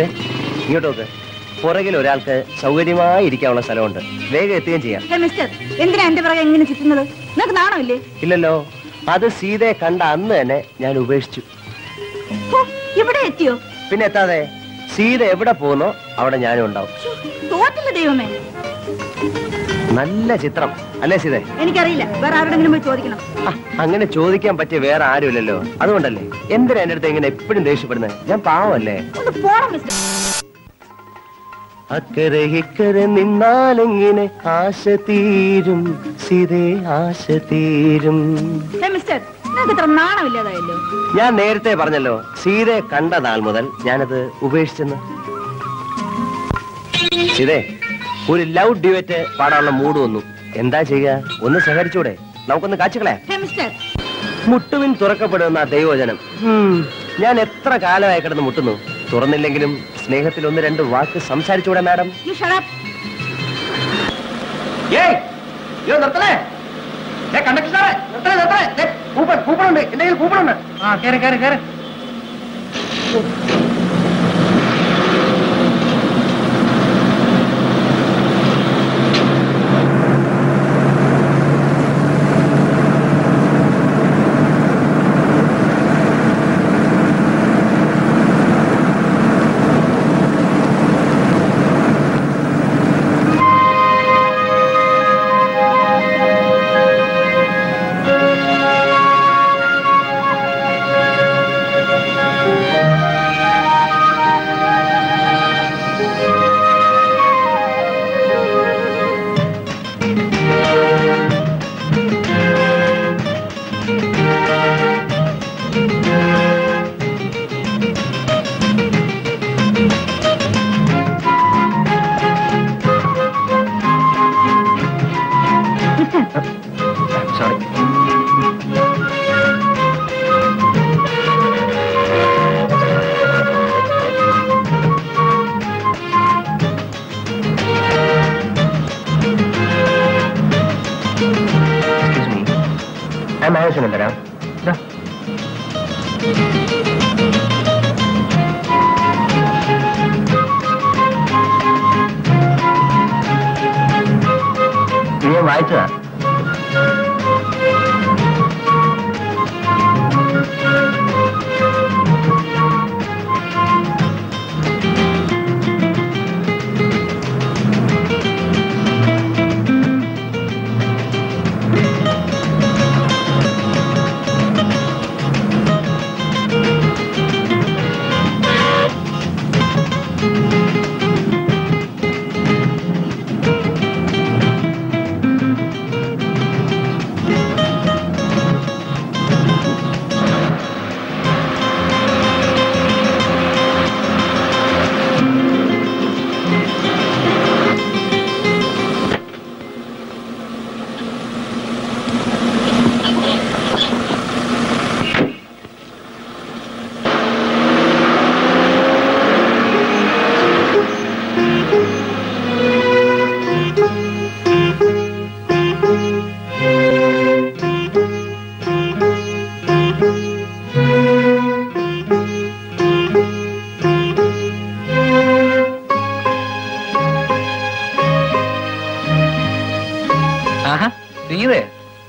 സീതേ, ഇങ്ങോട്ട് നോക്ക്. പുറകിൽ ഒരാൾക്ക് സൗകര്യമായി ഇരിക്കാനുള്ള സ്ഥലമുണ്ട്. വേഗം എത്തുകയും ചെയ്യാം. മിസ്റ്റർ, എന്തിനാ എന്റെ പുറകെ എങ്ങനെ ചുറ്റുന്നത്? നിങ്ങൾക്ക് നാണമില്ലേ? ഇല്ലല്ലോ. അത് സീതയെ കണ്ട അന്ന് തന്നെ ഞാൻ ഉപേക്ഷിച്ചു. ഇവിടെ എത്തിയോ? പിന്നെ എത്താതെ. സീത എവിടെ പോകുന്നോ അവിടെ ഞാനും ഉണ്ടാവും. തോറ്റില്ല ദൈവമേ. നല്ല ചിത്രം അല്ലേ സീതേ? എനിക്കറിയില്ല, വേറെ ആരോടെങ്കിലും പോയി ചോദിക്കണം. അങ്ങനെ ചോദിക്കാൻ പറ്റിയ വേറെ ആരുമില്ലല്ലോ. അതുകൊണ്ടല്ലേ എന്തിനാ എന്റെ അടുത്ത് ഇങ്ങനെ എപ്പോഴും ദേഷ്യപ്പെടുന്നത്? ഞാൻ പാവല്ലേ? ഒന്ന് പോണം മിസ്റ്റർ. അക്കരെ ഇക്കരെ നിന്നാലെങ്ങനെ ആശ തീരും സീതേ, ആശ തീരും. മിസ്റ്റർ, നിങ്ങൾക്ക് ഇത്ര നാണമില്ലാതായല്ലോ. ഞാൻ നേരത്തെ പറഞ്ഞല്ലോ, സീതയെ കണ്ട നാൾ മുതൽ ഞാനത് ഉപേക്ഷിച്ചെന്ന്. സീതേ, ഒരു ലവ് ഡ്യുവറ്റ് പാടാനുള്ള മൂഡ് വന്നു. എന്താ ചെയ്യുക? ഒന്ന് സഹകരിച്ചൂടെ? നമുക്കൊന്ന് കാച്ചുകളെ. മുട്ടുവിൻ തുറക്കപ്പെടുന്ന ദൈവജനം. ഞാൻ എത്ര കാലമായി കിടന്ന് മുട്ടുന്നു. തുറന്നില്ലെങ്കിലും സ്നേഹത്തിൽ ഒന്ന് രണ്ട് വാക്ക് സംസാരിച്ചൂടെ മാഡം? കൂപ്പണുണ്ട്, എന്റെ കയ്യിൽ കൂപ്പണുണ്ട്. കേറി കേറി കേറി. വായിച്ചതാ.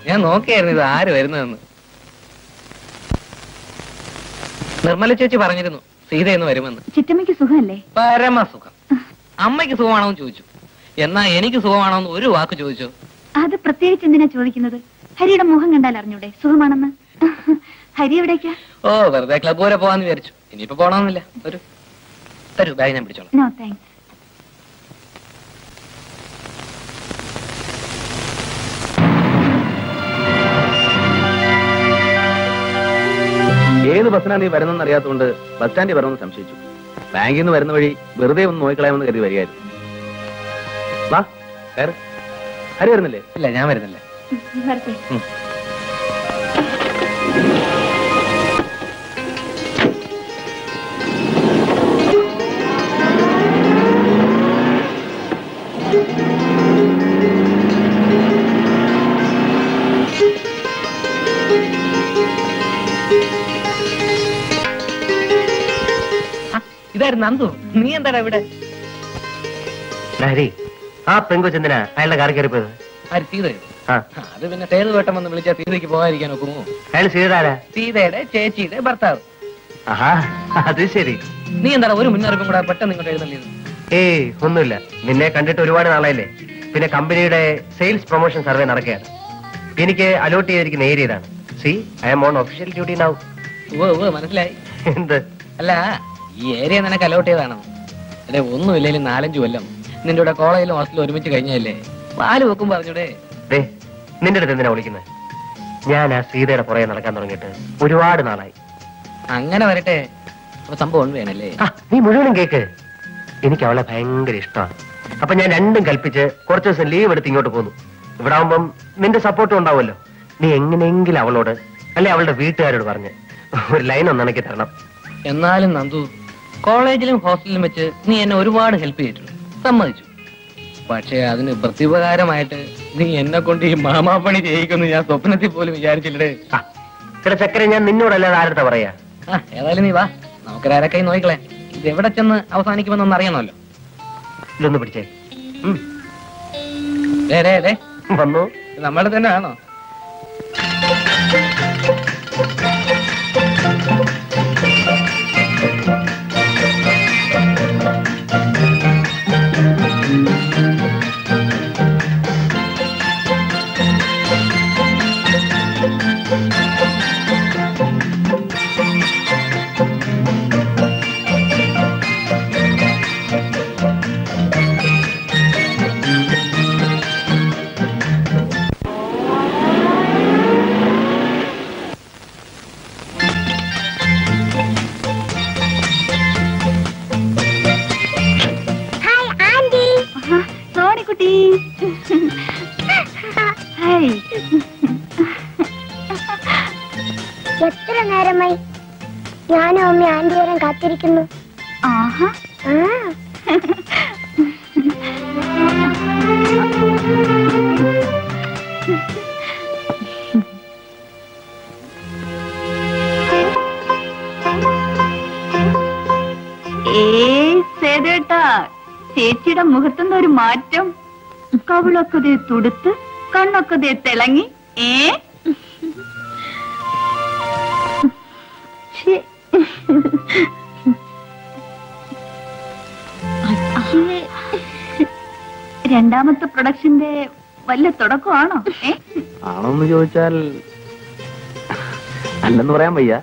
ഞാൻ നോക്കിയായിരുന്നു ഇത് ആര് വരുന്നതെന്ന്. നിർമ്മല ചേച്ചി പറഞ്ഞിരുന്നു സീതയെന്ന് വരുമെന്ന്. ചിറ്റമ്മയ്ക്ക് സുഖമല്ലേ? പരമസുഖം. അമ്മയ്ക്ക് സുഖമാണോന്ന് ചോദിച്ചു. എന്നാ എനിക്ക് സുഖമാണോന്ന് ഒരു വാക്ക് ചോദിച്ചു. അത് പ്രത്യേകിച്ച് എന്തിനാ ചോദിക്കുന്നത്? ഹരിയുടെ മുഖം കണ്ടാൽ അറിഞ്ഞൂടെ സുഖമാണെന്ന്? ഹരി എവിടേക്കാ? ഓ, വെറുതെ ക്ലബ് വരെ പോവാന്ന് വിചാരിച്ചു. ഇനിയിപ്പോ പോണമെന്നില്ല. ഒരു തരൂ, ബാഗ് ഞാൻ പിടിച്ചോളാം. No thanks. ഏത് ബസ്സിനാണ് നീ വരുന്നെന്ന് അറിയാത്തതുകൊണ്ട് ബസ് സ്റ്റാൻഡിൽ വരണമെന്ന് സംശയിച്ചു. ബാങ്കിൽ നിന്ന് വരുന്ന വഴി വെറുതെ ഒന്ന് നോക്കിക്കളയാമെന്ന് കരുതി വരികയായിരുന്നു. വാ, കയറ്. ഹരി വരുന്നില്ലേ? ഇല്ല, ഞാൻ വരുന്നില്ല. ആയിരുന്നു നന്ദു. നീ എന്താടാ ഇവിടെ? ഹരി, ആ പെങ്കൊച്ചെന്തിനാ അയാളുടെ കാറി കയറിപ്പോയത്? ആര്? സീതയോ? അത് പിന്നെ സേതു വേട്ടം വന്ന് വിളിച്ചാൽ സീതയ്ക്ക് പോകാതിരിക്കാൻ ഒക്കുമോ? അയാൾ സീതാരാ? സീതയുടെ ചേച്ചിയുടെ ഭർത്താവ്. ആഹാ, അത് ശരി. നീ എന്താടാ ഒരു മുന്നറിയിപ്പും കൂടെ പെട്ടെന്ന് ഇങ്ങോട്ട് എഴുന്നള്ളിയത്? ഏയ് ഒന്നുമില്ല, നിന്നെ കണ്ടിട്ട് ഒരുപാട് നാളായില്ലേ. പിന്നെ കമ്പനിയുടെ സെയിൽസ് പ്രൊമോഷൻ സർവേ നടക്കുകയാണ്. എനിക്ക് അലോട്ട് ചെയ്തിരിക്കുന്ന ഏരിയ ഇതാണ്. See, I am on official duty now. മനസ്സിലായി. എന്ത്? അല്ല, ഈ ഏരിയ നിനക്ക് അലോട്ട് ചെയ്താണെന്ന്. അല്ലെ, ഒന്നുമില്ലെങ്കിലും 4-5 കൊല്ലം നിന്റെ കൂടെ കോളേജിലും ഹോസ്റ്റലിലും ഒരുമിച്ച് കഴിഞ്ഞല്ലേ? പാല് വെക്കും പറഞ്ഞൂടെ? നിന്റെ അടുത്ത് എന്തിനാ വിളിക്കുന്നത്? ഞാൻ ആ സീതയുടെ പുറകെ നടക്കാൻ തുടങ്ങിയിട്ട് ഒരുപാട് നാളായി. അങ്ങനെ വരട്ടെ. അപ്പൊ സംഭവം വേണല്ലേ? നീ മുഴുവനും കേക്ക്. എനിക്ക് അവളെ ഭയങ്കര ഇഷ്ടമാണ്. അപ്പൊ ഞാൻ രണ്ടും കൽപ്പിച്ച് കുറച്ച് ദിവസം ലീവ് എടുത്ത് ഇങ്ങോട്ട് പോന്നു. ഇവിടെ ആവുമ്പം നിന്റെ സപ്പോർട്ടും ഉണ്ടാവുമല്ലോ. നീ എങ്ങനെയെങ്കിലും അവളോട് അല്ലെ അവളുടെ വീട്ടുകാരോട് പറഞ്ഞ് ഒരു ലൈൻ ഒന്ന് ഇണക്കി തരണം. എന്നാലും നന്ദു, കോളേജിലും ഹോസ്റ്റലിലും വെച്ച് നീ എന്നെ ഒരുപാട് ഹെൽപ്പ് ചെയ്തിട്ടുണ്ട്, സമ്മതിച്ചു. പക്ഷെ അതിന് പ്രത്യുപകാരമായിട്ട് നീ എന്നെ കൊണ്ട് ഈ മാമാപ്പണി ചെയ്യിക്കുന്നു ഞാൻ സ്വപ്നത്തിൽ പോലും വിചാരിച്ചില്ലേ. ചില ചക്കര ഞാൻ നിന്നോടല്ലാതെ ആരുടെ പറയാ. ഏതായാലും നീ വാ, നമുക്കൊരാരൊക്കെ നോക്കിക്കളെ. ഇത് എവിടെ ചെന്ന് അവസാനിക്കുമെന്നൊന്ന് അറിയണമല്ലോ. ഇതൊന്ന് പിടിച്ചേ. വന്നു. നമ്മുടെ തന്നെ ആണോ? എത്ര നേരമായി ഞാനും അമ്മ ആന്റി വരാൻ കാത്തിരിക്കുന്നു. ചേച്ചിയുടെ മുഖത്തുനിന്ന് ഒരു മാറ്റം. കവിളൊക്കെ ദേ തുടുത്ത്, കണ്ണൊക്കെ ദേ തിളങ്ങി. രണ്ടാമത്തെ പ്രൊഡക്ഷന്റെ വല്ല തുടക്കമാണോ? ആണോന്ന് ചോദിച്ചാൽ അല്ലെന്ന് പറയാൻ വയ്യ.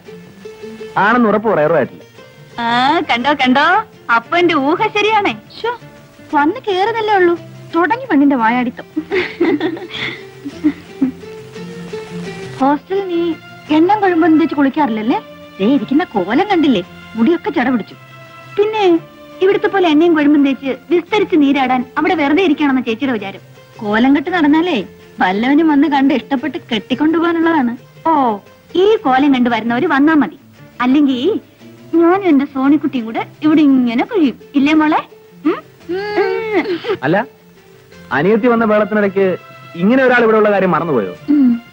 ആണെന്ന് ഉറപ്പ് പറയാറുമായിട്ടില്ല. കണ്ടോ കണ്ടോ, അപ്പൊ എന്റെ ഊഹ ശരിയാണേ. വന്ന് കേറുന്നല്ലേ ഉള്ളൂ, തുടങ്ങി പെണ്ണിന്റെ വായാടിത്തം. ഹോസ്റ്റലിൽ നീ എണ്ണം കഴിയുമ്പോൾ തേച്ച് കുളിക്കാറില്ലല്ലേ? ഇരിക്കുന്ന കോലം കണ്ടില്ലേ, മുടിയൊക്കെ ചട പിടിച്ചു. പിന്നെ ഇവിടുത്തെ പോലെ എണ്ണയും കൊഴുമ്പും തേച്ച് വിസ്തരിച്ച് നീരാടാൻ അവിടെ വെറുതെ ഇരിക്കണമെന്ന ചേച്ചിയുടെ വിചാരം. കോലം കെട്ട് നടന്നാലേ വല്ലവനും വന്ന് കണ്ട് ഇഷ്ടപ്പെട്ട് കെട്ടിക്കൊണ്ടുപോകാനുള്ളതാണ്. ഓ, ഈ കോലം കണ്ടു വരുന്നവര് വന്നാ മതി. അല്ലെങ്കിൽ ഞാനും എന്റെ സോണിക്കുട്ടിയും കൂടെ ഇവിടെ ഇങ്ങനെ കഴിയും, ഇല്ലേ മോളെ? അല്ല, അനിയത്തി വന്ന വേളത്തിനിടയ്ക്ക് ഇങ്ങനെ ഒരാൾ ഇവിടെ ഉള്ള കാര്യം മറന്നുപോയോ?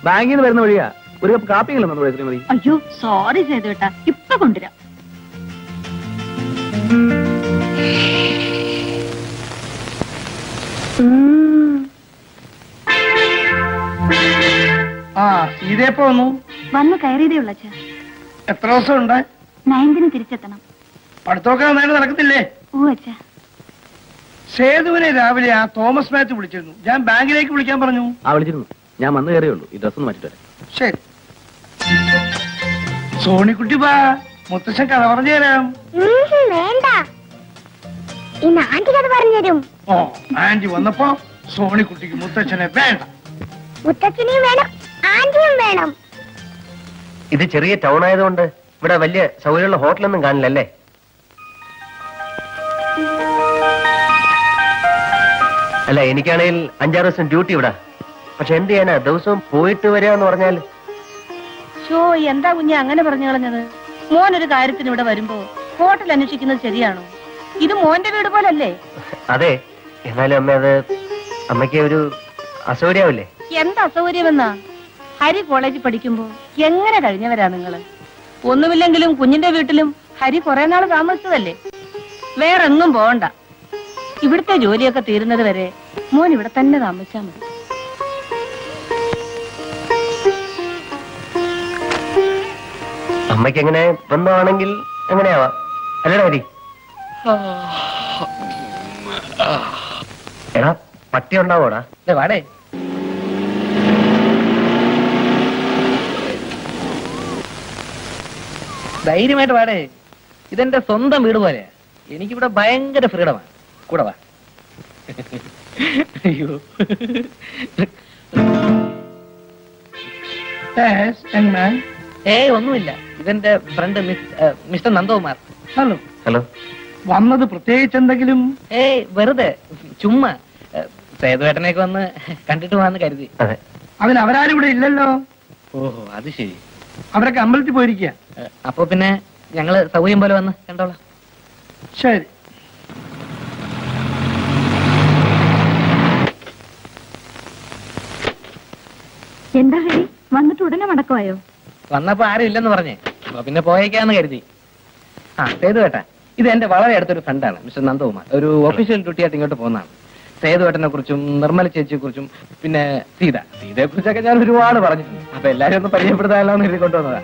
ബാങ്കിൽ നിന്ന് വരുന്ന വഴിയാ ഒരു കപ്പ് കാപ്പിയെങ്കിലും വന്നു ശ്രീമതി. അയ്യോ സോറി സേതുവേട്ടാ, ഇപ്പൊ കൊണ്ടുവരാം. ഇതേപ്പോ വന്ന് കയറിയതേ ഉള്ള. എത്ര ദിവസം ഉണ്ട്? 9ന് തിരിച്ചെത്തണം. പഠിത്തമൊക്കെ നന്നായിട്ട് നടക്കത്തില്ലേ? സേതുവിനെ രാവിലെ ആ തോമസ് മാത്യു വിളിച്ചിരുന്നു. ഞാൻ ബാങ്കിലേക്ക് വിളിക്കാൻ പറഞ്ഞു. വിളിച്ചിരുന്നു. ഞാൻ വന്നു കയറിയുള്ളൂ. ഈ ഡ്രസ് ഒന്ന് മാറ്റിട്ട് വരാം. ശരി. സോണിക്കുട്ടി വാ, മുത്തശ്ശൻ കഥ പറഞ്ഞു തരാം. വേണ്ട, ഇന്ന് ആന്റി കഥ പറഞ്ഞുതരും. ഓ, ആന്റി വന്നപ്പോ സോണിക്കുട്ടിക്ക് മുത്തച്ഛനെ വേണ്ട. മുത്തച്ഛനെയും വേണം, ആന്റിയും വേണം. ഇത് ചെറിയ ടൗൺ ആയതുകൊണ്ട് ഇവിടെ വലിയ സൗകര്യമുള്ള ഹോട്ടലൊന്നും കാണില്ലല്ലേ? അല്ല, എനിക്കാണെങ്കിൽ 5-6 ദിവസം ഡ്യൂട്ടി ഇവിടെ. പക്ഷെ എന്ത് ചെയ്യാനാ, ദിവസവും പോയിട്ട് വരിക എന്ന് പറഞ്ഞാൽ. എന്താ കുഞ്ഞെ അങ്ങനെ പറഞ്ഞു കളഞ്ഞത്? മോനൊരു കാര്യത്തിന് ഇവിടെ വരുമ്പോ ഹോട്ടൽ അന്വേഷിക്കുന്നത് ശരിയാണോ? ഇത് മോന്റെ വീട് പോലല്ലേ? അതെ, എന്നാലും അമ്മ അത് അമ്മയ്ക്ക് ഒരു അസൗകര്യാവില്ലേ? എന്താ അസൗകര്യമെന്നാ? ഹരി കോളേജിൽ പഠിക്കുമ്പോ എങ്ങനെ കഴിഞ്ഞവരാ നിങ്ങള്? ഒന്നുമില്ലെങ്കിലും കുഞ്ഞിന്റെ വീട്ടിലും ഹരി കുറെ നാൾ താമസിച്ചതല്ലേ? വേറെങ്ങും പോകണ്ട. ഇവിടുത്തെ ജോലിയൊക്കെ തീരുന്നത് വരെ മോൻ ഇവിടെ തന്നെ താമസിച്ചാൽ മതി. അമ്മയ്ക്ക് എങ്ങനെ ബന്ധമാണെങ്കിൽ എങ്ങനെയാവാം അല്ലേടാ മതി. എടാ പട്ടി ഉണ്ടാവോടാ? വാടേ ധൈര്യമായിട്ട് വാടേ. ഇതെന്റെ സ്വന്തം വീട് പോലെയാ. എനിക്കിവിടെ ഭയങ്കര ഫ്രീഡമാണ്. കൂടെ വാ. അയ്യോ ഒന്നുമില്ല. ഇതെന്റെ front mister Nandakumar. Hello. Hello. വന്നത് പ്രത്യേകിച്ച് എന്തെങ്കിലും? വെറുതെ ചുമ്മാ സേതുവേട്ടനെയൊക്കെ വന്ന് കണ്ടിട്ട് പോവാന്ന് കരുതി. അതിന് അവരാരും ഇവിടെ ഇല്ലല്ലോ. ഓഹോ അത് ശരി. അവരൊക്കെ അമ്പലത്തിൽ പോയിരിക്കുക. അപ്പൊ പിന്നെ ഞങ്ങള് സൗകര്യം പോലെ വന്ന് കണ്ടോളാം. ശരി. എന്താ ഹരി, വന്നിട്ട് ഉടനെ മടക്കമായോ? വന്നപ്പോ ആരും ഇല്ലെന്ന് പറഞ്ഞേ. അപ്പൊ പിന്നെ പോയേക്കാന്ന് കരുതി. സേതുവേട്ട ഇത് എന്റെ വളരെ അടുത്തൊരു ഫ്രണ്ടാണ് മിസ്റ്റർ നന്ദകുമാർ. ഒരു ഒഫീഷ്യൽ ഡ്യൂട്ടി ആയിട്ട് ഇങ്ങോട്ട് പോകുന്നതാണ്. സേതുവേട്ടനെ കുറിച്ചും നിർമ്മല ചേച്ചിയെ കുറിച്ചും പിന്നെ സീതയെ കുറിച്ചൊക്കെ ഞാൻ ഒരുപാട് പറഞ്ഞിട്ടുണ്ട്. അപ്പൊ എല്ലാരും ഒന്ന് പരിചയപ്പെടുത്താമല്ലോ എന്ന് എഴുതി കൊണ്ടുവന്നതാ.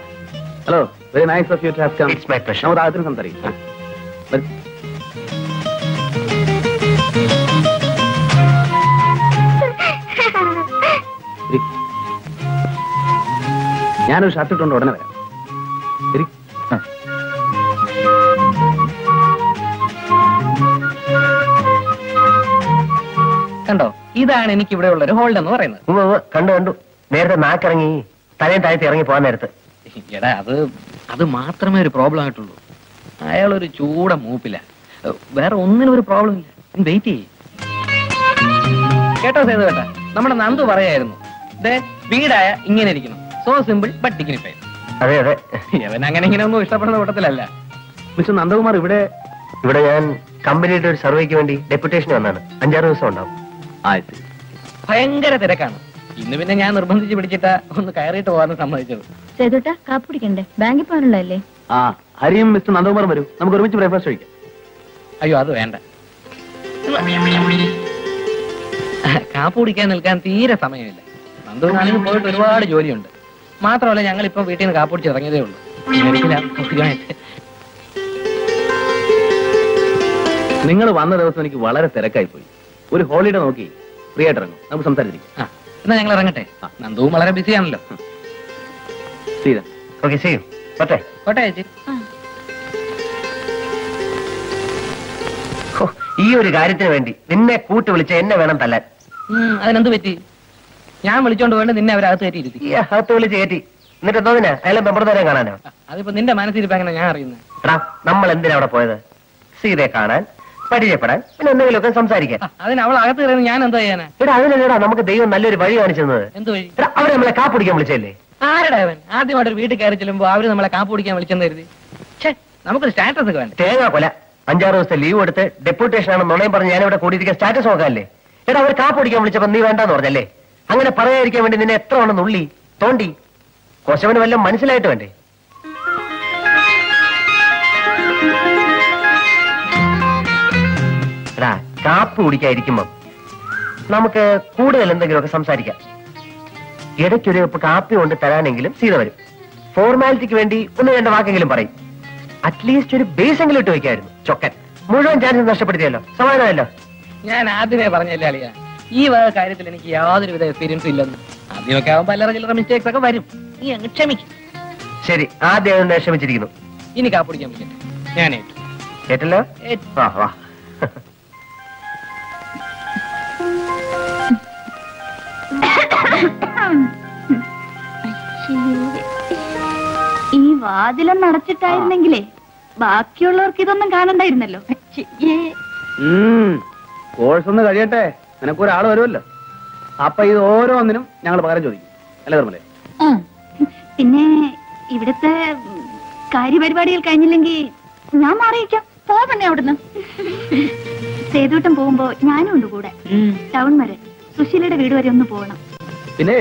Hello, very nice of you to have come. It's my pleasure. നമുക്ക് ആദ്യം സംസാരിക്കാം. ഞാനൊരു ഷർട്ട് ഇട്ടുകൊണ്ട് ഉടനെ വരാം. ശരി. കണ്ടോ, ഇതാണ് എനിക്ക് ഇവിടെ ഉള്ള ഒരു ഹോൾഡ് എന്ന് പറയുന്നത്. കണ്ടു. നേരത്തെ നാക്കിറങ്ങി തലയും താഴത്ത് ഇറങ്ങി പോകാൻ നേരത്ത്. എടാ അത് മാത്രമേ ഒരു പ്രോബ്ലം ആയിട്ടുള്ളൂ. അയാളൊരു ചൂട മൂപ്പില്ല. വേറെ ഒന്നിനും ഒരു പ്രോബ്ലം ഇല്ല. വെയിറ്റ് ചെയ്യ്. കേട്ടോ സേതുവേട്ടാ, നമ്മുടെ നന്ദു പറയായിരുന്നു വീടായ ഇങ്ങനെ ഇരിക്കണം. So simple but dignified. അതെ അതെ. അവൻ അങ്ങനെ ഇങ്ങനെ ഒന്നും ഇഷ്ടപ്പെടുന്ന കൂട്ടത്തിലല്ല. മിസ്റ്റർ നന്ദകുമാർ ഇവിടെ ഞാൻ കമ്പനിയുടെ ഒരു സർവേക്ക് വേണ്ടി ഡെപ്യൂട്ടേഷൻ വന്നാണ്. 5-6 ദിവസം ഉണ്ടാവും. ഭയങ്കര തിരക്കാണ്. ഇന്ന് പിന്നെ ഞാൻ നിർബന്ധിച്ച് പിടിച്ചിട്ടാ ഒന്ന് കയറിയിട്ട് പോകാൻ സമ്മതിച്ചത്. സേതുട്ടാ കാപ്പ് കുടിക്കണ്ടേ? ബാങ്കിൽ പോകാനുള്ളതല്ലേ? ഹരിയും മിസ്റ്റർ നന്ദകുമാറും വരൂ, നമുക്ക് ഒരുമിച്ച് ബ്രേക്ക്ഫാസ്റ്റ് കഴിക്കാം. അയ്യോ അത് വേണ്ട. കാപ്പ് കുടിക്കാൻ നിൽക്കാൻ തീരെ സമയമില്ല. നന്ദുവിനാണെങ്കിൽ പോയിട്ട് ഒരുപാട് ജോലിയുണ്ട്. മാത്രമല്ല ഞങ്ങൾ ഇപ്പൊ വീട്ടിൽ നിന്ന് കാപ്പ് കുടിച്ച് ഇറങ്ങിയതേ ഉള്ളൂ. നിങ്ങൾ വന്ന ദിവസം എനിക്ക് വളരെ തിരക്കായി പോയി. ഒരു ഹോളിഡേ നോക്കി ഫ്രീ ആയിട്ട് ഇറങ്ങും, നമുക്ക് സംസാരിച്ചിരിക്കും. എന്നാ ഞങ്ങൾ ഇറങ്ങട്ടെ. നന്ദുവും വളരെ ബിസിയാണല്ലോ. ഓക്കെ ചെയ്യും. പറ്റേ കോട്ടെ ചേച്ചി. ഈ ഒരു കാര്യത്തിന് വേണ്ടി നിന്നെ കൂട്ടി വിളിച്ച് എന്നെ വേണം തല്ലാൻ. അതിനെന്ത് പറ്റി? ഞാൻ വിളിച്ചോണ്ട് വേണ്ട നിന്നെ അവരകത്ത് കയറ്റിയിരുത്തി. ഈ അകത്ത് വിളിച്ച് കയറ്റി എന്നിട്ട് എന്തോന്നിനാ അയാളെ മെമ്പർമാരെ കാണാനോ? അതിപ്പോ നിന്റെ മനസ്സിരിപ്പോ എങ്ങനെ ഞാൻ അറിയുന്നത്? നമ്മൾ എന്തിനാ അവിടെ പോയത്? സീതയെ കാണാൻ, പരിചയപ്പെടാൻ, പിന്നെ എന്തെങ്കിലുമൊക്കെ സംസാരിക്കാൻ. അതിന് അവൾ അകത്ത് കയറുന്നത് ഞാൻ എന്താ ചെയ്യാനാ? അതിനല്ലേടാ നമുക്ക് ദൈവം നല്ലൊരു വഴി കാണിച്ചത്. എന്ത് വഴി? അവരെ നമ്മളെ കാപ്പിടിക്കാൻ വിളിച്ചല്ലേ? ആരുടെ അവൻ? ആദ്യമായിട്ട് വീട്ടിൽ കയറി ചെല്ലുമ്പോ അവര് നമ്മളെ കാപ്പ് കുടിക്കാൻ വിളിച്ചെന്ന് കരുതി. നമുക്കൊരു സ്റ്റാറ്റസ് ഒക്കെ വേണ്ട. തേങ്ങാ കൊല 5-6 ദിവസത്തെ ലീവ് എടുത്ത് ഡെപ്യൂട്ടേഷൻ ആണ് നുണയും പറഞ്ഞ് ഞാനിവിടെ കൂടിയിരിക്കാൻ സ്റ്റാറ്റസ് നോക്കാല്ലേ? അവർ കാപ്പ് കുടിക്കാൻ വിളിച്ചപ്പോ നീ വേണ്ടെന്ന് പറഞ്ഞല്ലേ? അങ്ങനെ പറയാതിരിക്കാൻ വേണ്ടി നിന്നെ എത്ര വേണം നുള്ളി തോണ്ടി? കൊശവന് വല്ലതും മനസ്സിലായിട്ട് വേണ്ടേ? കാപ്പ് കുടിക്കാതിരിക്കുമ്പോ നമുക്ക് കൂടുതൽ എന്തെങ്കിലുമൊക്കെ സംസാരിക്കാം. ഇടയ്ക്കൊരു കാപ്പി കൊണ്ട് തരാനെങ്കിലും സീത വരും. ഫോർമാലിറ്റിക്ക് വേണ്ടി 1-2 വാക്കെങ്കിലും പറയും. അറ്റ്ലീസ്റ്റ് ഒരു ബേസെങ്കിലും ഇട്ട് വയ്ക്കായിരുന്നു. ചൊക്കൻ മുഴുവൻ ചാൻസ് നഷ്ടപ്പെടുത്തിയല്ലോ. സമാധാനമല്ലോ. ഞാൻ ആദ്യമേ പറഞ്ഞല്ലേ അളിയ, ഈ വക കാര്യത്തിൽ എനിക്ക് യാതൊരുവിധ എക്സ്പീരിയൻസും ഇല്ലെന്ന്. ആദ്യമൊക്കെ ആവുമ്പോ അല്ലറ ചില്ലറ മിസ്റ്റേക്സ് ഒക്കെ വരും. നീ അങ്ങ് ക്ഷമിക്കും. ശരി, ആദ്യം ക്ഷമിച്ചിരിക്കുന്നു. ഇനി കാപ്പിടിക്കാൻ പറ്റട്ടെ. ഞാൻ കേട്ടല്ലോ. വാ വാ. ഈ വാതിലൊന്നും അടച്ചിട്ടായിരുന്നെങ്കിലേ ബാക്കിയുള്ളവർക്ക് ഇതൊന്നും കാണണ്ടായിരുന്നല്ലോ. കോഴ്സ് ഒന്ന് കഴിയട്ടെ, നിനക്കൊരാൾ വരുമല്ലോ. അപ്പൊ ഇത് ഓരോന്നിനും ഞങ്ങൾ പകരം ചോദിക്കും അല്ലേ നിർമ്മലേ? പിന്നെ ഇവിടുത്തെ കാര്യപരിപാടികൾ കഴിഞ്ഞില്ലെങ്കിൽ ഞാൻ മാറിയിക്കാം. പോവണേ അവിടുന്ന്. സേതുവട്ടം പോകുമ്പോ ഞാനും ഉണ്ട് കൂടെ. ടൗൺ വരെ സുശീലയുടെ വീട് വരെ ഒന്ന് പോകണം. പിന്നെ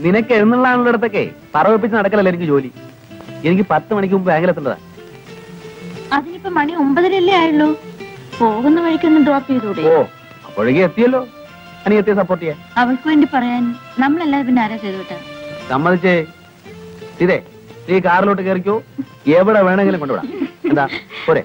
നിനക്ക് എഴുന്നള്ളാനുള്ളിടത്തൊക്കെ പറവപ്പിച്ച് നടക്കലല്ലേ എനിക്ക് ജോലി. എനിക്ക് 10 മണിക്ക് മുമ്പ് ബാങ്കിലെത്തേണ്ടതാ. അതിനിപ്പോ മണി 9:30 ആയുള്ളൂ. പോകുന്ന വഴിക്കൊന്ന് ഡ്രോപ്പ് ചെയ്തൂടെ? ഓ അപ്പോഴേക്കും എത്തിയല്ലോ. അനിയത്തിയെ സപ്പോർട്ട് ചെയ്യാൻ അവൾക്ക് വേണ്ടി പറയാൻ നമ്മളല്ലാതെ പിന്നെ ആരാ ചെയ്തു വിട്ടാ? സമ്മതിച്ചേ. ഇതേ നീ കാറിലോട്ട് കയറിക്കോ, എവിടെ വേണമെങ്കിലും കൊണ്ടുവിടാം. എന്താ പോരെ?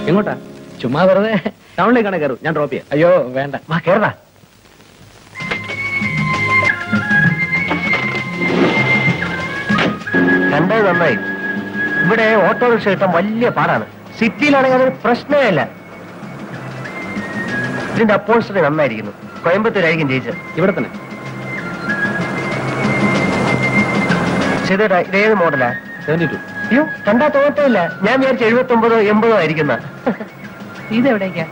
എങ്ങോട്ടാ? ചുമ്മാ വെറുതെ ടൗണിലേക്കാണ് കയറും, ഞാൻ ഡ്രോപ്പ് ചെയ്യാം. അയ്യോ വേണ്ട, വാ കേറടാ. കണ്ടത് നന്നായി. ഇവിടെ ഓട്ടോറിക്ഷ കിട്ടാൻ വലിയ പാടാണ്. സിറ്റിയിലാണെങ്കിൽ അതൊരു പ്രശ്നമേ അല്ല. ഇതിന്റെ അപ്പോൾസ്റ്ററി നന്നായിരിക്കുന്നു. കോയമ്പത്തൂരായിരിക്കും ജയിച്ചത്. ഇവിടെ തന്നെ. ശരിടാ, ഇതേത് മോഡലാ? 72. അയ്യോ കണ്ടാ തോറ്റമില്ല. ഞാൻ വിചാരിച്ചു 79 80 ആയിരിക്കുന്ന. ഇതെവിടേക്കാ?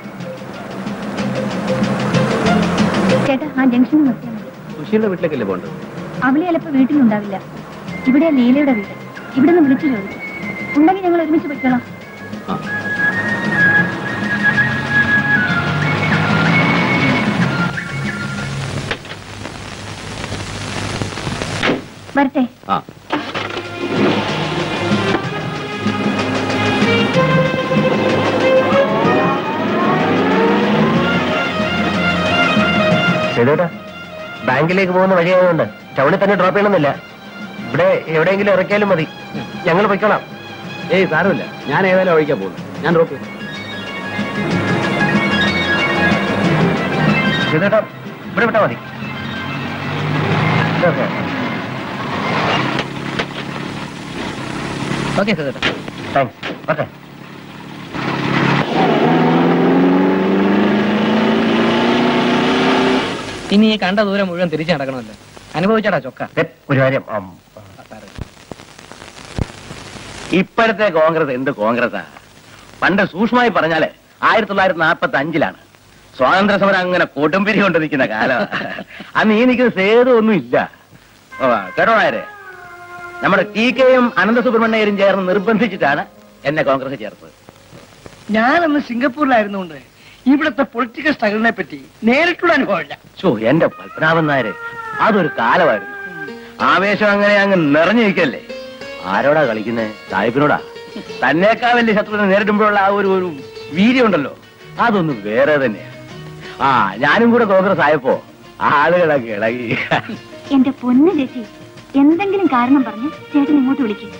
ചേട്ടാ ആ ജംഗ്ഷനിൽ നിർത്തിയാൽ മതി. സുശീലിന്റെ വീട്ടിലേക്കല്ലേ പോകേണ്ടത്? അവളെ ചിലപ്പോൾ വീട്ടിലുണ്ടാവില്ല. ഇവിടെ ലീലയുടെ വീട്. ഇവിടെ നിന്ന് വിളിച്ചു ചോദിക്കും. ഉണ്ടെങ്കിൽ ഞങ്ങൾ ഒരുമിച്ച് പൊയ്ക്കോളാം. ആ വരട്ടെ. ആ ശരിടാ, ബാങ്കിലേക്ക് പോകുന്ന വഴിയായതുകൊണ്ട് ടൗണിൽ തന്നെ ഡ്രോപ്പ് ചെയ്യണമെന്നില്ല. ഇവിടെ എവിടെയെങ്കിലും ഇറക്കിയാലും മതി, ഞങ്ങൾ പൊയ്ക്കോളാം. ഏയ് സാരമില്ല, ഞാൻ ഏതായാലും ഒഴിക്കാൻ പോകുന്നു. ഞാൻ ഡ്രോപ്പ് ചെയ്യാം. ശരിടാ, ഇവിടെ വിട്ടാ മതി. ഓക്കെ ചേട്ടാ, താങ്ക്സ്. ഓക്കെ. ഇനി ഈ കണ്ട ദൂരം മുഴുവൻ തിരിച്ചു നടക്കണമല്ലോ. അനുഭവിച്ചാടാ ചൊക്ക. ഒരു കാര്യം, ഇപ്പോഴത്തെ കോൺഗ്രസ് എന്ത് കോൺഗ്രസാ? പണ്ട് സൂക്ഷ്മമായി പറഞ്ഞാല് 1945 സ്വാതന്ത്ര്യ സമരം അങ്ങനെ കൊടുമ്പിരി കൊണ്ട് നിൽക്കുന്ന കാലം. അന്ന് ഈ നിൽക്കുന്ന സേതുവൊന്നും ഇല്ല. കേട്ടോ നായരെ, നമ്മുടെ TKയും അനന്തസുബ്രഹ്മണ്യരും ചേർന്ന് നിർബന്ധിച്ചിട്ടാണ് എന്നെ കോൺഗ്രസ് ചേർത്തത്. ഞാനന്ന് സിംഗപ്പൂരിലായിരുന്നുകൊണ്ട് ഇവിടുത്തെ പൊളിറ്റിക്കൽ സ്ട്രഗിളിനെ പറ്റി നേരിട്ടുള്ള അനുഭവമില്ല. എന്റെ പത്മനാഭൻ നായര്, അതൊരു കാലമായിരുന്നു. ആവേശം അങ്ങനെ അങ്ങ് നിറഞ്ഞു നിൽക്കല്ലേ. ആരോടാ കളിക്കുന്നേ? സാഹിബിനോടാ. തന്നേക്കാ വലിയ ശത്രുവിനെ നേരിടുമ്പോഴുള്ള ആ ഒരു വീര്യം ഉണ്ടല്ലോ, അതൊന്നും വേറെ തന്നെയാ. ഞാനും കൂടെ കോൺഗ്രസ് ആയപ്പോ ആളുകളൊക്കെ ഇളകി. എന്റെ പൊന്നു ചേച്ചി, എന്തെങ്കിലും കാരണം പറഞ്ഞ് ചേട്ടൻ ഇങ്ങോട്ട് വിളിക്കും.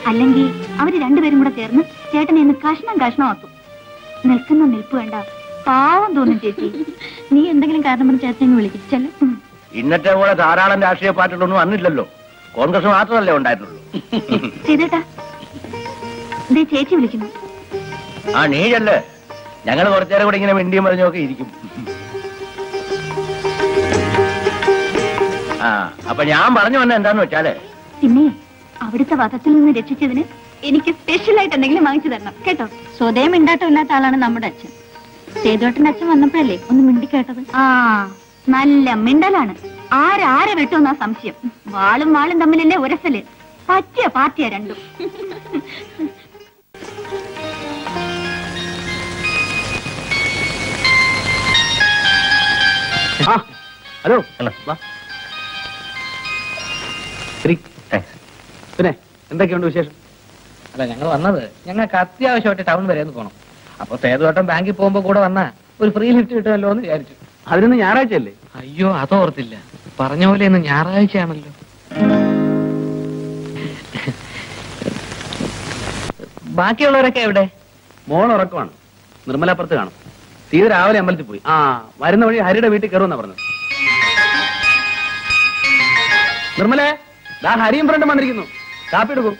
അല്ലെങ്കിൽ അവര് രണ്ടുപേരും കൂടെ ചേർന്ന് ചേട്ടനെ ഇന്ന് കഷ്ണമാക്കും. നിൽക്കുന്ന നിൽപ്പ് വേണ്ട, പാവം തോന്നും ചേച്ചി. നീ എന്തെങ്കിലും കാരണം പറഞ്ഞ് ചേട്ടനെ വിളിക്കും. ഇന്നത്തെ പോലെ ധാരാളം രാഷ്ട്രീയ പാർട്ടികളൊന്നും അന്നില്ലല്ലോ. കോൺഗ്രസ് മാത്രമല്ലേ ഉണ്ടായിരുന്നുള്ളൂ. ചേട്ടാ ചേച്ചി വിളിക്കുന്നു. നീയല്ലേ? ഞങ്ങൾ കുറച്ചേരം കൂടെ ഇങ്ങനെ മിണ്ടിയും പറഞ്ഞൊക്കെ ഇരിക്കും. അപ്പൊ ഞാൻ പറഞ്ഞു വന്ന എന്താന്ന് വെച്ചാല്, പിന്നെ അവിടുത്തെ വധത്തിൽ നിന്ന് രക്ഷിച്ചതിന് എനിക്ക് സ്പെഷ്യലായിട്ട് എന്തെങ്കിലും വാങ്ങിച്ചു തരണം കേട്ടോ. സ്വതയം മിണ്ടാട്ടം ഇല്ലാത്ത ആളാണ് നമ്മുടെ അച്ഛൻ. സേതുവേട്ടന്റെ അച്ഛൻ വന്നപ്പോഴല്ലേ ഒന്ന് മിണ്ടി കേട്ടത്. നല്ല മിണ്ടലാണ്. ആരെ വെട്ടുമെന്നാ സംശയം. വാളും തമ്മിലല്ലേ ഉരസല്. പറ്റിയ പാർട്ടിയാ രണ്ടും. ഹലോ. പിന്നെ എന്തൊക്കെയുണ്ട് വിശേഷം? അല്ല, ഞങ്ങൾ വന്നത് ഞങ്ങൾക്ക് അത്യാവശ്യമായിട്ട് ടൗൺ വരെ ഒന്ന് പോകണം. അപ്പൊ സേതുവേട്ടൻ ബാങ്കിൽ പോകുമ്പോ കൂടെ വന്നാ ഒരു ഫ്രീ ലിഫ്റ്റ് കിട്ടുമല്ലോ എന്ന് വിചാരിച്ചു. അതിനൊന്ന് ഞായറാഴ്ച അല്ലേ? അയ്യോ, അതോർത്തില്ല. പറഞ്ഞ പോലെ ഇന്ന് ഞായറാഴ്ചയാണല്ലോ. ബാക്കിയുള്ളവരൊക്കെ എവിടെ? മോൾ ഉറക്കമാണ്. നിർമ്മലാപ്പുറത്ത് കാണും. സീത രാവിലെ അമ്പലത്തിൽ പോയി. വരുന്ന വഴി ഹരിയുടെ വീട്ടിൽ കയറുമെന്നാ പറഞ്ഞത്. നിർമ്മലേ, ഹരിയും ഫ്രണ്ടും വന്നിരിക്കുന്നു. കാപ്പി എടുക്കും.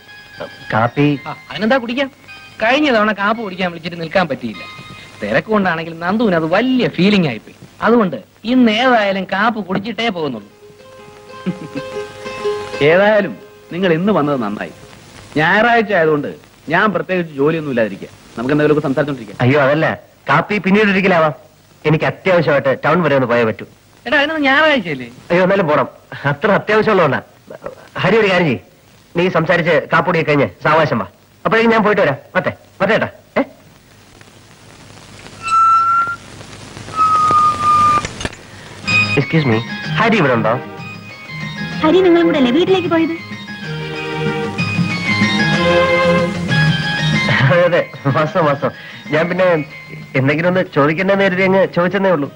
കാപ്പി അതിനെന്താ കുടിക്കാം? കഴിഞ്ഞ തവണ കാപ്പ് കുടിക്കാൻ വിളിച്ചിട്ട് നിൽക്കാൻ പറ്റിയില്ല. തിരക്കുകൊണ്ടാണെങ്കിൽ നന്ദുവിന് അത് വലിയ ഫീലിംഗ് ആയിപ്പോയി. അതുകൊണ്ട് ഇന്ന് ഏതായാലും കാപ്പ് കുടിച്ചിട്ടേ പോകുന്നുള്ളൂ. ഏതായാലും നിങ്ങൾ ഇന്ന് വന്നത് നന്നായി. ഞായറാഴ്ച ആയതുകൊണ്ട് ഞാൻ പ്രത്യേകിച്ച് ജോലിയൊന്നും ഇല്ലാതിരിക്കുക. നമുക്ക് എന്തെങ്കിലുമൊക്കെ സംസാരിച്ചോണ്ടിരിക്കാം. അയ്യോ അതല്ല, കാപ്പി പിന്നീട് ഒരിക്കലാവാം. എനിക്ക് അത്യാവശ്യമായിട്ട് ടൗൺ വരെ ഒന്ന് പോയേ പറ്റൂ. എടാ, അതിനൊന്ന് ഞായറാഴ്ചയല്ലേ? അയ്യോ എന്നാലും പോണം. അത്ര അത്യാവശ്യമുള്ളതുകൊണ്ടാ. ഹരി ഒരു കാര്യം ചെയ്യ്, നീ സംസാരിച്ച് കാപ്പുടിയൊക്കെ കഴിഞ്ഞ് സാവകാശം വാ. അപ്പോഴേക്കും ഞാൻ പോയിട്ട് വരാം. മറ്റേട്ടാ. എക്സ്ക്യൂസ് മീ, ഹരി ഇവിടെ ഉണ്ടോ? ഹരി നിങ്ങളും കൂടെ അല്ലേ വീട്ടിലേക്ക് പോയത്? അതെ, മാസം. ഞാൻ പിന്നെ എന്തെങ്കിലും ഒന്ന് ചോദിക്കണ്ടെന്ന് കരുതി അങ്ങ് ചോദിച്ചെന്നേ ഉള്ളൂ.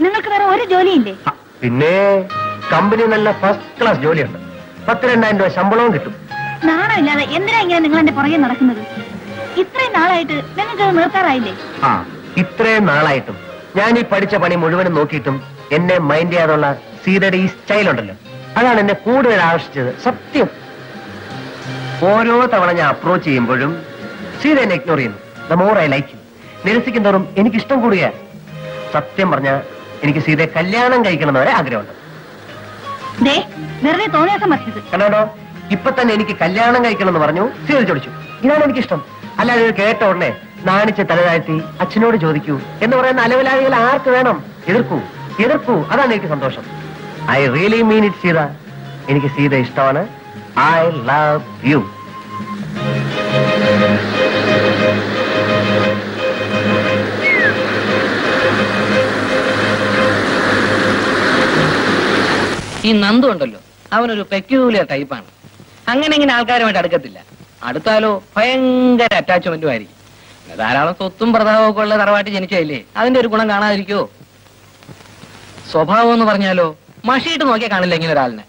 നിങ്ങൾക്ക് വേറെ ഒരു ജോലിയില്ലേ? പിന്നെ കമ്പനി നല്ല ഫസ്റ്റ് ക്ലാസ് ജോലിയുണ്ട്. 10,000-2,000 രൂപ ശമ്പളവും കിട്ടും. നാണമില്ലാതെ എന്തിനാ ഇങ്ങനെ നിങ്ങൾ എന്റെ പുറകെ നടക്കുന്നത്? ഇത്രയും നാളായിട്ട് നിങ്ങൾക്ക് അത് നിർത്താറായില്ലേ? ഇത്രയും നാളായിട്ടും ഞാൻ ഈ പഠിച്ച പണി മുഴുവനും നോക്കിയിട്ടും എന്നെ മൈൻഡ് ചെയ്യാതുള്ള സീതയുടെ ഈ സ്റ്റൈൽ ഉണ്ടല്ലോ, അതാണ് എന്നെ കൂടുതൽ ആകർഷിച്ചത്. സത്യം, ഓരോ തവണ ഞാൻ അപ്രോച്ച് ചെയ്യുമ്പോഴും സീത എന്നെ ഇഗ്നോർ ചെയ്യുന്നു. The more I like you. നിരസിക്കും തോറും എനിക്ക് ഇഷ്ടം കൂടുക. സത്യം പറഞ്ഞ എനിക്ക് സീതയെ കല്യാണം കഴിക്കണം വരെ ആഗ്രഹമുണ്ട്. വെറുതെ തോന്നിയാസം മറിച്ചത് കണ്ടോ, ഇപ്പൊ തന്നെ എനിക്ക് കല്യാണം കഴിക്കണം എന്ന് പറഞ്ഞു സീത ചോദിച്ചു. ഇതാണ് എനിക്കിഷ്ടം. അല്ലാതെ ഇത് കേട്ട ഉടനെ നാണിച്ച് തലതാഴ്ത്തി അച്ഛനോട് ചോദിക്കൂ എന്ന് പറയുന്ന അലവലാദികൾ ആർക്ക് വേണം? എതിർക്കൂ, അതാണ് എനിക്ക് സന്തോഷം. I really mean it Sita. എനിക്ക് സീത ഇഷ്ടമാണ്. I love you. ഈ നന്ദു ഉണ്ടല്ലോ, അവനൊരു പെക്യൂലിയർ ടൈപ്പാണ്. അങ്ങനെ ഇങ്ങനെ ആൾക്കാരുമായിട്ട് അടുക്കത്തില്ല. അടുത്താലോ ഭയങ്കര അറ്റാച്ച്മെന്റും ആയിരിക്കും. ധാരാളം സ്വത്തും പ്രതാപവും ഒക്കെ ഉള്ള തറവാട്ടി ജനിച്ചല്ലേ, അതിന്റെ ഒരു ഗുണം കാണാതിരിക്കോ? സ്വഭാവം എന്ന് പറഞ്ഞാലോ മഷിയിട്ട് നോക്കിയാൽ കാണില്ല ഇങ്ങനെ ഒരാളിനെ.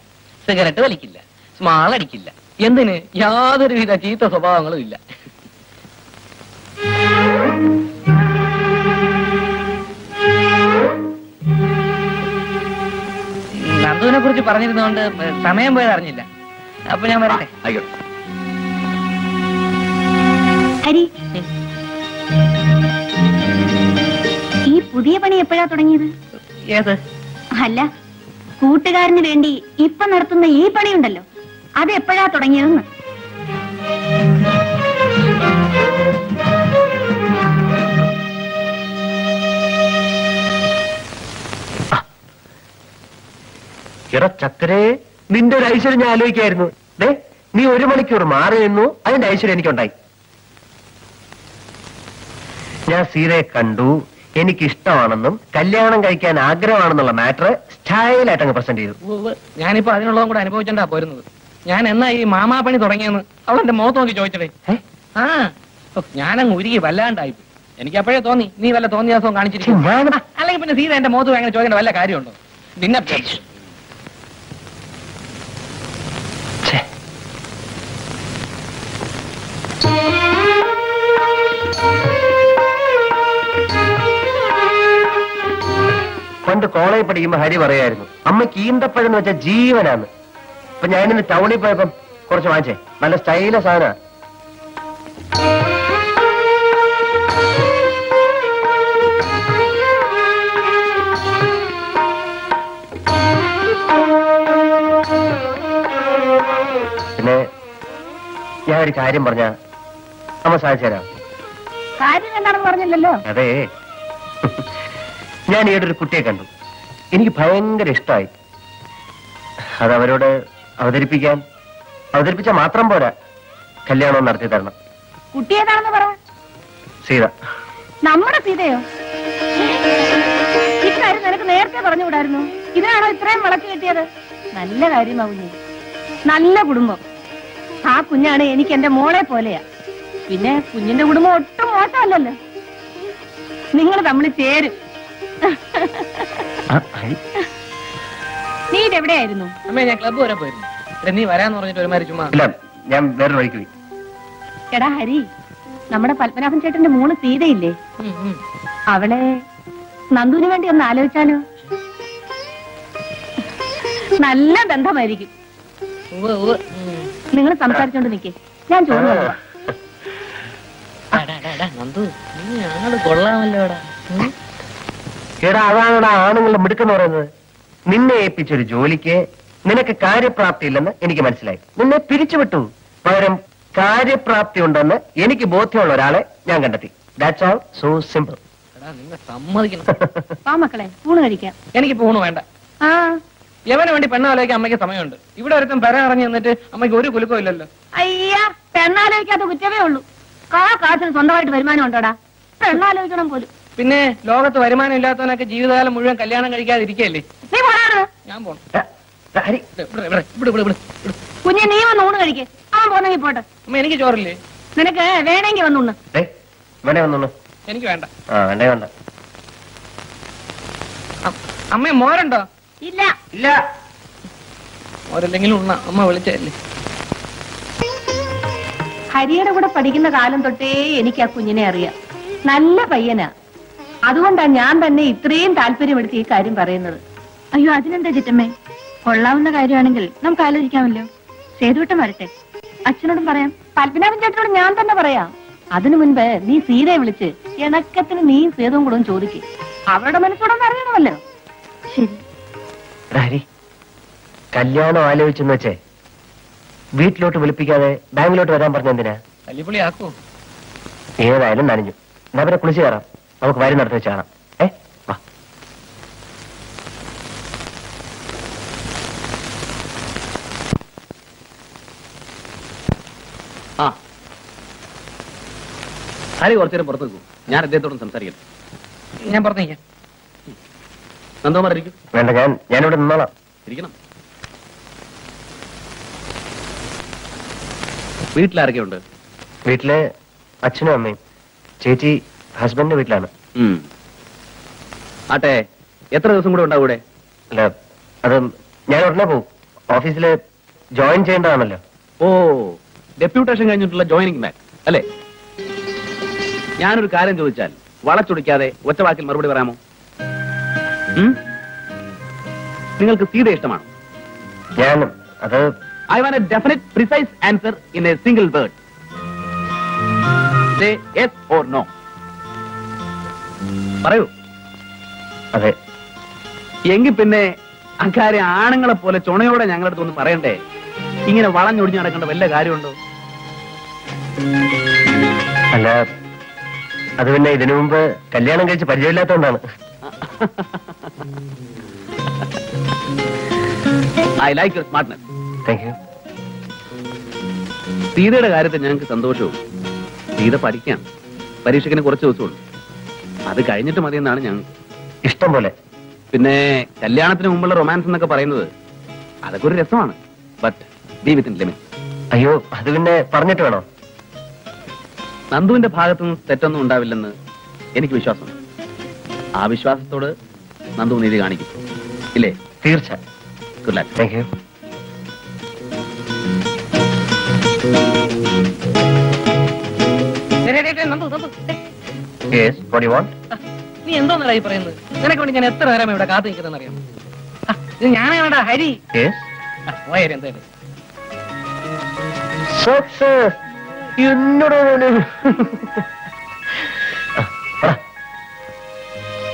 സിഗരറ്റ് വലിക്കില്ല, സ്മാൾ അടിക്കില്ല, എന്തിന് യാതൊരുവിധ ചീത്ത സ്വഭാവങ്ങളും ഇല്ല. നന്ദുവിനെ കുറിച്ച് പറഞ്ഞിരുന്നോണ്ട് സമയം പോയത് അറിഞ്ഞില്ല. അപ്പൊ ഞാൻ വരട്ടെ. ഹരി, ഈ പുതിയ പണി എപ്പോഴാ തുടങ്ങിയത്? ഏത്? അല്ല, കൂട്ടുകാരന് വേണ്ടി ഇപ്പൊ നടത്തുന്ന ഈ പണിയുണ്ടല്ലോ, അത് എപ്പോഴാ തുടങ്ങിയതെന്ന്. ചക്കരേ, നിന്റെ ഒരു ഐശ്വര്യം ഞാൻ ആലോചിക്കായിരുന്നു. നീ 1 മണിക്കൂർ മാറി നിന്നു, അതിന്റെ ഐശ്വര്യം എനിക്കുണ്ടായി. ഞാൻ സീതയെ കണ്ടു, എനിക്കിഷ്ടമാണെന്നും കല്യാണം കഴിക്കാൻ ആഗ്രഹമാണെന്നുള്ള മാറ്റർ സ്റ്റൈലായിട്ട് അങ്ങ് പ്രസന്റ് ചെയ്തു. ഞാനിപ്പോ അതിനുള്ളതും കൂടെ അനുഭവിച്ചോണ്ടാ പോരുന്നത്. ഞാൻ എന്നാ ഈ മാമാപ്പണി തുടങ്ങിയെന്ന് അവളെന്റെ മുഖത്ത് നോക്കി ചോദിച്ചടേ. ഞാനങ്ങ് ഉരുകി വല്ലാണ്ടായി. എനിക്ക് അപ്പോഴേ തോന്നി നീ വല്ല തോന്നിയാസവും കാണിച്ചിരിക്കും. അല്ലെങ്കിൽ പിന്നെ സീത എന്റെ മുഖത്ത് അങ്ങനെ ചോദിക്കേണ്ട വല്ല കാര്യമുണ്ടോ? നിന്നെ പണ്ട് കോളേജിൽ പഠിക്കുമ്പോ ഹരി പറയായിരുന്നു, അമ്മയ്ക്ക് ഈന്തപ്പഴം എന്ന് വെച്ചാൽ ജീവനാണ്. അപ്പൊ ഞാനിന്ന് ടൗണിൽ പോയപ്പം കുറച്ച് വാങ്ങിച്ചേ, നല്ല സ്റ്റൈല സാധന. പിന്നെ ഞാൻ ഒരു കാര്യം പറഞ്ഞ അമ്മ സാധിച്ചു തരാം. കാര്യം എന്താണെന്ന് പറഞ്ഞില്ലല്ലോ. അതെ, ഞാൻ ഈയിടെ ഒരു കുട്ടിയെ കണ്ടു, എനിക്ക് ഭയങ്കര ഇഷ്ടമായി. അത് അവരോട് അവതരിപ്പിച്ചാൽ മാത്രം പോരാ, കല്യാണം നടത്തി തരണം. കുട്ടി ഏതാണെന്ന് പറ. സീത. നമ്മുടെ സീതയോ? ഇക്കാര്യം നിനക്ക് നേരത്തെ പറഞ്ഞുകൂടായിരുന്നു. ഇതിനാണോ ഇത്രയും വിളക്ക് കിട്ടിയത്? നല്ല കാര്യമാവുന്നേ, നല്ല കുടുംബം. ആ കുഞ്ഞാണ് എനിക്ക് എന്റെ മോളെ പോലെയാ. പിന്നെ കുഞ്ഞിന്റെ കുടുംബം ഒട്ടും മോശമല്ലല്ലോ. നിങ്ങൾ തമ്മിൽ ചേരും. നീ ഇതെവിടെയായിരുന്നു? അമ്മേ, ഞാൻ ക്ലബ്ബ് വരെ പോയിരുന്നു. നീ വരാന്ന് പറഞ്ഞിട്ട് ഒരുമാതിരി ചുമ്മാ. ഞാൻ വേറെ വഴിക്ക് പോയി. എടാ ഹരി, നമ്മുടെ പത്മനാഭൻ ചേട്ടന്റെ മോള് സീതയില്ലേ, അവളെ നന്ദുവിന് വേണ്ടി ഒന്ന് ആലോചിച്ചാലോ? നല്ല ബന്ധമായിരിക്കും. നിങ്ങൾ സംസാരിച്ചോണ്ട് നിൽക്കേ, ഞാൻ ചോദിച്ചു. നന്ദു, നീ ആള് കൊള്ളാമല്ലോടാ. എടാ, അതാണടാ ആണുങ്ങളുടെ മിടുക്കെന്ന് പറയുന്നത്. നിന്നെ ഏൽപ്പിച്ചൊരു ജോലിക്ക് നിനക്ക് കാര്യപ്രാപ്തി ഇല്ലെന്ന് എനിക്ക് മനസ്സിലായി. നിന്നെ പിരിച്ചുവിട്ടു. പകരം കാര്യപ്രാപ്തി ഉണ്ടെന്ന് എനിക്ക് ബോധ്യമുള്ള ഒരാളെ ഞാൻ കണ്ടെത്തി. That's all. So simple. നിന്നെ സമ്മതിക്കണം. ആ മക്കളെ ഊണ് കഴിക്കാം. എനിക്ക് ഊണ് വേണ്ട. ആ യവന് വേണ്ടി പെണ്ണാലോചിക്കാൻ അമ്മയ്ക്ക് സമയമുണ്ട്. ഇവിടെ ഒരുത്തും പെര ഇറങ്ങി എന്നിട്ട് അമ്മയ്ക്ക് ഒരു കുലുക്കവും ഇല്ലല്ലോ. അയ്യാ പെണ്ണാലോചിക്കാത്ത കുറ്റമേ ഉള്ളൂ. കാശിന് സ്വന്തമായിട്ട് വരുമാനം ഉണ്ടോടാ? പെണ്ണാലോചിക്കണം പോലും. പിന്നെ ലോകത്ത് വരുമാനം ഇല്ലാത്തവനൊക്കെ ജീവിതകാലം മുഴുവൻ കല്യാണം കഴിക്കാതിരിക്കല്ലേ? നീ പോണാണ്. ഞാൻ പോണം. കുഞ്ഞെ നീ വന്ന് ഊണ് കഴിക്കേ. അവൻ പോന്നെങ്കിൽ പോട്ടെ. അമ്മ എനിക്ക് ചോറില്ലേ? നിനക്ക് വേണമെങ്കിൽ വന്നുണ്ട്. വേണേ വന്നോളൂ. എനിക്ക് വേണ്ട. വേണ്ടേ വേണ്ട. അമ്മ മോരുണ്ടോ? ഇല്ല ഇല്ല. മോരല്ലെങ്കിലും ഉണ്ണ. അമ്മ വിളിച്ചല്ലേ. ഹരിയുടെ കൂടെ പഠിക്കുന്ന കാലം തൊട്ടേ എനിക്ക് ആ കുഞ്ഞിനെ അറിയാം. നല്ല പയ്യനാ. അതുകൊണ്ടാ ഞാൻ തന്നെ ഇത്രയും താല്പര്യമെടുത്ത് ഈ കാര്യം പറയുന്നത്. അയ്യോ അതിനെന്താ ചിറ്റമ്മേ, കൊള്ളാവുന്ന കാര്യമാണെങ്കിൽ നമുക്ക് ആലോചിക്കാമല്ലോ. സേതുവട്ടം വരട്ടെ, അച്ഛനോടും പറയാം. പത്മനാഭൻ ചേട്ടനോട് ഞാൻ തന്നെ പറയാം. അതിനു മുൻപ് നീ സീതയെ വിളിച്ച് ഇണക്കത്തിന് നീയും സേതുവും കൂടെ ചോദിക്കും. അവരുടെ മനസ്സോടൊന്ന് അറിയണമല്ലോ. ശരി. ഹരി, കല്യാണം ആലോചിച്ചെന്ന് വെച്ചേ വീട്ടിലോട്ട് വിളിപ്പിക്കാതെ ബാങ്കിലോട്ട് വരാൻ പറഞ്ഞെന്തിനാ? തല്ലിപ്പൊളി ആക്കൂ. ഏതായാലും നനഞ്ഞു. എന്നാ പിന്നെ കുളിച്ച് കയറാം. നമുക്ക് വരി നടത്തി വെച്ച് കാണാം. വാ. ആ ഹരി കുറച്ചേരം പുറത്ത് നിൽക്കൂ. ഞാൻ അദ്ദേഹത്തോടും സംസാരിക്കട്ടെ. ഞാൻ പറഞ്ഞേക്കാം. നന്ദകുമാർ ഇരിക്കും. വേണ്ട, ഞാനിവിടെ നിന്നോളാം. ഇരിക്കണം. വീട്ടിലാരൊക്കെ ഉണ്ട്? വീട്ടില് അച്ഛനും അമ്മയും. ചേച്ചി ഹസ്ബൻഡിന്റെ വീട്ടിലാണ്. ആട്ടെ, എത്ര ദിവസം കൂടെ ഉണ്ടാവും ഇവിടെ? അല്ല, അത് ഞാൻ ഉടനെ പോകും. ഓഫീസില് ജോയിൻ ചെയ്യേണ്ടതാണല്ലോ. ഓ, ഡെപ്യൂട്ടേഷൻ കഴിഞ്ഞിട്ടുള്ള ജോയിനിങ് ബാക്ക് അല്ലേ? ഞാനൊരു കാര്യം ചോദിച്ചാൽ വളച്ചൊടിക്കാതെ ഒറ്റ വാക്കിൽ മറുപടി പറയാമോ? നിങ്ങൾക്ക് സീത ഇഷ്ടമാണോ? അത് I want a definite, precise answer in a single word. Say yes or no. പറയൂ. അതെ. എങ്കിൽ പിന്നെ അക്കാര്യം ആണുങ്ങളെ പോലെ ചുണയോടെ ഞങ്ങളുടെ അടുത്ത് ഒന്ന് പറയണ്ടേ? ഇങ്ങനെ വളഞ്ഞൊടിഞ്ഞു നടക്കേണ്ട വല്ല കാര്യമുണ്ടോ? അല്ല, അത് പിന്നെ ഇതിനു മുമ്പ് കല്യാണം കഴിച്ച് പരിചയമില്ലാത്തതുകൊണ്ടാണ്. I like your smartness. Thank you. സീതയുടെ കാര്യത്തിൽ ഞങ്ങൾക്ക് സന്തോഷവും. സീത പഠിക്കാൻ പരീക്ഷയ്ക്കിന് കുറച്ച് ദിവസമുള്ളൂ. അത് കഴിഞ്ഞിട്ട് മതിയെന്നാണ് ഞങ്ങൾക്ക് ഇഷ്ടം പോലെ. പിന്നെ കല്യാണത്തിന് മുമ്പുള്ള റൊമാൻസ് എന്നൊക്കെ പറയുന്നത് അതൊക്കെ ഒരു രസമാണ്. But B within limit. അയ്യോ, അത് പിന്നെ പറഞ്ഞിട്ട് വേണോ? നന്ദുവിന്റെ ഭാഗത്തുനിന്ന് തെറ്റൊന്നും ഉണ്ടാവില്ലെന്ന് എനിക്ക് വിശ്വാസമുണ്ട്. ആ വിശ്വാസത്തോട് നന്ദു നീതി കാണിക്കും ഇല്ലേ? തീർച്ച. Good luck. Thank you. Yes, what do you want? നീ എന്തോന്നല്ല ഈ പറയുന്നത്? നിനക്ക് വേണ്ടി ഞാൻ എത്ര നേരം ഇവിടെ കാത്തു നിൽക്കുന്നതെന്ന് അറിയാം. ഇത് ഞാനാടാ ഹരി. Yes. എന്തായാലും Success. എന്നോട്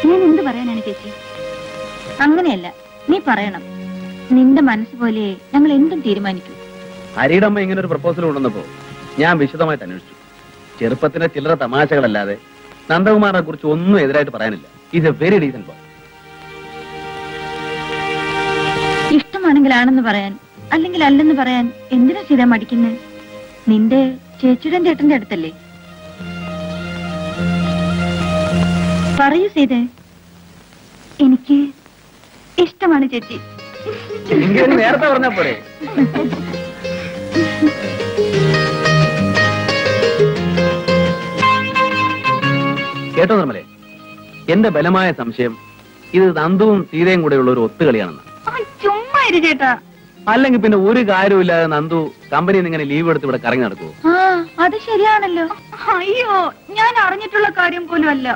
ഞാൻ എന്ത് പറയാനാണ് ചേച്ചി? അങ്ങനെയല്ല, നീ പറയണം. നിന്റെ മനസ്സ് പോലെ ഞങ്ങൾ എന്തും തീരുമാനിക്കും. ഹരിയുടെ അമ്മ ഇങ്ങനെ ഒരു പ്രപ്പോസൽ കൊണ്ടുവന്നപ്പോ ഞാൻ വിശദമായിട്ട് അന്വേഷിച്ചു. ചെറുപ്പത്തിന്റെ ചില്ലറ തമാശകളല്ലാതെ നന്ദകുമാറിനെ കുറിച്ച് ഒന്നും എതിരായിട്ട് പറയാനില്ല. Is A very decent boy. ഇഷ്ടമാണെങ്കിൽ ആണെന്ന് പറയാൻ, അല്ലെങ്കിൽ അല്ലെന്ന് പറയാൻ എന്തിനാ സീത മടിക്കുന്നത്? നിന്റെ ചേച്ചിയുടെ ചേട്ടന്റെ അടുത്തല്ലേ? പറയൂ സീത. എനിക്ക് ഇഷ്ടമാണ് ചേച്ചി. നേരത്തെ പറഞ്ഞ പോലെ. കേട്ടോ നിർമ്മലേ, എന്റെ ബലമായ സംശയം ഇത് നന്ദുവും സീതയും കൂടെയുള്ള ഒരു ഒത്തുകളിയാണെന്ന്. ചുമ്മാ ഇരു ചേട്ടാ. അല്ലെങ്കിൽ പിന്നെ ഒരു കാര്യമില്ലാതെ നന്ദു കമ്പനിയിൽ നിന്ന് ഇങ്ങനെ ലീവ് എടുത്ത് ഇവിടെ കറങ്ങി നടക്കുമോ? അത് ശരിയാണല്ലോ. അയ്യോ, ഞാൻ അറിഞ്ഞിട്ടുള്ള കാര്യം പോലും അല്ല.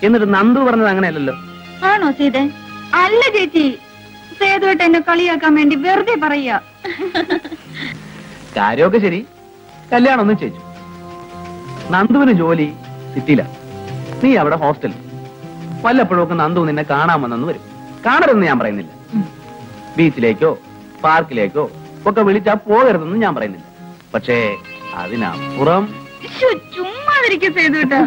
എന്നിട്ട് നന്ദു പറഞ്ഞത് അങ്ങനെയല്ലല്ലോ. ആണോ സീത? അല്ല ചേച്ചി, സേതുവായിട്ട് എന്നെ കളിയാക്കാൻ വേണ്ടി വെറുതെ പറയാ. കാര്യമൊക്കെ ശരി, കല്യാണം ഒന്നും ചെയ്തു. നന്ദുവിന് ജോലി സിറ്റിയിലാണ്, നീ അവിടെ ഹോസ്റ്റലിൽ. വല്ലപ്പോഴൊക്കെ നന്ദു നിന്നെ കാണാമെന്നു വരും. കാണരുതെന്ന് ഞാൻ പറയുന്നില്ല. ബീച്ചിലേക്കോ പാർക്കിലേക്കോ ഒക്കെ വിളിച്ചാൽ പോകരുതെന്ന് ഞാൻ പറയുന്നില്ല. പക്ഷേ അതിനപ്പുറം ചുമ്മാതിരിക്കും ചെയ്തു കേട്ടോ.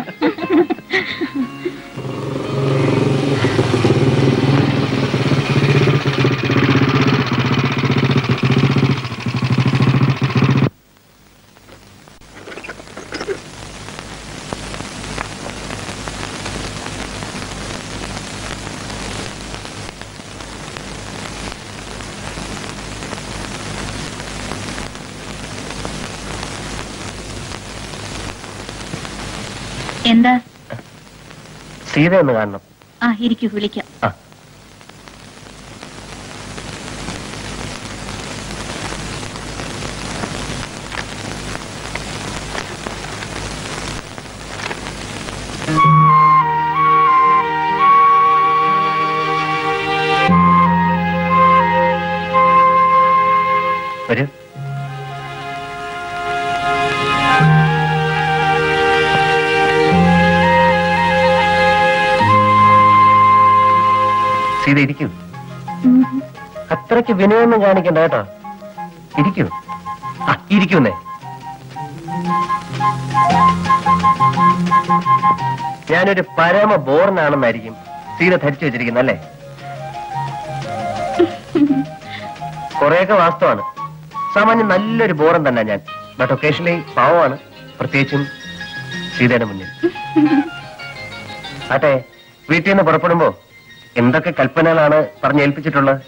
എന്താ? സീത ഒന്ന് കാണണം. ആ ഇരിക്കൂ, വിളിക്കാം. വരൂ. സീത ഇരിക്കൂ. അത്രയ്ക്ക് വിനയൊന്നും കാണിക്കണ്ട കേട്ടോ. ഇരിക്കൂ. ഇരിക്കുന്നേ. ഞാനൊരു പരമ ബോർനാണെന്നായിരിക്കും സീത ധരിച്ചു വെച്ചിരിക്കുന്നത് അല്ലേ? കുറെയൊക്കെ വാസ്തവാണ്. സാമാന്യം നല്ലൊരു ബോറൻ തന്നെ ഞാൻ. ബട്ട് ഒക്കേഷണലി പാവമാണ്, പ്രത്യേകിച്ചും സീതയുടെ മുന്നിൽ. ആട്ടെ, വീട്ടിൽ നിന്ന് പുറപ്പെടുമ്പോ എന്തൊക്കെ കൽപ്പനകളാണ് പറഞ്ഞേൽപ്പിച്ചിട്ടുള്ളത്?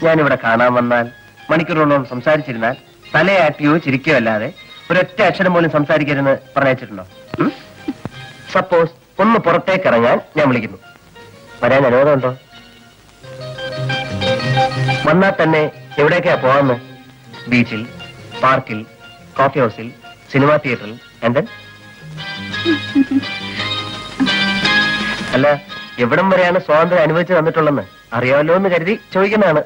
ഞാനിവിടെ കാണാൻ വന്നാൽ മണിക്കൂറുകളോളം സംസാരിച്ചിരുന്നാൽ തലയാട്ടിയോ ചിരിക്കോ അല്ലാതെ ഒരൊറ്റ അക്ഷരം പോലും സംസാരിക്കരുതെന്ന് പറഞ്ഞിട്ടുണ്ടോ? സപ്പോസ് ഒന്ന് പുറത്തേക്ക് ഇറങ്ങാൻ ഞാൻ വിളിക്കുന്നു, വരാൻ അനുവാദമുണ്ടോ? വന്നാൽ തന്നെ എവിടേക്കാ പോവാന്ന്? ബീച്ചിൽ, പാർക്കിൽ, കോഫി ഹൗസിൽ, സിനിമാ തിയേറ്ററിൽ, എന്താ? അല്ല, എവിടം വരെയാണ് സ്വാതന്ത്ര്യം അനുവദിച്ചു തന്നിട്ടുള്ളതെന്ന് അറിയാമല്ലോ എന്ന് കരുതി ചോദിക്കുന്നതാണ്.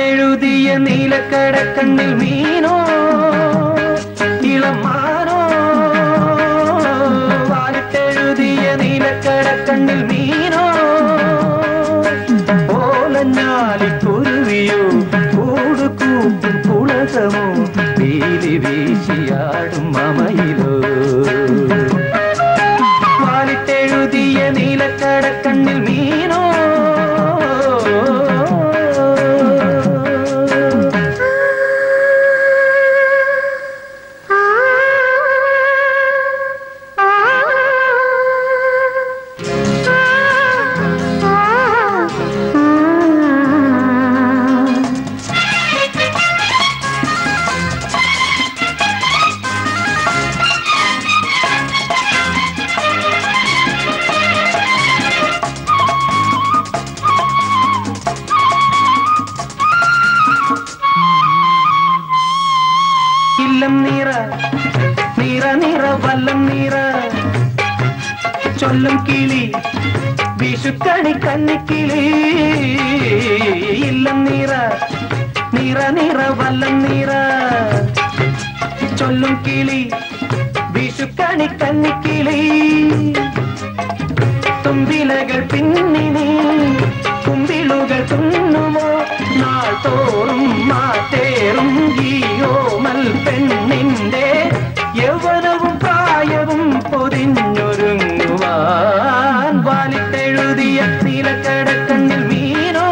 എഴുതിയ നീലക്കടക്കണ്ണിൽ മീനോ ഇളമാനോ, വാലിട്ടെഴുതിയ നീലക്കടക്കണ്ണിൽ മീനോ, ഓലഞ്ഞാലിക്കുരുവിയോ കൂടുകൂട്ടും കുളകമോ, വീലി വീശിയാടും മമയിലോ. വാലിട്ടെഴുതിയ നീലക്കടക്കണ്ണിൽ മീനോ, ചൊല്ലും കിളി വിഷുക്കണി കന്നിക്കിളി, ഇല്ലം നീറ നീറ നീറ വല്ലം നീറ, ചൊല്ലും കിളി വിഷുക്കണി കന്നിക്കിളി. തുമ്പിലകൾ പിന്നിനി കുമ്പിളുകൾ തുന്നുമോ, നാൾ തോറും മാറ്റേറും ഈയോമൽ പെണ്ണിന്റെ യൗവനവും പ്രായവും പൊതിഞ്ഞൊരുങ്ങുവാൻ. വാലിട്ടെഴുതിയ നീലക്കടക്കണ്ണിൽ മീനോ,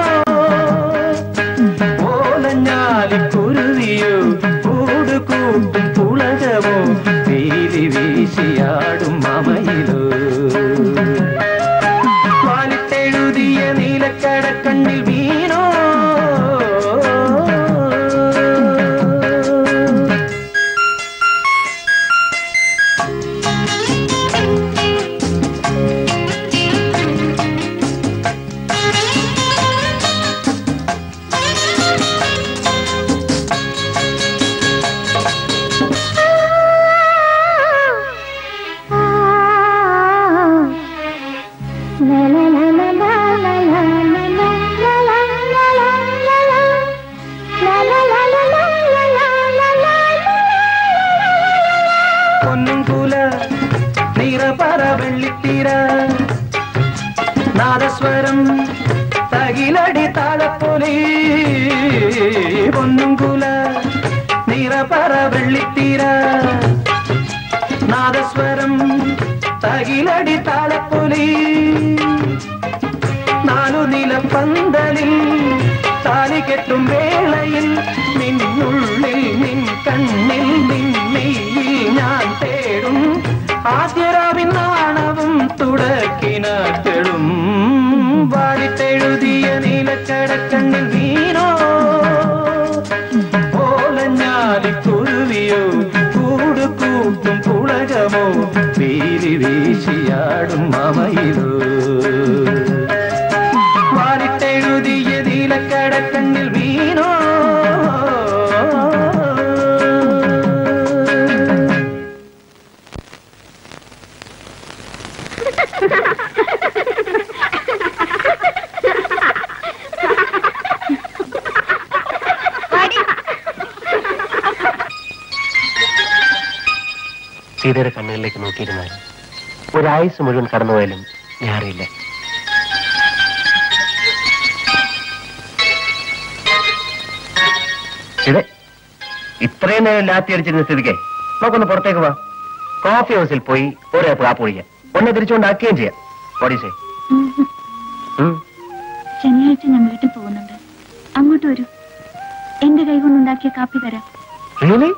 ഓലഞ്ഞാലിക്കുരുവിയോ കൂടുകൂട്ടും പുളകമോ, വീലി വീശിയാടും മമയിലോ. വാലിട്ടെഴുതിയ നീലക്കടക്കണ്ണിൽ മീനോ. നിറപറ വെള്ളിത്തിര നാദസ്വരം തകിലടി താളപ്പൊലി പൊന്നുംകുല നിറപറ വെള്ളിത്തിര നാദസ്വരം തകിലടി താളപ്പൊലി നാലു നിലപ്പന്തലിൽ താലി കെട്ടും വേളയിൽ നിന്നുള്ളിൽ നിൻ കണ്ണിൽ നിന്നെയിൽ ഞാൻ തേടും ആദ്യരാവിൻ നാണവും തുടക്കിനാട്ടെടും വാരിട്ടെഴുതിയ നീലക്കടക്കണ്ണിൽ വീണോ ഓലഞ്ഞാലിക്കുരുവിയോ കൂട് കൂട്ടും പുളകമോ വീരി വീശിയാടും മമയിലോ വാരിട്ടെഴുതിയ നീലക്കടക്കണ്ണിൽ വീണോ സീതയുടെ കണ്ണുകളിലേക്ക് നോക്കിയിരുന്നാൽ ഒരായുസ് മുഴുവൻ കടന്നുപോയാലും ഞാൻ അറിയില്ല. ഇത് ഇത്രയും നേരം ലാത്തി അടിച്ചിരുന്ന സ്ഥിതിക്ക് നമുക്കൊന്ന് പുറത്തേക്ക് പോവാം. കോഫി ഹൗസിൽ പോയി ഒരു കപ്പ് കാപ്പ് കുടിക്കാം. ഒന്നെ തിരിച്ചുകൊണ്ടാക്കുകയും ചെയ്യാം. ഓടീസേ ശനിയാഴ്ച ഞാൻ വീട്ടിൽ പോകുന്നുണ്ട്. അങ്ങോട്ട് വരൂ. എന്റെ കൈ കൊണ്ടുണ്ടാക്കിയ കാപ്പി തരാം. റിയലി?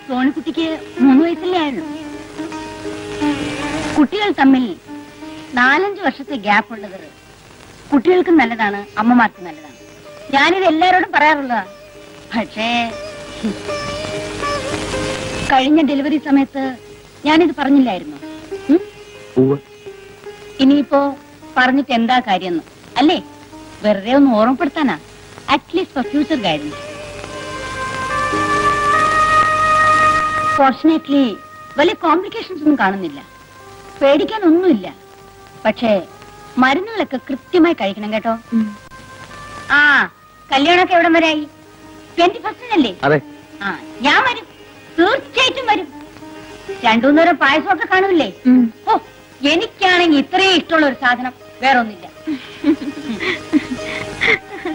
സോണിക്കുട്ടിക്ക് 3 വയസ്സല്ലേ ആയുള്ളൂ. കുട്ടികൾ തമ്മിൽ 4-5 വർഷത്തെ ഗ്യാപ്പ് ഉള്ളത് കുട്ടികൾക്കും നല്ലതാണ്, അമ്മമാർക്കും നല്ലതാണ്. ഞാനിത് എല്ലാവരോടും പറയാറുള്ളതാ. പക്ഷേ കഴിഞ്ഞ ഡെലിവറി സമയത്ത് ഞാനിത് പറഞ്ഞില്ലായിരുന്നു. ഇനിയിപ്പോ പറഞ്ഞിട്ട് എന്താ കാര്യം അല്ലേ? വെറുതെ ഒന്ന് ഓർമ്മപ്പെടുത്താനാ. At least for future guidance. Fortunately വലിയ കോംപ്ലിക്കേഷൻസ് ഒന്നും കാണുന്നില്ല. പേടിക്കാനൊന്നുമില്ല. പക്ഷേ മരുന്നുകളൊക്കെ കൃത്യമായി കഴിക്കണം കേട്ടോ. ആ കല്യാണമൊക്കെ എവിടം വരെയായി? 21-നല്ലേ? ആ ഞാൻ വരും, തീർച്ചയായിട്ടും വരും. 2-3 നേരം പായസമൊക്കെ കാണൂല്ലേ? ഓ എനിക്കാണെങ്കിൽ ഇത്രയും ഇഷ്ടമുള്ള ഒരു സാധനം വേറെ ഒന്നില്ല.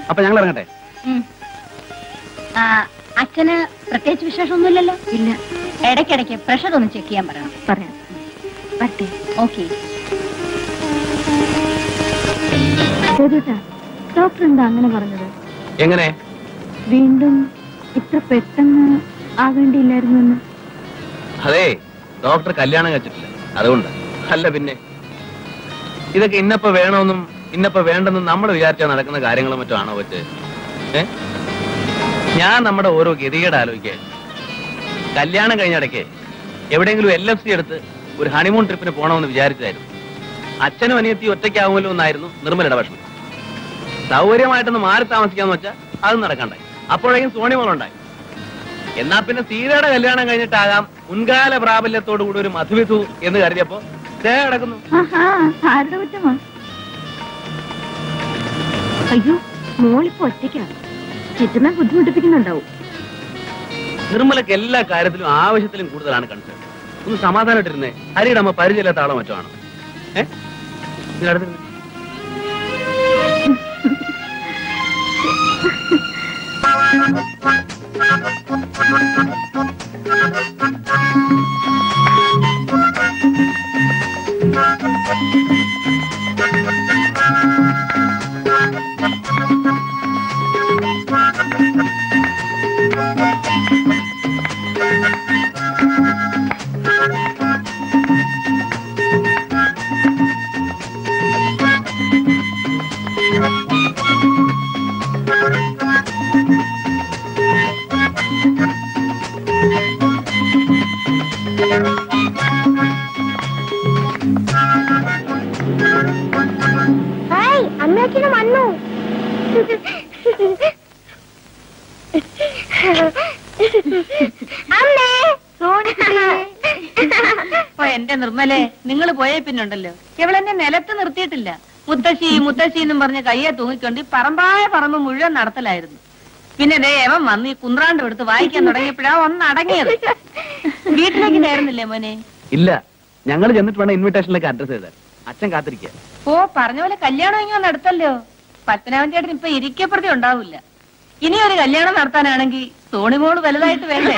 അപ്പൊ ഞങ്ങൾ ഇറങ്ങട്ടെ. അച്ഛന് പ്രത്യേകിച്ച് വിശേഷമൊന്നുമില്ലല്ലോ? ഇല്ല. ഇടയ്ക്കിടയ്ക്ക് പ്രഷർ ഒന്ന് ചെക്ക് ചെയ്യാൻ പറയാം. വരട്ടെ. ഓക്കെ. ഡോക്ടർ എന്താ അങ്ങനെ പറഞ്ഞത്? എങ്ങനെ വീണ്ടും ഇത്ര പെട്ടെന്ന് ആവേണ്ടിയില്ലായിരുന്നു എന്ന്? അതെ, ഡോക്ടർ കല്യാണം കഴിച്ചിട്ടില്ല, അതുകൊണ്ട്. അല്ല പിന്നെ ഇതൊക്കെ ഇന്നപ്പോ വേണമെന്നും ഇന്നപ്പോ വേണ്ടെന്നും നമ്മൾ വിചാരിച്ചാൽ നടക്കുന്ന കാര്യങ്ങളും മറ്റോ ആണോ പറ്റേ? ഞാൻ നമ്മുടെ ഓരോ ഗതികേട് ആലോചിക്കേ. കല്യാണം കഴിഞ്ഞിടയ്ക്ക് എവിടെയെങ്കിലും LFC എടുത്ത് ഒരു ഹണിമൂൺ ട്രിപ്പിന് പോകണമെന്ന് വിചാരിച്ചായിരുന്നു. അച്ഛനും അനിയത്തി ഒറ്റയ്ക്കാവുമല്ലോ എന്നായിരുന്നു നിർമ്മലയുടെ ഭക്ഷണം. സൗകര്യമായിട്ടൊന്ന് മാറി താമസിക്കാന്ന് വെച്ചാൽ അത് നടക്കണ്ടായി. അപ്പോഴേക്കും സോണിമോളുണ്ടായി. എന്നാ പിന്നെ സീതയുടെ കല്യാണം കഴിഞ്ഞിട്ടാകാം മുൻകാല പ്രാബല്യത്തോടു കൂടി ഒരു മധുവിധു എന്ന് കരുതിയപ്പോ കിടക്കുന്നു. അയ്യോ, മോളിപ്പോ ഒറ്റയ്ക്കാണ്. ചിറ്റുന്ന ബുദ്ധിമുട്ടിപ്പിക്കുന്നുണ്ടാവും. നിർമ്മലക്ക് എല്ലാ കാര്യത്തിലും ആവശ്യത്തിലും കൂടുതലാണ് കൺസേൺ. ഒന്ന് സമാധാനമായിട്ടിരുന്നേ. ഹരിയുടെ അമ്മ പരിചയമില്ലാത്ത ആളോ മറ്റോ ആണോ? അടുത്ത് അമ്മയച്ഛനും വന്നു. അമ്മേ, എന്റെ നിർമ്മലെ, നിങ്ങൾ പോയേ പിന്നുണ്ടല്ലോ ഇവളെന്നെ നിലത്ത് നിർത്തിയിട്ടില്ല. മുത്തശ്ശി മുത്തശ്ശി എന്നും പറഞ്ഞ് കയ്യെ തൂങ്ങിക്കൊണ്ട് പറമ്പായ പറമ്പ് മുഴുവൻ നടത്തലായിരുന്നു. പിന്നെ ദേ എവൻ വന്ന് ഈ കുന്ത്രാണ്ട് എടുത്ത് വായിക്കാൻ തുടങ്ങിയപ്പോഴാ ഒന്ന് അടങ്ങിയത്. വീട്ടിലേക്ക് കയറുന്നില്ലേ മോനെ? ഇല്ല, ഞങ്ങൾ ചെന്നിട്ട് വേണം ഇൻവിറ്റേഷനിലേക്ക് അഡ്രസ് ചെയ്താൽ. അച്ഛൻ കാത്തിരിക്കുക. ഓ, പറഞ്ഞ പോലെ കല്യാണം ഇങ്ങനെ നടത്തല്ലോ. പത്മനാഭൻ ചേട്ടൻ ഇപ്പൊ ഇരിക്കപ്രതി ഉണ്ടാവില്ല. ഇനി ഒരു കല്യാണം നടത്താനാണെങ്കിൽ സോണിമോള് വലുതായിട്ട് വേണ്ടേ?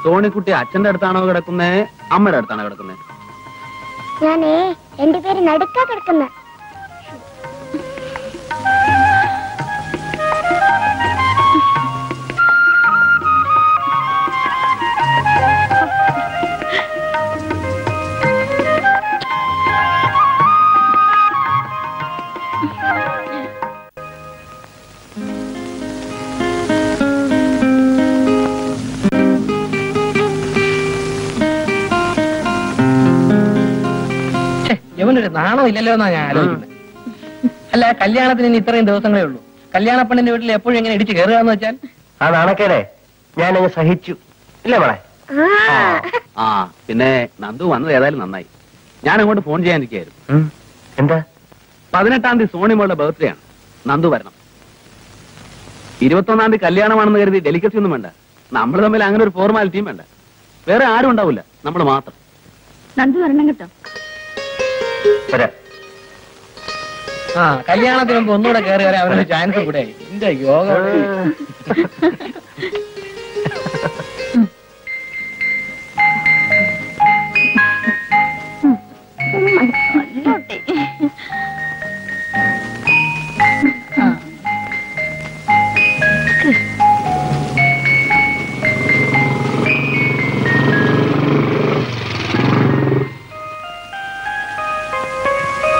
സോണിക്കുട്ടി അച്ഛന്റെ അടുത്താണോ കിടക്കുന്നേ, അമ്മയുടെ അടുത്താണോ കിടക്കുന്നേ? ഞാനേ എന്റെ പേര് നടുക്കാ കിടക്കുന്ന. ഇവനൊരു നാണോ ഇല്ലല്ലോ എന്നാ ഞാൻ ആലോചിക്കുന്നത്. അല്ല, കല്യാണത്തിന് ഇനി ഇത്രയും ദിവസങ്ങളേ ഉള്ളൂ. കല്യാണ പെണ്ണിന്റെ വീട്ടിൽ എപ്പോഴും എങ്ങനെ ഇടിച്ച് കയറുകയെന്ന് വെച്ചാൽ ആ നാണക്കേടെ ഞാനങ്ങ് സഹിച്ചു ഇല്ലേ മോളെ? ആ പിന്നെ നന്ദു വന്നത് ഏതായാലും നന്നായി. ഞാൻ അങ്ങോട്ട് ഫോൺ ചെയ്യാനിരിക്കായിരുന്നു. എന്താ? 18-ാം തീയതി സോണിമോളുടെ ബർത്ത്ഡേ ആണ്. നന്ദു വരണം. 21-ാം തീയതി കല്യാണമാണെന്ന് കരുതി ഡെലിക്കസി ഒന്നും വേണ്ട. നമ്മൾ തമ്മിൽ അങ്ങനെ ഒരു ഫോർമാലിറ്റിയും വേണ്ട. വേറെ ആരും ഉണ്ടാവില്ല, നമ്മൾ മാത്രം. നന്ദു വരണം കേട്ടോ. ആ, കല്യാണത്തിന് മുമ്പ് ഒന്നുകൂടെ കയറി വരാൻ അവനൊരു ചാൻസ് കൂടെ. എന്റെ യോഗ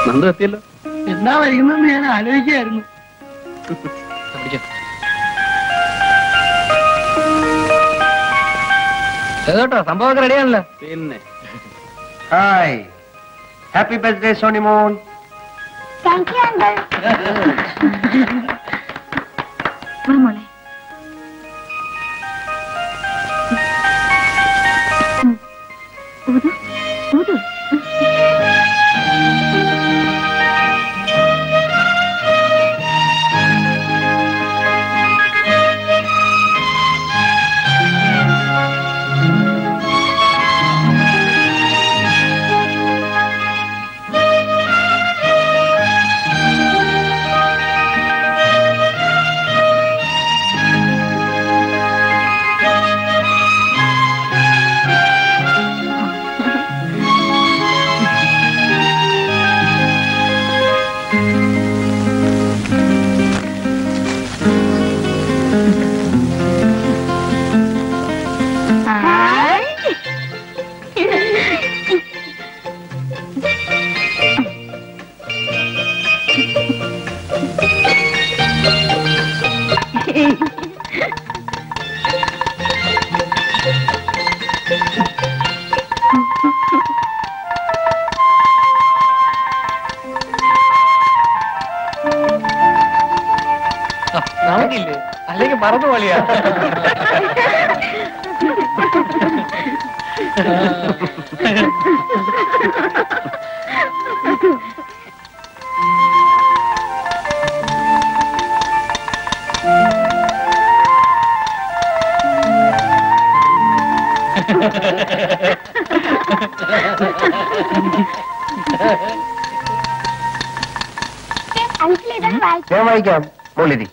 നന്ദു എത്തിയല്ലോ. എന്താ വൈകുന്നെന്ന് ഞാൻ ആലോചിക്കായിരുന്നു. കേട്ടോ, സംഭവമൊക്കെ റെഡിയാണല്ലോ. പിന്നെ hi, happy birthday Sonimon. Thank you uncle. വാ മോളെ. ഊതു ഊതു. നമുക്കില്ലേ, അല്ലെങ്കിൽ മറന്നു പോളിയാ. അങ്കിൾ ഇതൊന്ന് വായിച്ചു. ഞാൻ വായിക്കാം മോളിരി.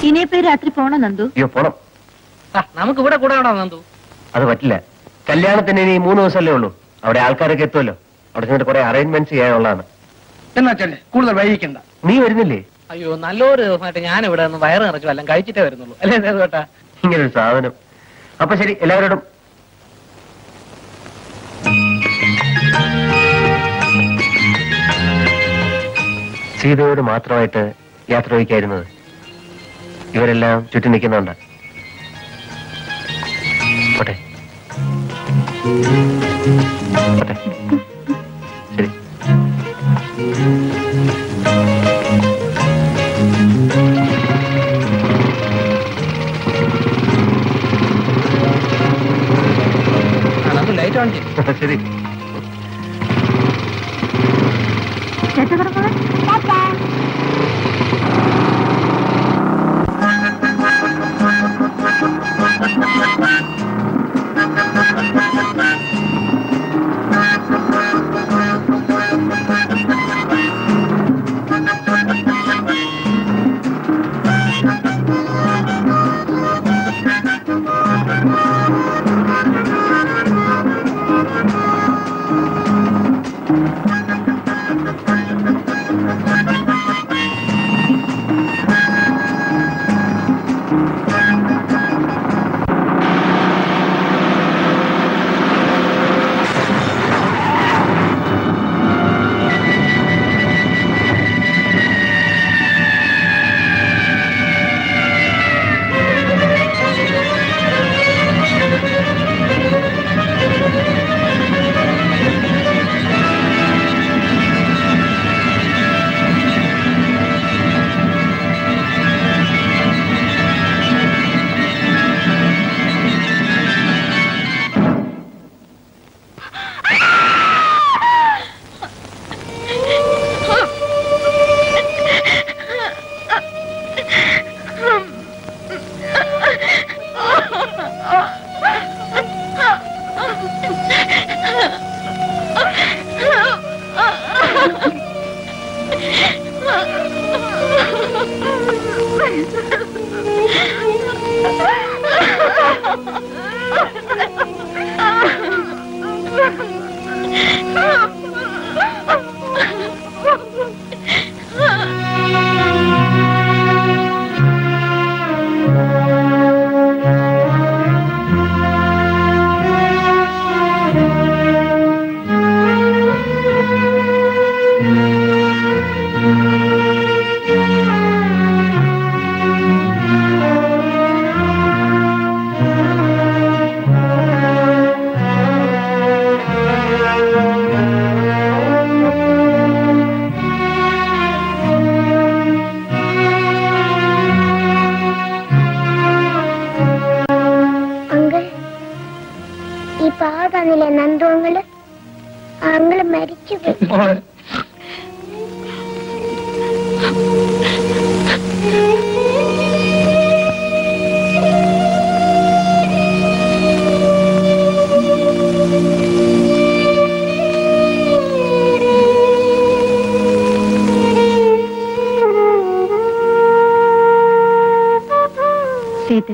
ഇനിയിപ്പോ രാത്രി പോണോ നന്ദു? അയ്യോ പോണം. നമുക്ക് ഇവിടെ കൂടെ വേണോ നന്ദു? അത് പറ്റില്ല. കല്യാണത്തിന് ഇനി 3 ദിവസമല്ലേ ഉള്ളൂ. അവിടെ ആൾക്കാരൊക്കെ എത്തുമല്ലോ. അവിടെ ചെന്നിട്ട് കുറെ അറേഞ്ച്മെന്റ്സ് ചെയ്യാനുള്ളതാണ്. എന്നാ ചെല്ലേ, കൂടുതൽ വൈകിക്കണ്ട. നീ വരുന്നില്ലേ? അയ്യോ നല്ലൊരു ദിവസമായിട്ട് ഞാൻ ഇവിടെ ഒന്ന് വയറ് നിറച്ചു എല്ലാം കഴിച്ചിട്ടേ വരുന്നുള്ളൂ അല്ലേ കേട്ടാ? ഇങ്ങനൊരു സാധനം. അപ്പൊ ശരി, എല്ലാവരോടും സീതയോട് മാത്രമായിട്ട് യാത്ര വയ്ക്കായിരുന്നത്. ഇവരെല്ലാം ചുറ്റി നിൽക്കുന്നുണ്ട്. പോട്ടെ പോട്ടെ. ശരി. ലൈറ്റ് ഓൺ ചെയ്യും. ശരി. നന്ദു അങ്ങള് മരിച്ചു പോയി. സീത,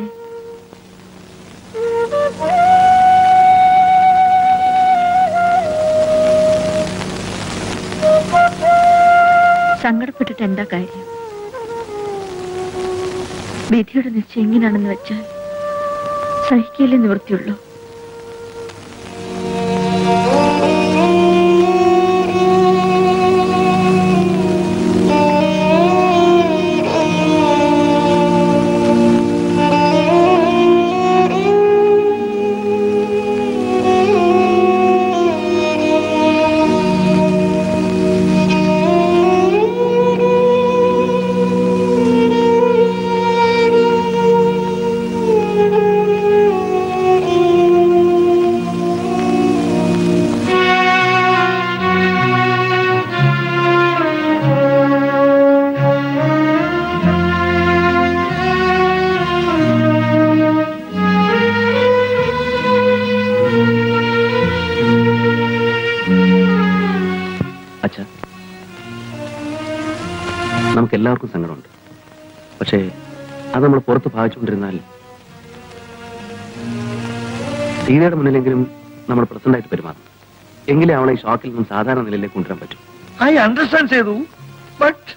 സങ്കടപ്പെട്ടിട്ട് എന്താ കാര്യം? വിധിയുടെ നിശ്ചയം എങ്ങനെയാണെന്ന് വെച്ചാൽ സഹിക്കലേ നിവൃത്തിയുള്ളൂ. നമുക്ക് എല്ലാവർക്കും സങ്കടമുണ്ട്. പക്ഷേ അത് നമ്മൾ പുറത്ത് ഭാവിച്ചുകൊണ്ടിരുന്നാൽ സീതയുടെ മുന്നിലെങ്കിലും നമ്മൾ പ്രസന്റായിട്ട് പെരുമാറും. എങ്കിലേ അവളെ ഈ ഷോക്കിൽ നിന്നും സാധാരണ നിലയിലേക്ക് കൊണ്ടുവരാൻ പറ്റും. ഐ അണ്ടർസ്റ്റാൻഡ് ചെയ്തു. ബട്ട്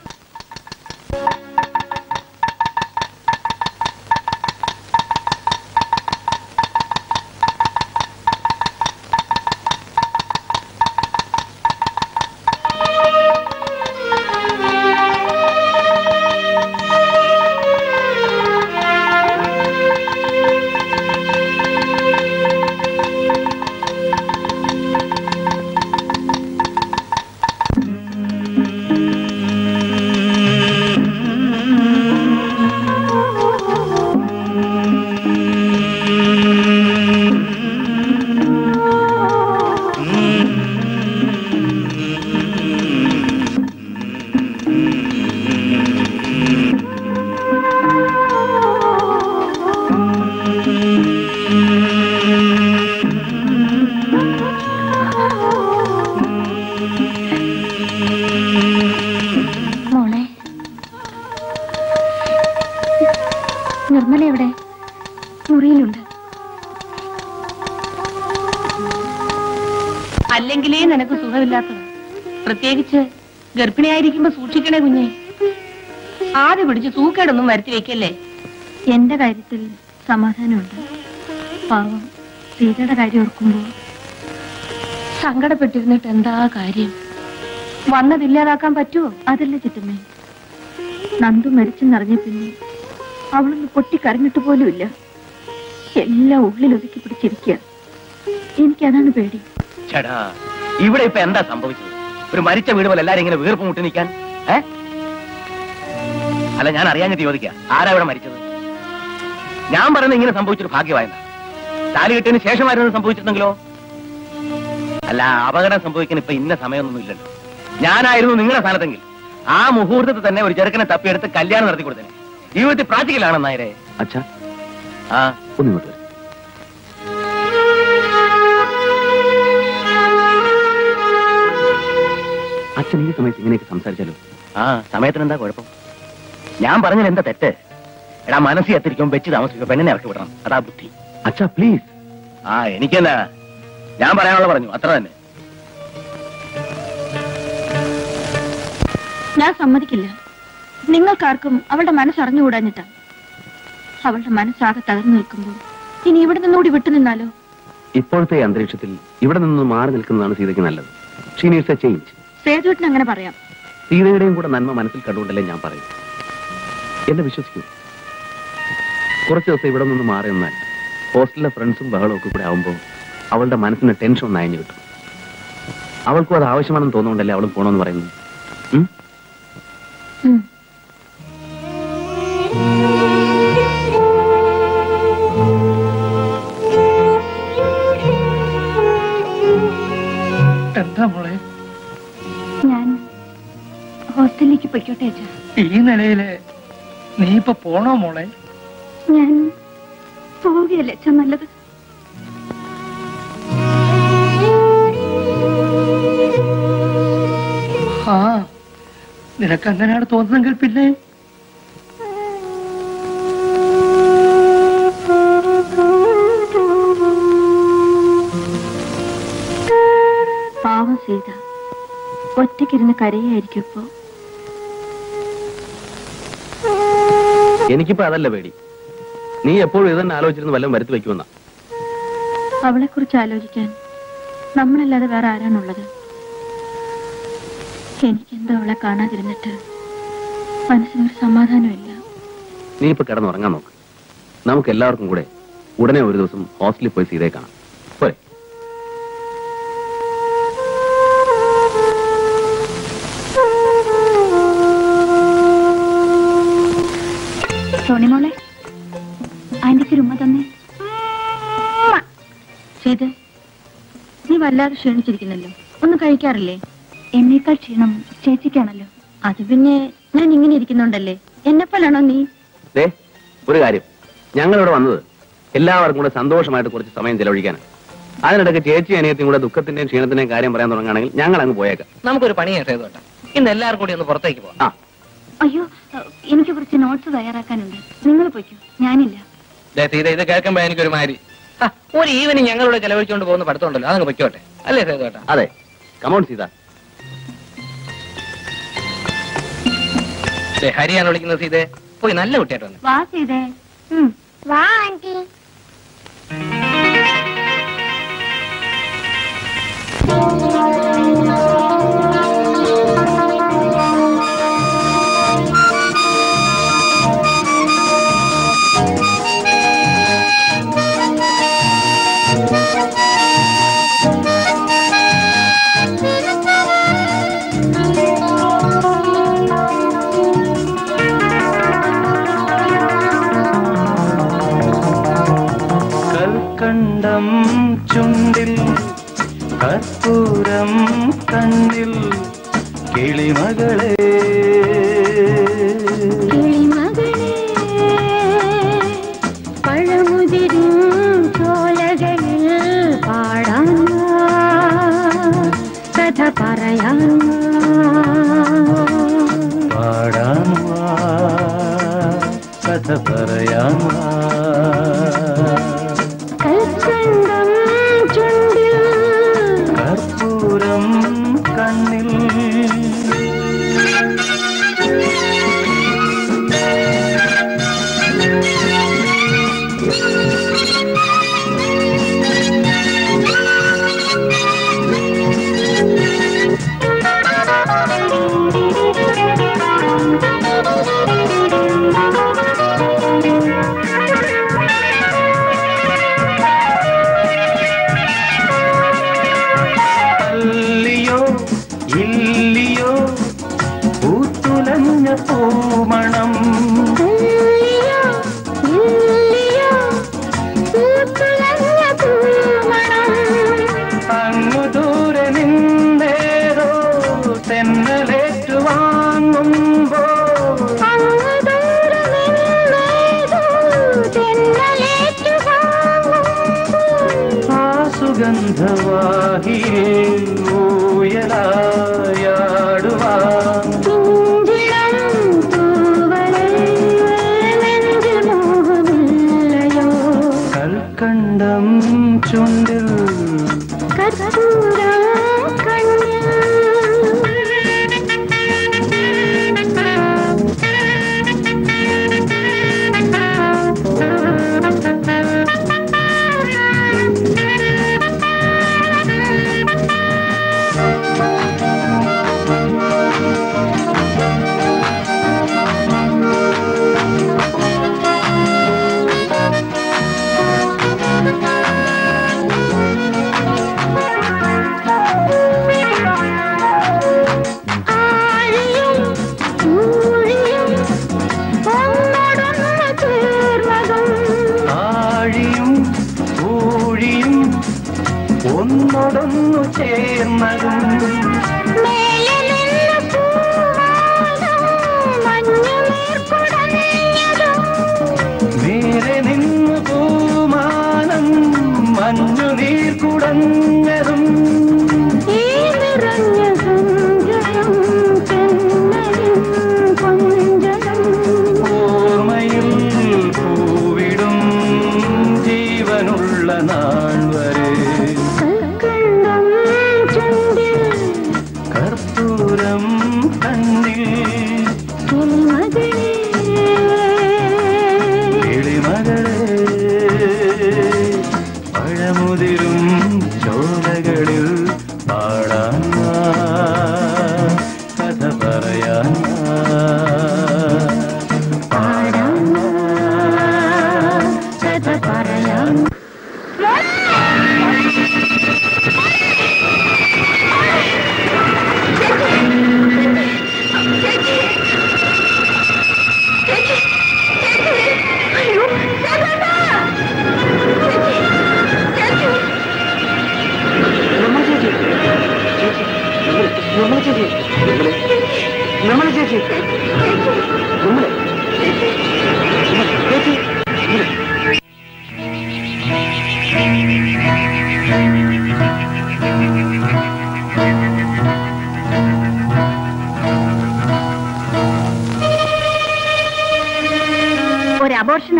നിർമ്മല എവിടെ? മുറിയിലുണ്ട്. അല്ലെങ്കിലേ നിനക്ക് സുഖമില്ലാത്തത്. പ്രത്യേകിച്ച് ഗർഭിണിയായിരിക്കുമ്പോ സൂക്ഷിക്കണേ കുഞ്ഞെ. ആദ്യം പിടിച്ച് സൂക്കേടൊന്നും വരുത്തി വെക്കല്ലേ. എന്റെ കാര്യത്തിൽ സമാധാനമുണ്ട്. പാവം സീതയുടെ കാര്യം ഓർക്കുമ്പോ സങ്കടപ്പെട്ടിരുന്നിട്ട് എന്താ കാര്യം? വന്നതില്ലാതാക്കാൻ പറ്റുമോ? അതല്ല ചിറ്റമ്മേ, നന്ദു മരിച്ചെന്നറിഞ്ഞ പിന്നെ അവളൊന്ന് പൊട്ടിക്കരഞ്ഞിട്ട് പോലുമില്ല. എല്ലാം ഉള്ളിലൊതുക്കി പിടിച്ചിരിക്കുക. എനിക്കതാണ് പേടി. ചേടാ, ഇവിടെ ഇപ്പൊ എന്താ സംഭവിച്ചത്? ഒരു മരിച്ച വീട് പോലെ എല്ലാരും ഇങ്ങനെ വീർപ്പ് മുട്ടി നിൽക്കാൻ? അല്ല, ഞാൻ അറിയാഞ്ഞിട്ട് ചോദിക്കുക, ആരാ ഇവിടെ മരിച്ചത്? ഞാൻ പറയുന്നത് ഇങ്ങനെ സംഭവിച്ചൊരു ഭാഗ്യമായെന്നാ. താലി കെട്ടിയതിന് ശേഷമായിരുന്നു സംഭവിച്ചിരുന്നെങ്കിലോ? അല്ല, അപകടം സംഭവിക്കാൻ ഇപ്പൊ ഇന്ന സമയമൊന്നും ഇല്ലല്ലോ. ഞാനായിരുന്നു നിങ്ങളുടെ സ്ഥാനത്തെങ്കിൽ ആ മുഹൂർത്തത്തിൽ തന്നെ ഒരു ചെറുക്കനെ തപ്പിയെടുത്ത് കല്യാണം നടത്തി കൊടുത്തേ. ജീവിതത്തിൽ പ്രാക്ടിക്കലാണെന്നായരെ. അച്ഛാ, ആ ഒന്നിങ്ങോട്ട് വരും. അച്ഛൻ ഈ സമയത്ത് ഇങ്ങനെയൊക്കെ സംസാരിച്ചാലോ? ആ സമയത്തിന് എന്താ കുഴപ്പം? ഞാൻ പറഞ്ഞാൽ എന്താ തെറ്റ്? എടാ, മനസ്സിൽ എത്തിരിക്കും വെച്ച് താമസിക്കും, പെണ്ണിനെ ഇറക്കി വിടണം. അതാ ബുദ്ധി. അച്ഛാ പ്ലീസ്. ആ എനിക്കെന്നാ, ഞാൻ പറയാനുള്ള പറഞ്ഞു, അത്ര തന്നെ. ഞാൻ സമ്മതിക്കില്ല. നിങ്ങൾക്കാർക്കും അവളുടെ മനസ്സറിഞ്ഞുകൂടാഞ്ഞിട്ടാ. അവളുടെ മനസ്സാകെ തകർന്നു നിൽക്കുമ്പോൾ ഇനി ഇവിടെ നിന്നുകൂടി വിട്ടുനിന്നാലോ? ഇപ്പോഴത്തെ അന്തരീക്ഷത്തിൽ ഇവിടെ നിന്ന് മാറി നിൽക്കുന്നതാണ് സീതയ്ക്ക് നല്ലത്. She needs a change. സേതുവേട്ടൻ അങ്ങനെ പറയാം. സീതയുടെയും കൂടെ നന്മ മനസ്സിൽ കണ്ടുകൊണ്ടല്ലേ ഞാൻ പറയും. എന്നെ വിശ്വസിക്കൂ. കുറച്ച് ദിവസം ഇവിടെ നിന്ന് മാറി നിന്നാൽ ഹോസ്റ്റലിലെ ഫ്രണ്ട്സും ബഹളവും ഒക്കെ കൂടെ ആവുമ്പോൾ അവളുടെ മനസ്സിന് ടെൻഷൻ ഒന്ന് അയഞ്ഞു കിട്ടും. അവൾക്കും അത് ആവശ്യമാണെന്ന് തോന്നുന്നുണ്ടല്ലേ അവളും പോണമെന്ന് പറയുന്നു. എന്താ മോളെ? ഞാൻ ഹോസ്റ്റലിലേക്ക് പൊയ്ക്കോട്ടെ അച്ഛാ. ഈ നിലയില് നീ ഇപ്പൊ പോണോ മോളെ? ഞാൻ പോവുകയല്ലേ അച്ഛാ നല്ലത്. ആ, നിനക്ക് അങ്ങനെയാണ് തോന്നുന്നെങ്കിൽ പിന്നെ പാവം സീത ഒറ്റയ്ക്കിരുന്ന് കരയായിരിക്കും ഇപ്പോ. എനിക്കിപ്പോ അതല്ല പേടി. നീ എപ്പോഴും ഇതന്നെ ആലോചിച്ചിരുന്ന് വല്ലതും വരുത്തി വെക്കുമെന്നാ. അവളെ കുറിച്ച് ആലോചിക്കാൻ നമ്മളല്ലാതെ വേറെ ആരാണുള്ളത്? എനിക്കെന്താ അവളെ കാണാതിരുന്നിട്ട് മനസ്സിനൊരു സമാധാനമില്ല. നീ ഇപ്പൊ കിടന്നുറങ്ങാൻ നോക്ക്. നമുക്ക് എല്ലാവർക്കും കൂടെ ഉടനെ ഒരു ദിവസം ഹോസ്റ്റലിൽ പോയി സീതയെ കാണാം. പോരെ? സോണിമോളെ, ആന്റിക്ക് ഉമ്മ തന്നെ. ചെയ്ത് നീ വല്ലാതെ ക്ഷീണിച്ചിരിക്കുന്നല്ലോ. ഒന്നും കഴിക്കാറില്ലേ? എന്നേക്കാൾ ക്ഷീണം ചേച്ചിക്കാണല്ലോ. അത് പിന്നെ ഞാൻ ഇങ്ങനെ ഇരിക്കുന്നുണ്ടല്ലേ. എന്നെപ്പോലാണോ നീ? ഒരു കാര്യം, ഞങ്ങളിവിടെ വന്നത് എല്ലാവർക്കും കൂടെ സന്തോഷമായിട്ട് കുറച്ച് സമയം ചെലവഴിക്കാനാണ്. അതിനിടയ്ക്ക് ചേച്ചി അനിയത്തിയും കൂടെ ദുഃഖത്തിന്റെയും ക്ഷീണത്തിന്റെയും കാര്യം പറയാൻ തുടങ്ങുകയാണെങ്കിൽ ഞങ്ങൾ അങ്ങ് പോയേക്കാം. നമുക്കൊരു പണിയാ സേതുവേട്ടാ. ഇന്ന് എല്ലാവർക്കും കൂടി ഒന്ന് പുറത്തേക്ക് പോകാം. അയ്യോ, എനിക്ക് കുറച്ച് നോട്ട്സ് തയ്യാറാക്കാനുണ്ട്. നിങ്ങൾ പോയിക്കോ, ഞാനില്ല. ഇത് കേൾക്കുമ്പോ എനിക്കൊരു മാതിരി. ഒരു ഈവനിങ് ഞങ്ങളോട് ചെലവഴിച്ചുകൊണ്ട് പോകുന്ന പഠിത്തമുണ്ടല്ലോ, അതങ്ങ് പൊയ്ക്കോട്ടെ. അല്ലേ സേതുവേട്ടാ? അതെ, കമോൺ സീത. ഹരിയാണ് വിളിക്കുന്നത്. സീതേ, പോയി നല്ല കുട്ടിയായിട്ട് വന്നു. വാ സീതേ. വാ ആന്റി. കൽക്കണ്ടം ചുണ്ടിൽ കർപ്പൂരം കണ്ണിൽ കിളിമകളെ പഴമുതിരും ചോലകളിൽ പാടാൻ കഥ പറയാൻ പാടാൻ കഥ പറയാൻ കൽക്കണ്ടം ചുണ്ടിൽ കർപ്പൂരം കണ്ണിൽ പൂമണം അങ്ങു ദൂരെ നിന്നേരോ തെന്നലേറ്റു വാങ്ങുമ്പോ ആ സുഗന്ധവാഹിയിൽ ഊയലായാടുവാൻ കൽക്കണ്ടം ചുണ്ടിൽ കർപ്പൂരം കണ്ണിൽ ഒന്നോടൊന്നു ചേർന്നതും മേലെ നിന്നു പൂമാനം മഞ്ഞു നീർ കുടഞ്ഞതും ഓർമ്മയിൽ പൂവിടും ജീവനുള്ള നാൾ വരെ കർപ്പൂരം കണ്ണിൽ കിളിമകളെ പഴമുതിരും ചോ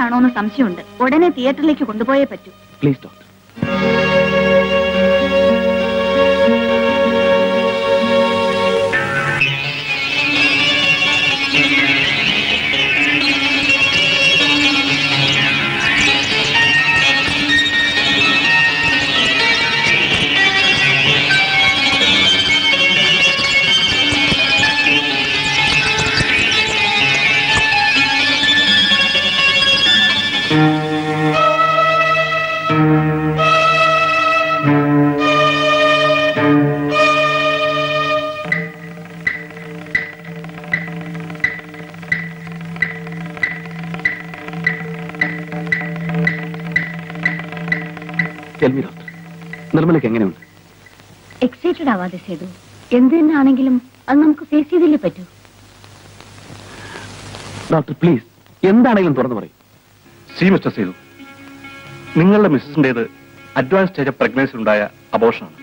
ആണോ എന്ന് സംശയമുണ്ട്. ഉടനെ തിയേറ്ററിലേക്ക് കൊണ്ടുപോയേ പറ്റൂ. Please doctor. നിർമ്മലയ്ക്ക് എങ്ങനെയുണ്ട്? എക്സൈറ്റഡ് ആവാതെ ചെയ്തു. എന്ത് തന്നെ ആണെങ്കിലും അത് നമുക്ക് ഫേസ് ചെയ്തില്ലേ പറ്റൂ. ഡോക്ടർ പ്ലീസ്, എന്താണെങ്കിലും തുറന്നു പറയും. സി മിസ്റ്റർ സേതു, നിങ്ങളുടെ മിസ്സസിന്റേത് അഡ്വാൻസ് സ്റ്റേജ് ഓഫ് പ്രഗ്നൻസി ഉണ്ടായ അബോർഷനാണ്.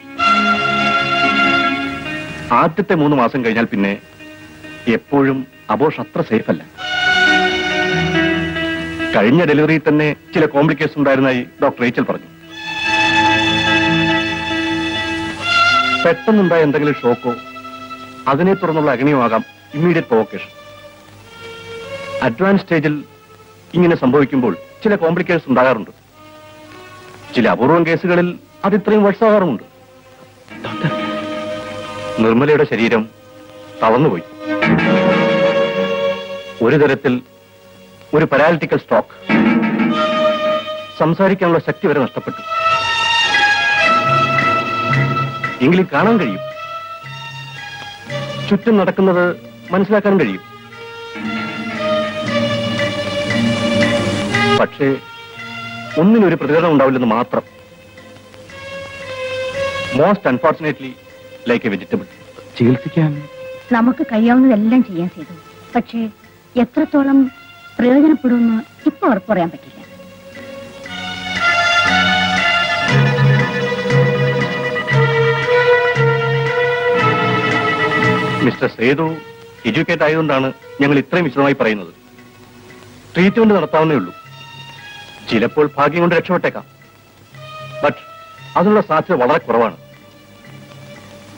ആദ്യത്തെ 3 മാസം കഴിഞ്ഞാൽ പിന്നെ എപ്പോഴും അബോർഷൻ അത്ര സേഫ് അല്ല. കഴിഞ്ഞ ഡെലിവറിയിൽ തന്നെ ചില കോംപ്ലിക്കേഷൻ ഉണ്ടായിരുന്നതായി ഡോക്ടർ റേച്ചൽ പറഞ്ഞു. പെട്ടെന്നുണ്ടായ എന്തെങ്കിലും ഷോക്കോ അതിനെ തുടർന്നുള്ള അഗ്നിയോ ആകാം ഇമ്മീഡിയറ്റ് പ്രൊവോക്കേഷൻ. അഡ്വാൻസ് സ്റ്റേജിൽ ഇങ്ങനെ സംഭവിക്കുമ്പോൾ ചില കോംപ്ലിക്കേഷൻസ് ഉണ്ടാകാറുണ്ട്. ചില അപൂർവം കേസുകളിൽ അത് ഇത്രയും വർഷമാകാറുമുണ്ട്. നിർമ്മലയുടെ ശരീരം തളർന്നുപോയി. ഒരു തരത്തിൽ ഒരു പാരാലിറ്റിക്കൽ സ്ട്രോക്ക്. സംസാരിക്കാനുള്ള ശക്തി വരെ നഷ്ടപ്പെട്ടു. എങ്കിലും കാണാൻ കഴിയും, ചുറ്റും നടക്കുന്നത് മനസ്സിലാക്കാൻ കഴിയും. പക്ഷേ ഒന്നിനൊരു പ്രതികരണം ഉണ്ടാവില്ലെന്ന് മാത്രം. Most unfortunately like A vegetable. ചികിത്സിക്കാൻ നമുക്ക് കഴിയാവുന്നതെല്ലാം ചെയ്യാൻ ചെയ്തു. പക്ഷേ എത്രത്തോളം പ്രയോജനപ്പെടുമെന്ന് ഇപ്പൊ ഉറപ്പ് പറയാൻ പറ്റില്ല. മിസ്റ്റർ സേതു എഡ്യൂക്കേറ്റ് ആയതുകൊണ്ടാണ് ഞങ്ങൾ ഇത്രയും വിശദമായി പറയുന്നത്. ട്രീറ്റ്മെന്റ് നടത്താവുന്നേ ഉള്ളൂ. ചിലപ്പോൾ ഭാഗ്യം കൊണ്ട് രക്ഷപ്പെട്ടേക്കാം. ബട്ട് അതിനുള്ള സാധ്യത വളരെ കുറവാണ്.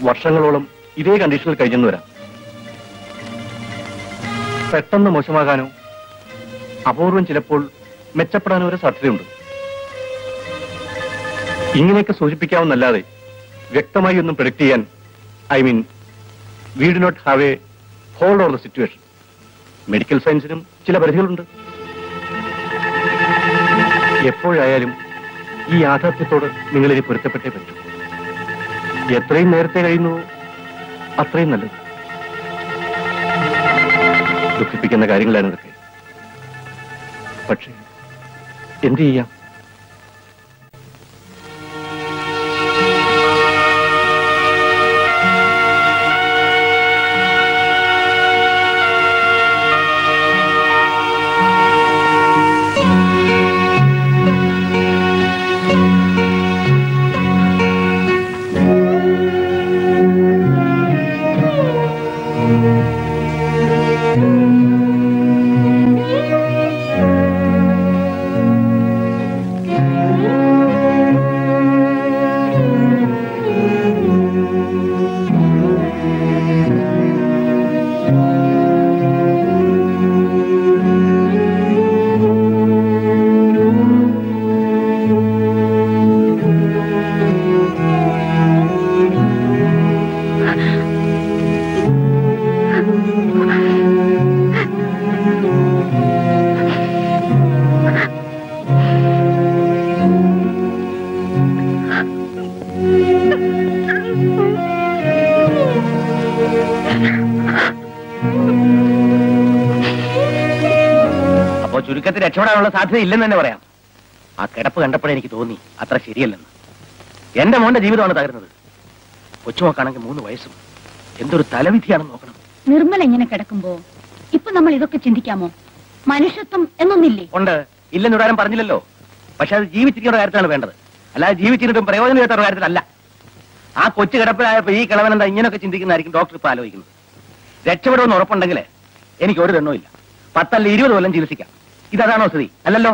വർഷങ്ങളോളം ഇതേ കണ്ടീഷനിൽ കഴിഞ്ഞെന്ന് വരാം. പെട്ടെന്ന് മോശമാകാനോ അപൂർവം ചിലപ്പോൾ മെച്ചപ്പെടാനോ ഒരു സാധ്യതയുണ്ട്. ഇങ്ങനെയൊക്കെ സൂചിപ്പിക്കാവുന്നല്ലാതെ വ്യക്തമായി ഒന്നും പ്രെഡിക്റ്റ് ചെയ്യാൻ we do not have a hold over the situation. Medical സയൻസിനും ചില പരിധികളുണ്ട്. എപ്പോഴായാലും ഈ യാഥാർത്ഥ്യത്തോട് നിങ്ങളിനി പൊരുത്തപ്പെട്ടേ പറ്റൂ. എത്രയും നേരത്തെ കഴിയുന്നു അത്രയും നല്ലത്. ദുഃഖിപ്പിക്കുന്ന കാര്യങ്ങളാണ് ഇതൊക്കെ. പക്ഷേ എന്ത് ചെയ്യാം? ചുരുക്കത്തിൽ രക്ഷപ്പെടാനുള്ള സാധ്യത ഇല്ലെന്ന് തന്നെ പറയാം. ആ കിടപ്പ് കണ്ടപ്പോഴേ എനിക്ക് തോന്നി അത്ര ശരിയല്ലെന്ന്. എന്റെ മോന്റെ ജീവിതമാണ് തകരുന്നത്. കൊച്ചുമോക്കാണെങ്കിൽ 3 വയസ്സും. എന്തൊരു തലവിധിയാണെന്ന് നോക്കണം. നിർമ്മല എങ്ങനെ കിടക്കുമ്പോ ഇപ്പൊ നമ്മൾ ഇതൊക്കെ ചിന്തിക്കാമോ? മനുഷ്യത്വം എന്നൊന്നില്ലേ? ഉണ്ട്, ഇല്ലെന്ന് ഇടാനും പറഞ്ഞില്ലല്ലോ. പക്ഷെ അത് ജീവിച്ചിരിക്കുന്ന കാര്യത്തിലാണ് വേണ്ടത്, അല്ലാതെ ജീവിച്ചിരുന്നിട്ടും പ്രയോജനം കിട്ടുന്ന കാര്യത്തിലല്ല. ആ കൊച്ചു കിടപ്പിലായപ്പോ ഈ കിളവൻ എന്താ ഇങ്ങനെയൊക്കെ ചിന്തിക്കുന്നതായിരിക്കും ഡോക്ടർ ഇപ്പൊ ആലോചിക്കുന്നത്. രക്ഷപ്പെടുമെന്ന് ഉറപ്പുണ്ടെങ്കിൽ എനിക്ക് ഒരു ദണ്ണവും ഇല്ല. 10 അല്ല 20 കൊല്ലം ചികിത്സിക്കാം. ഇതാണോ സ്ഥിതി? അല്ലല്ലോ.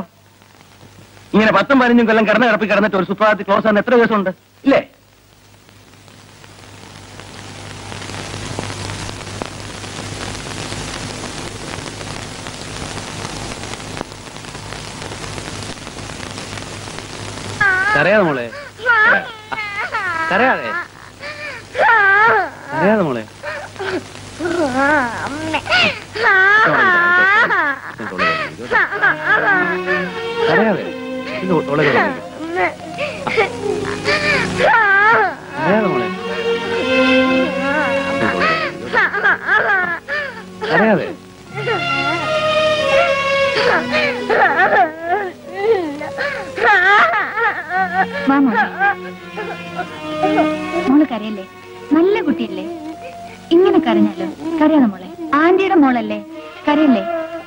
ഇങ്ങനെ 10-15 കൊല്ലം കിടന്ന് കിടന്നിട്ട് ഒരു സുപ്രഭാതത്തിൽ ക്ലോസ് ആകുന്ന എത്ര ദിവസമുണ്ട് ഇല്ലേ? കരയാതെ മോളെ, കരയാതെ കരയാതെ മോളെ. കരയാതെ മോളെ, കരയാതെ. മോള് കരയല്ലേ? നല്ല കുട്ടിയല്ലേ? ഇങ്ങനെ കരഞ്ഞാലോ? കരയാതെ മോളെ. ആന്റിയുടെ മോളല്ലേ? കരയല്ലേ?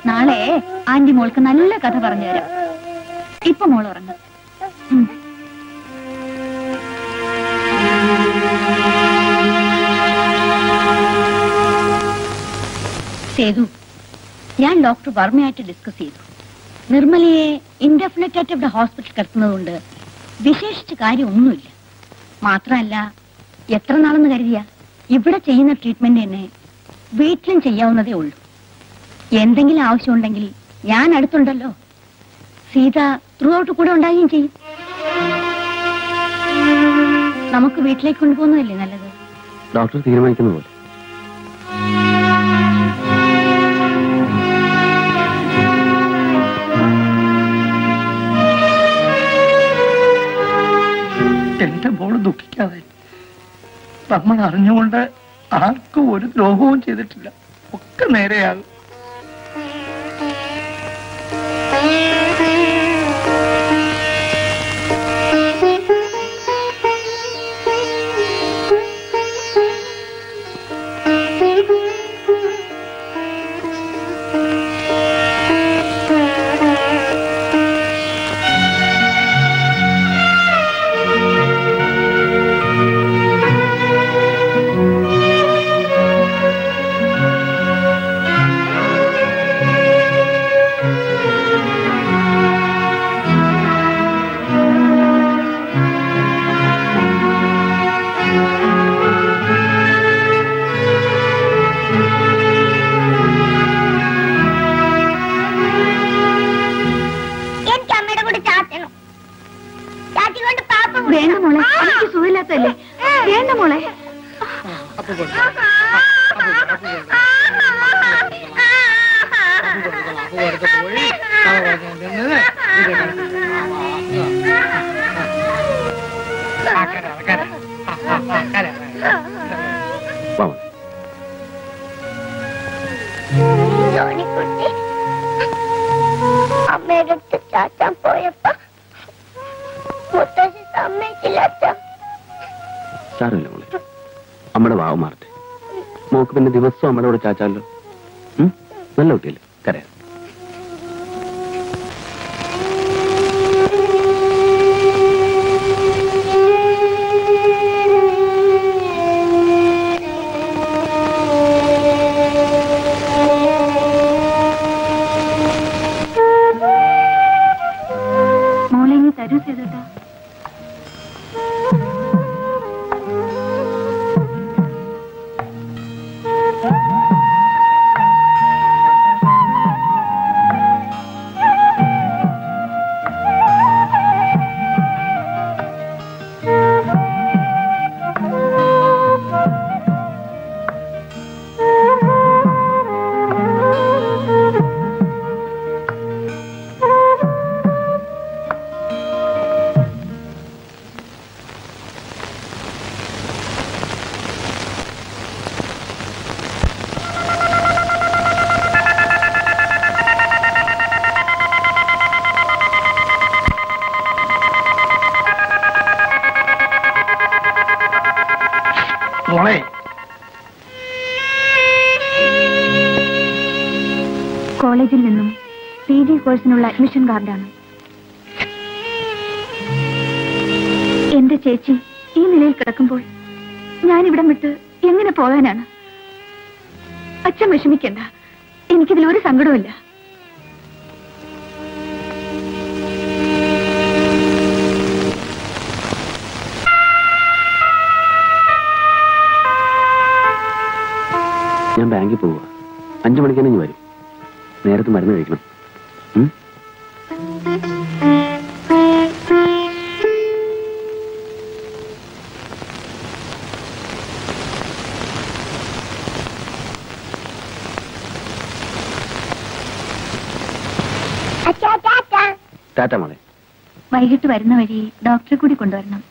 നാളെ ആന്റി മോൾക്ക് നല്ല കഥ പറഞ്ഞു തരാം. ഇപ്പൊ മോൾ ഉറങ്ങും. സേതു, ഞാൻ ഡോക്ടർ വർമ്മയായിട്ട് ഡിസ്കസ് ചെയ്തു. നിർമ്മലയെ ഇൻഡെഫിനിറ്റ് ആയിട്ട് ഇവിടെ ഹോസ്പിറ്റലിൽ കിടത്തുന്നതുകൊണ്ട് വിശേഷിച്ച് കാര്യമൊന്നുമില്ല. മാത്രമല്ല, എത്ര നാളെന്ന് കരുതിയ ഇവിടെ ചെയ്യുന്ന ട്രീറ്റ്മെന്റ് തന്നെ വീട്ടിലും ചെയ്യാവുന്നതേ ഉള്ളൂ. എന്തെങ്കിലും ആവശ്യമുണ്ടെങ്കിൽ ഞാൻ അടുത്തുണ്ടല്ലോ. സീത ത്രൂ ഔട്ട് കൂടെ ഉണ്ടാകുകയും ചെയ്യും. നമുക്ക് വീട്ടിലേക്ക് കൊണ്ടുപോകുന്നതല്ലേ നല്ലത്? ഡോക്ടർ തീരുമാനിക്കുന്ന പോലെ. എന്റെ മോള് ദുഃഖിക്കാതെ. നമ്മൾ അറിഞ്ഞുകൊണ്ട് ആർക്കും ഒരു ദ്രോഹവും ചെയ്തിട്ടില്ല. ഒക്കെ നേരെയാകും. വേണ്ട മോളെ, എനിക്ക് സുഖമില്ലാത്തല്ലേ. വേണ്ട മോളെ. അമ്മയുടെ അടുത്ത് ചാച്ചാൻ പോയപ്പോ മുത്തശ്ശി സമ്മതിച്ചില്ല. സാരമില്ല മോളെ, അമ്മയുടെ വാവ് മാറട്ടെ. മോക്ക് പിന്നെ ദിവസവും അമ്മയുടെ കൂടെ ചാച്ചാലോ. നല്ല കുട്ടിയല്ലേ, കരയാ. മോളെ ഇനി തരൂ ചെയ്തോട്ടാ. മോളെ, കോളേജിൽ നിന്നും PG കോഴ്സിനുള്ള അഡ്മിഷൻ കാർഡാണ്. എന്റെ ചേച്ചി ഈ നിലയിൽ കിടക്കുമ്പോൾ ഞാനിവിടം വിട്ട് എങ്ങനെ പോകാനാണ്? അച്ഛൻ വിഷമിക്കണ്ട, എനിക്കിതിലൊരു സങ്കടവുമില്ല. ഞാൻ ബാങ്കിൽ പോവുക. 5 മണിക്ക് തന്നെ വരും. നേരത്തെ മരുന്ന് കഴിക്കണം. ടാറ്റ മോളെ. വൈകിട്ട് വരുന്ന വഴി ഡോക്ടറെ കൂടി കൊണ്ടുവരണം.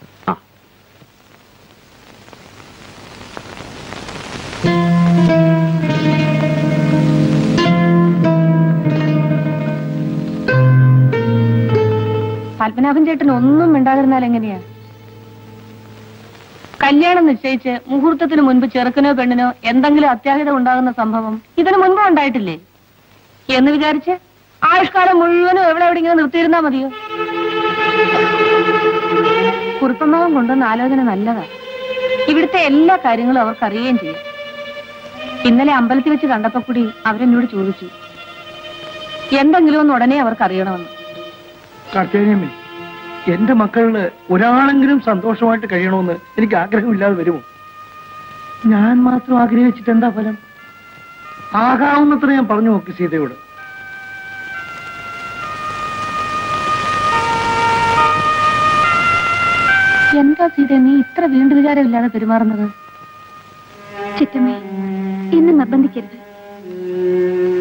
പത്മനാഭൻ ചേട്ടൻ ഒന്നും മിണ്ടാതിരുന്നാൽ എങ്ങനെയാ? കല്യാണം നിശ്ചയിച്ച് മുഹൂർത്തത്തിന് മുൻപ് ചെറുക്കനോ പെണ്ണിനോ എന്തെങ്കിലും അത്യാഹിതം ഉണ്ടാകുന്ന സംഭവം ഇതിനു മുൻപ് ഉണ്ടായിട്ടില്ലേ എന്ന് വിചാരിച്ച് ആയുഷ്കാലം മുഴുവനും എവിടെയെങ്കിലും നിർത്തിയിരുന്നാ മതിയോ? കുറുപ്പമാവൻ കൊണ്ടുവന്ന ആലോചന നല്ലതാ. ഇവിടുത്തെ എല്ലാ കാര്യങ്ങളും അവർക്ക് അറിയുകയും ചെയ്യും. ഇന്നലെ അമ്പലത്തിൽ വെച്ച് കണ്ടപ്പോ കൂടി അവരെന്നോട് ചോദിച്ചു എന്തെങ്കിലും ഒന്ന് ഉടനെ അവർക്ക് അറിയണമെന്ന്. കാർത്തികേയമ്മേ, എന്റെ മക്കളില് ഒരാളെങ്കിലും സന്തോഷമായിട്ട് കഴിയണമെന്ന് എനിക്ക് ആഗ്രഹമില്ലാതെ വരുമോ? ഞാൻ മാത്രം ആഗ്രഹിച്ചിട്ട് എന്താ ഫലം? ആകാവുന്നത്ര ഞാൻ പറഞ്ഞു നോക്കി സീതയോട്. എന്താ സീത നീ ഇത്ര വീണ്ടും വിചാരമില്ലാതെ പെരുമാറുന്നത്? ചിറ്റമ്മേ, എന്നെ നിർബന്ധിക്കരുത്.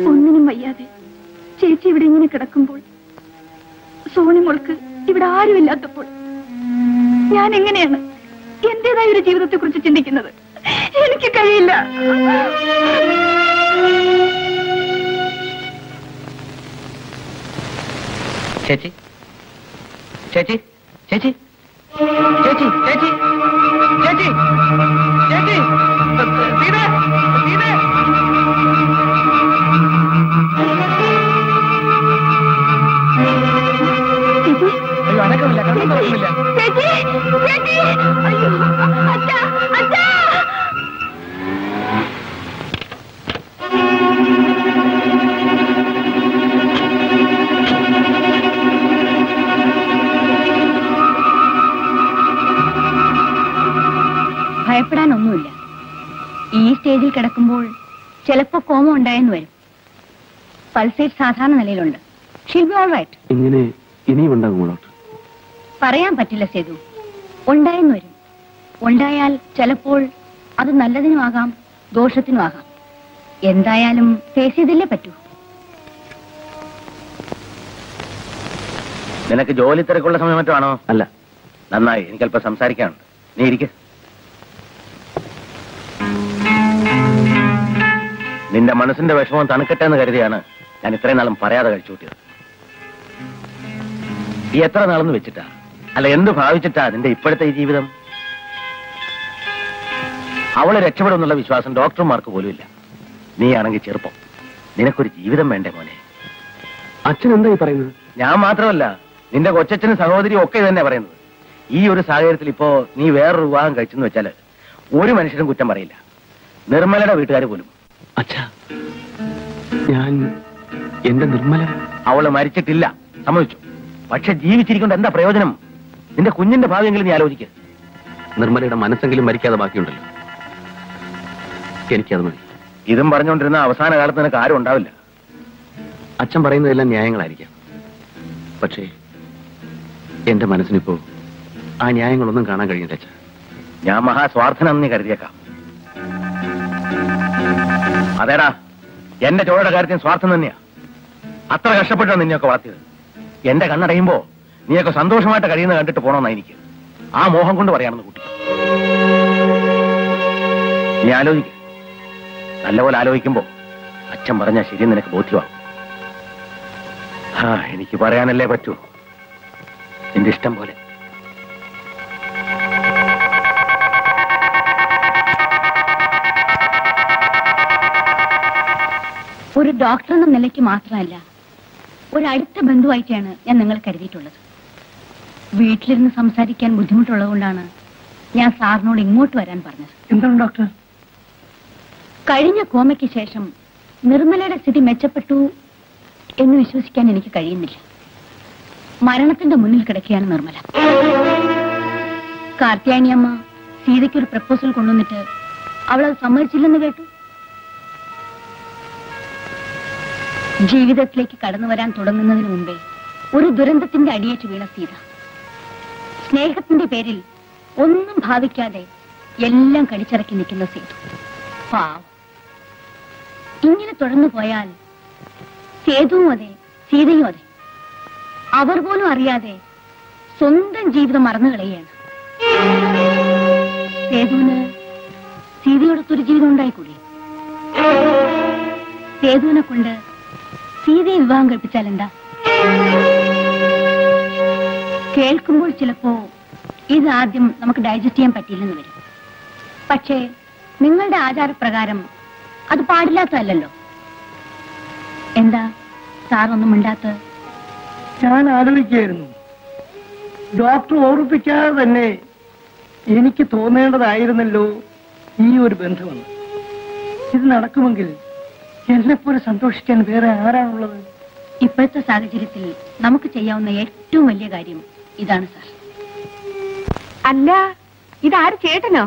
ഒന്നിനും വയ്യാതെ ചേച്ചി ഇവിടെ ഇങ്ങനെ കിടക്കുമ്പോൾ, സോണി മോൾക്ക് ഇവിടെ ആരുമില്ലാത്തപ്പോൾ ഞാൻ എങ്ങനെയാണ് എന്റേതായ ഒരു ജീവിതത്തെ കുറിച്ച് ചിന്തിക്കുന്നത്? എനിക്ക് കഴിയില്ല. ചേച്ചി ചേച്ചി ചേച്ചി ചേച്ചി ചേച്ചി ചേച്ചി ചേച്ചി സീത സീത അയ്യോ അനക്കമില്ല കണ്ണൊന്നുമില്ല. ഭയപ്പെടാനൊന്നുമില്ല. ഈ സ്റ്റേജിൽ കിടക്കുമ്പോൾ ചിലപ്പോ കോമ ഉണ്ടായെന്ന് വരും. പൾസേറ്റ് സാധാരണ നിലയിലുണ്ട്. She'll be all right. ഇങ്ങനെ ഇനിയും ഉണ്ടാകുമോ ഡോക്ടർ? പറയാൻ പറ്റില്ല സേതു. ഉണ്ടായെന്ന് വരും. ഉണ്ടായാൽ ചിലപ്പോൾ അത് നല്ലതിനുമാകാം, ദോഷത്തിനുമാകാം. എന്തായാലും ഫേസ് ചെയ്തില്ലേ പറ്റൂ. നിനക്ക് ജോലി തിരക്കുള്ള സമയം മറ്റോ ആണോ? അല്ല. നന്നായി, എനിക്കല്പം സംസാരിക്കാനുണ്ട്. നീ ഇരിക്ക. നിന്റെ മനസ്സിന്റെ വിഷമം തണുക്കട്ടെ എന്ന് കരുതിയാണ് ഞാൻ ഇത്രയും നാളും പറയാതെ കഴിച്ചു കൂട്ടിയത്. ഈ എത്ര നാളെന്ന് വെച്ചിട്ടാ, അല്ല എന്ത് ഭാവിച്ചിട്ടാ നിന്റെ ഇപ്പോഴത്തെ ഈ ജീവിതം? അവളെ രക്ഷപ്പെടുമെന്നുള്ള വിശ്വാസം ഡോക്ടർമാർക്ക് പോലും ഇല്ല. നീയാണെങ്കിൽ ചെറുപ്പം. നിനക്കൊരു ജീവിതം വേണ്ടേ മോനെ? അച്ഛൻ എന്തായി പറയുന്നത്? ഞാൻ മാത്രമല്ല, നിന്റെ കൊച്ചച്ഛനും സഹോദരിയും ഒക്കെ തന്നെ പറയുന്നത്. ഈ ഒരു സാഹചര്യത്തിൽ ഇപ്പോ നീ വേറൊരു വിവാഹം കഴിച്ചെന്ന് വെച്ചാല് ഒരു മനുഷ്യനും കുറ്റം പറയില്ല, നിർമ്മലയുടെ വീട്ടുകാർ പോലും. അച്ഛാ, ഞാൻ എന്റെ നിർമ്മല അവള് മരിച്ചിട്ടില്ല, സമ്മതിച്ചു. പക്ഷെ ജീവിച്ചിരിക്കൊണ്ട് എന്താ പ്രയോജനം? നിന്റെ കുഞ്ഞിന്റെ ഭാവിയെങ്കിലും നീ ആലോചിക്കുക. നിർമ്മലയുടെ മനസ്സെങ്കിലും മരിക്കാതെ ബാക്കിയുണ്ടല്ലോ. എനിക്കത് മതി. ഇതും പറഞ്ഞുകൊണ്ടിരുന്ന അവസാന കാലത്ത് നിനക്ക് ആരും ഉണ്ടാവില്ല. അച്ഛൻ പറയുന്നതെല്ലാം ന്യായങ്ങളായിരിക്കാം. പക്ഷേ എന്റെ മനസ്സിനിപ്പോ ആ ന്യായങ്ങളൊന്നും കാണാൻ കഴിയില്ല അച്ഛാ. ഞാൻ മഹാസ്വാർത്ഥനാണെന്ന് നീ കരുതിയേക്കാം. അതേടാ, എന്റെ ചോഴയുടെ കാര്യത്തിന് സ്വാർത്ഥം തന്നെയാ. അത്ര കഷ്ടപ്പെട്ടാണ് നിന്നെയൊക്കെ വളർത്തിയത്. എന്റെ കണ്ണടയുമ്പോ നീയൊക്കെ സന്തോഷമായിട്ട് കഴിയുന്ന കണ്ടിട്ട് പോണമെന്നാ എനിക്ക്. ആ മോഹം കൊണ്ട് പറയാണെന്ന് കുട്ടി. നീ ആലോചിക്ക. നല്ലപോലെ ആലോചിക്കുമ്പോ അച്ഛൻ പറഞ്ഞാൽ ശരിയെന്ന് നിനക്ക് ബോധ്യമാകും. എനിക്ക് പറയാനല്ലേ പറ്റൂ. നിന്റെ ഇഷ്ടം പോലെ. ഒരു ഡോക്ടർ എന്ന നിലയ്ക്ക് മാത്രമല്ല, ഒരു അടുത്ത ബന്ധുവായിട്ടാണ് ഞാൻ നിങ്ങൾ കരുതിയിട്ടുള്ളത്. വീട്ടിലിരുന്ന് സംസാരിക്കാൻ ബുദ്ധിമുട്ടുള്ളതുകൊണ്ടാണ് ഞാൻ സാറിനോട് ഇങ്ങോട്ട് വരാൻ പറഞ്ഞത്. എന്താണ് ഡോക്ടർ? കഴിഞ്ഞ കോമയ്ക്ക് ശേഷം നിർമ്മലയുടെ സ്ഥിതി മെച്ചപ്പെട്ടു എന്ന് വിശ്വസിക്കാൻ എനിക്ക് കഴിയുന്നില്ല. മരണത്തിന്റെ മുന്നിൽ കിടക്കുകയാണ് നിർമ്മല. കാർത്തിയാനിയമ്മ സീതയ്ക്കൊരു പ്രപ്പോസൽ കൊണ്ടുവന്നിട്ട് അവളത് സമ്മതിച്ചില്ലെന്ന് കേട്ടു. ജീവിതത്തിലേക്ക് കടന്നു വരാൻ തുടങ്ങുന്നതിന് മുമ്പേ ഒരു ദുരന്തത്തിന്റെ അടിയേറ്റ് വീണ സീത. സ്നേഹത്തിന്റെ പേരിൽ ഒന്നും ഭാവിക്കാതെ എല്ലാം കടിച്ചിറക്കി നിൽക്കുന്ന സീത. പാവം. ഇങ്ങനെ തുടർന്നു പോയാൽ സേതുവും അതെ, സീതയും അതെ. അവർ പോലും അറിയാതെ സ്വന്തം ജീവിതം മറന്നു കളയുകയാണ്. സേതുവിന് സീതയോടൊത്തൊരു ജീവിതം ഉണ്ടായിക്കൂടി? സേതുവിനെ കൊണ്ട് സീതയെ വിവാഹം കഴിപ്പിച്ചാൽ എന്താ? കേൾക്കുമ്പോൾ ചിലപ്പോ ഇത് ആദ്യം നമുക്ക് ഡൈജസ്റ്റ് ചെയ്യാൻ പറ്റിയില്ലെന്ന് വരും. പക്ഷേ നിങ്ങളുടെ ആചാരപ്രകാരം അത് പാടില്ലാത്തതല്ലോ. എന്താ സാർ ഒന്നും മിണ്ടാത്തത്? ഞാൻ ആലോചിക്കുകയായിരുന്നു. ഡോക്ടർ ഓർമ്മിപ്പിക്കാതെ തന്നെ എനിക്ക് തോന്നേണ്ടതായിരുന്നല്ലോ ഈ ഒരു ബന്ധമെന്ന്. ഇത് നടക്കുമെങ്കിൽ എന്നെപ്പോലെ സന്തോഷിക്കാൻ വേറെ ആരാണുള്ളത്? ഇപ്പോഴത്തെ സാഹചര്യത്തിൽ നമുക്ക് ചെയ്യാവുന്ന ഏറ്റവും വലിയ കാര്യം ഇതാണ് സാർ. അല്ല, ഇതാര് ചേട്ടനോ?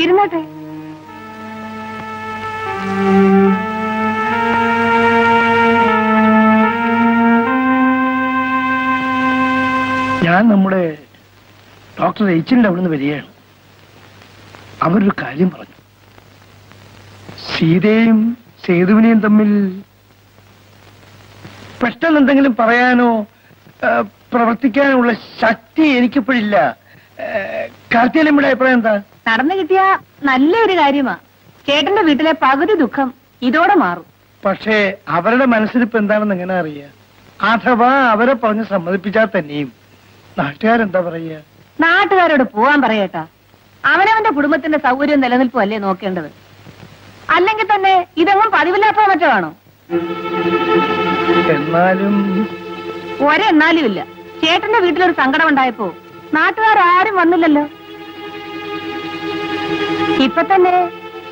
ഇരുന്നോട്ടെ. ഞാൻ നമ്മുടെ ഡോക്ടർ എച്ചിന്റെ അവിടുന്ന് വരികയാണ്. അവരൊരു കാര്യം പറഞ്ഞു. സീതയും സേതുവിനെയും തമ്മിൽ പെട്ടെന്ന് എന്തെങ്കിലും പറയാനോ പ്രവർത്തിക്കാനോ ഉള്ള ശക്തി എനിക്കിപ്പോഴില്ല. കാർത്തികേയന്റെ അഭിപ്രായം എന്താ? നടന്നു കിട്ടിയ നല്ലൊരു കാര്യമാ. ചേട്ടന്റെ വീട്ടിലെ പകുതി ദുഃഖം ഇതോടെ മാറും. പക്ഷേ അവരുടെ മനസ്സിലിപ്പോ എന്താണെന്ന് എങ്ങനെ അറിയാ? അഥവാ അവരെ പറഞ്ഞ് സമ്മതിപ്പിച്ചാൽ തന്നെയും നാട്ടുകാരെന്താ പറയുക? നാട്ടുകാരോട് പോവാൻ പറയട്ടാ. അവനവന്റെ കുടുംബത്തിന്റെ സൗകര്യം നിലനിൽപ്പും അല്ലേ നോക്കേണ്ടത്. അല്ലെങ്കിൽ തന്നെ ഇതെങ്ങും പതിവില്ലാത്ത മറ്റോ ആണോ? എന്നാലും ഒരെന്നാലും ഇല്ല. ചേട്ടന്റെ വീട്ടിലൊരു സങ്കടം ഉണ്ടായപ്പോ നാട്ടുകാരും വന്നില്ലല്ലോ. ഇപ്പൊ തന്നെ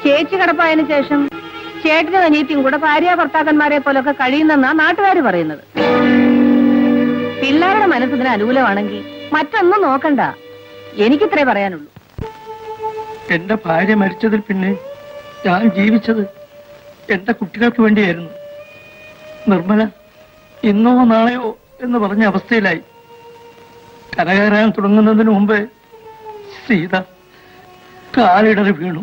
ചേച്ചി കിടപ്പായതിനു ശേഷം ചേട്ടനും അനിയത്തിയും കൂടെ ഭാര്യ ഭർത്താക്കന്മാരെ പോലൊക്കെ കഴിയുന്നെന്നാ നാട്ടുകാർ പറയുന്നത്. പിള്ളേരുടെ മനസ്സിന് അനുകൂലമാണെങ്കിൽ മറ്റൊന്നും നോക്കണ്ട. എനിക്കിത്രേ പറയാനുള്ളൂ. എന്റെ ഭാര്യ മരിച്ചതിൽ പിന്നെ ഞാൻ ജീവിച്ചത് എന്റെ കുട്ടികൾക്ക് വേണ്ടിയായിരുന്നു. നിർമ്മല ഇന്നോ നാളെയോ എന്ന് പറഞ്ഞ അവസ്ഥയിലായി. കരകയറാൻ തുടങ്ങുന്നതിന് മുമ്പ് സീത കാലിടറി വീണു.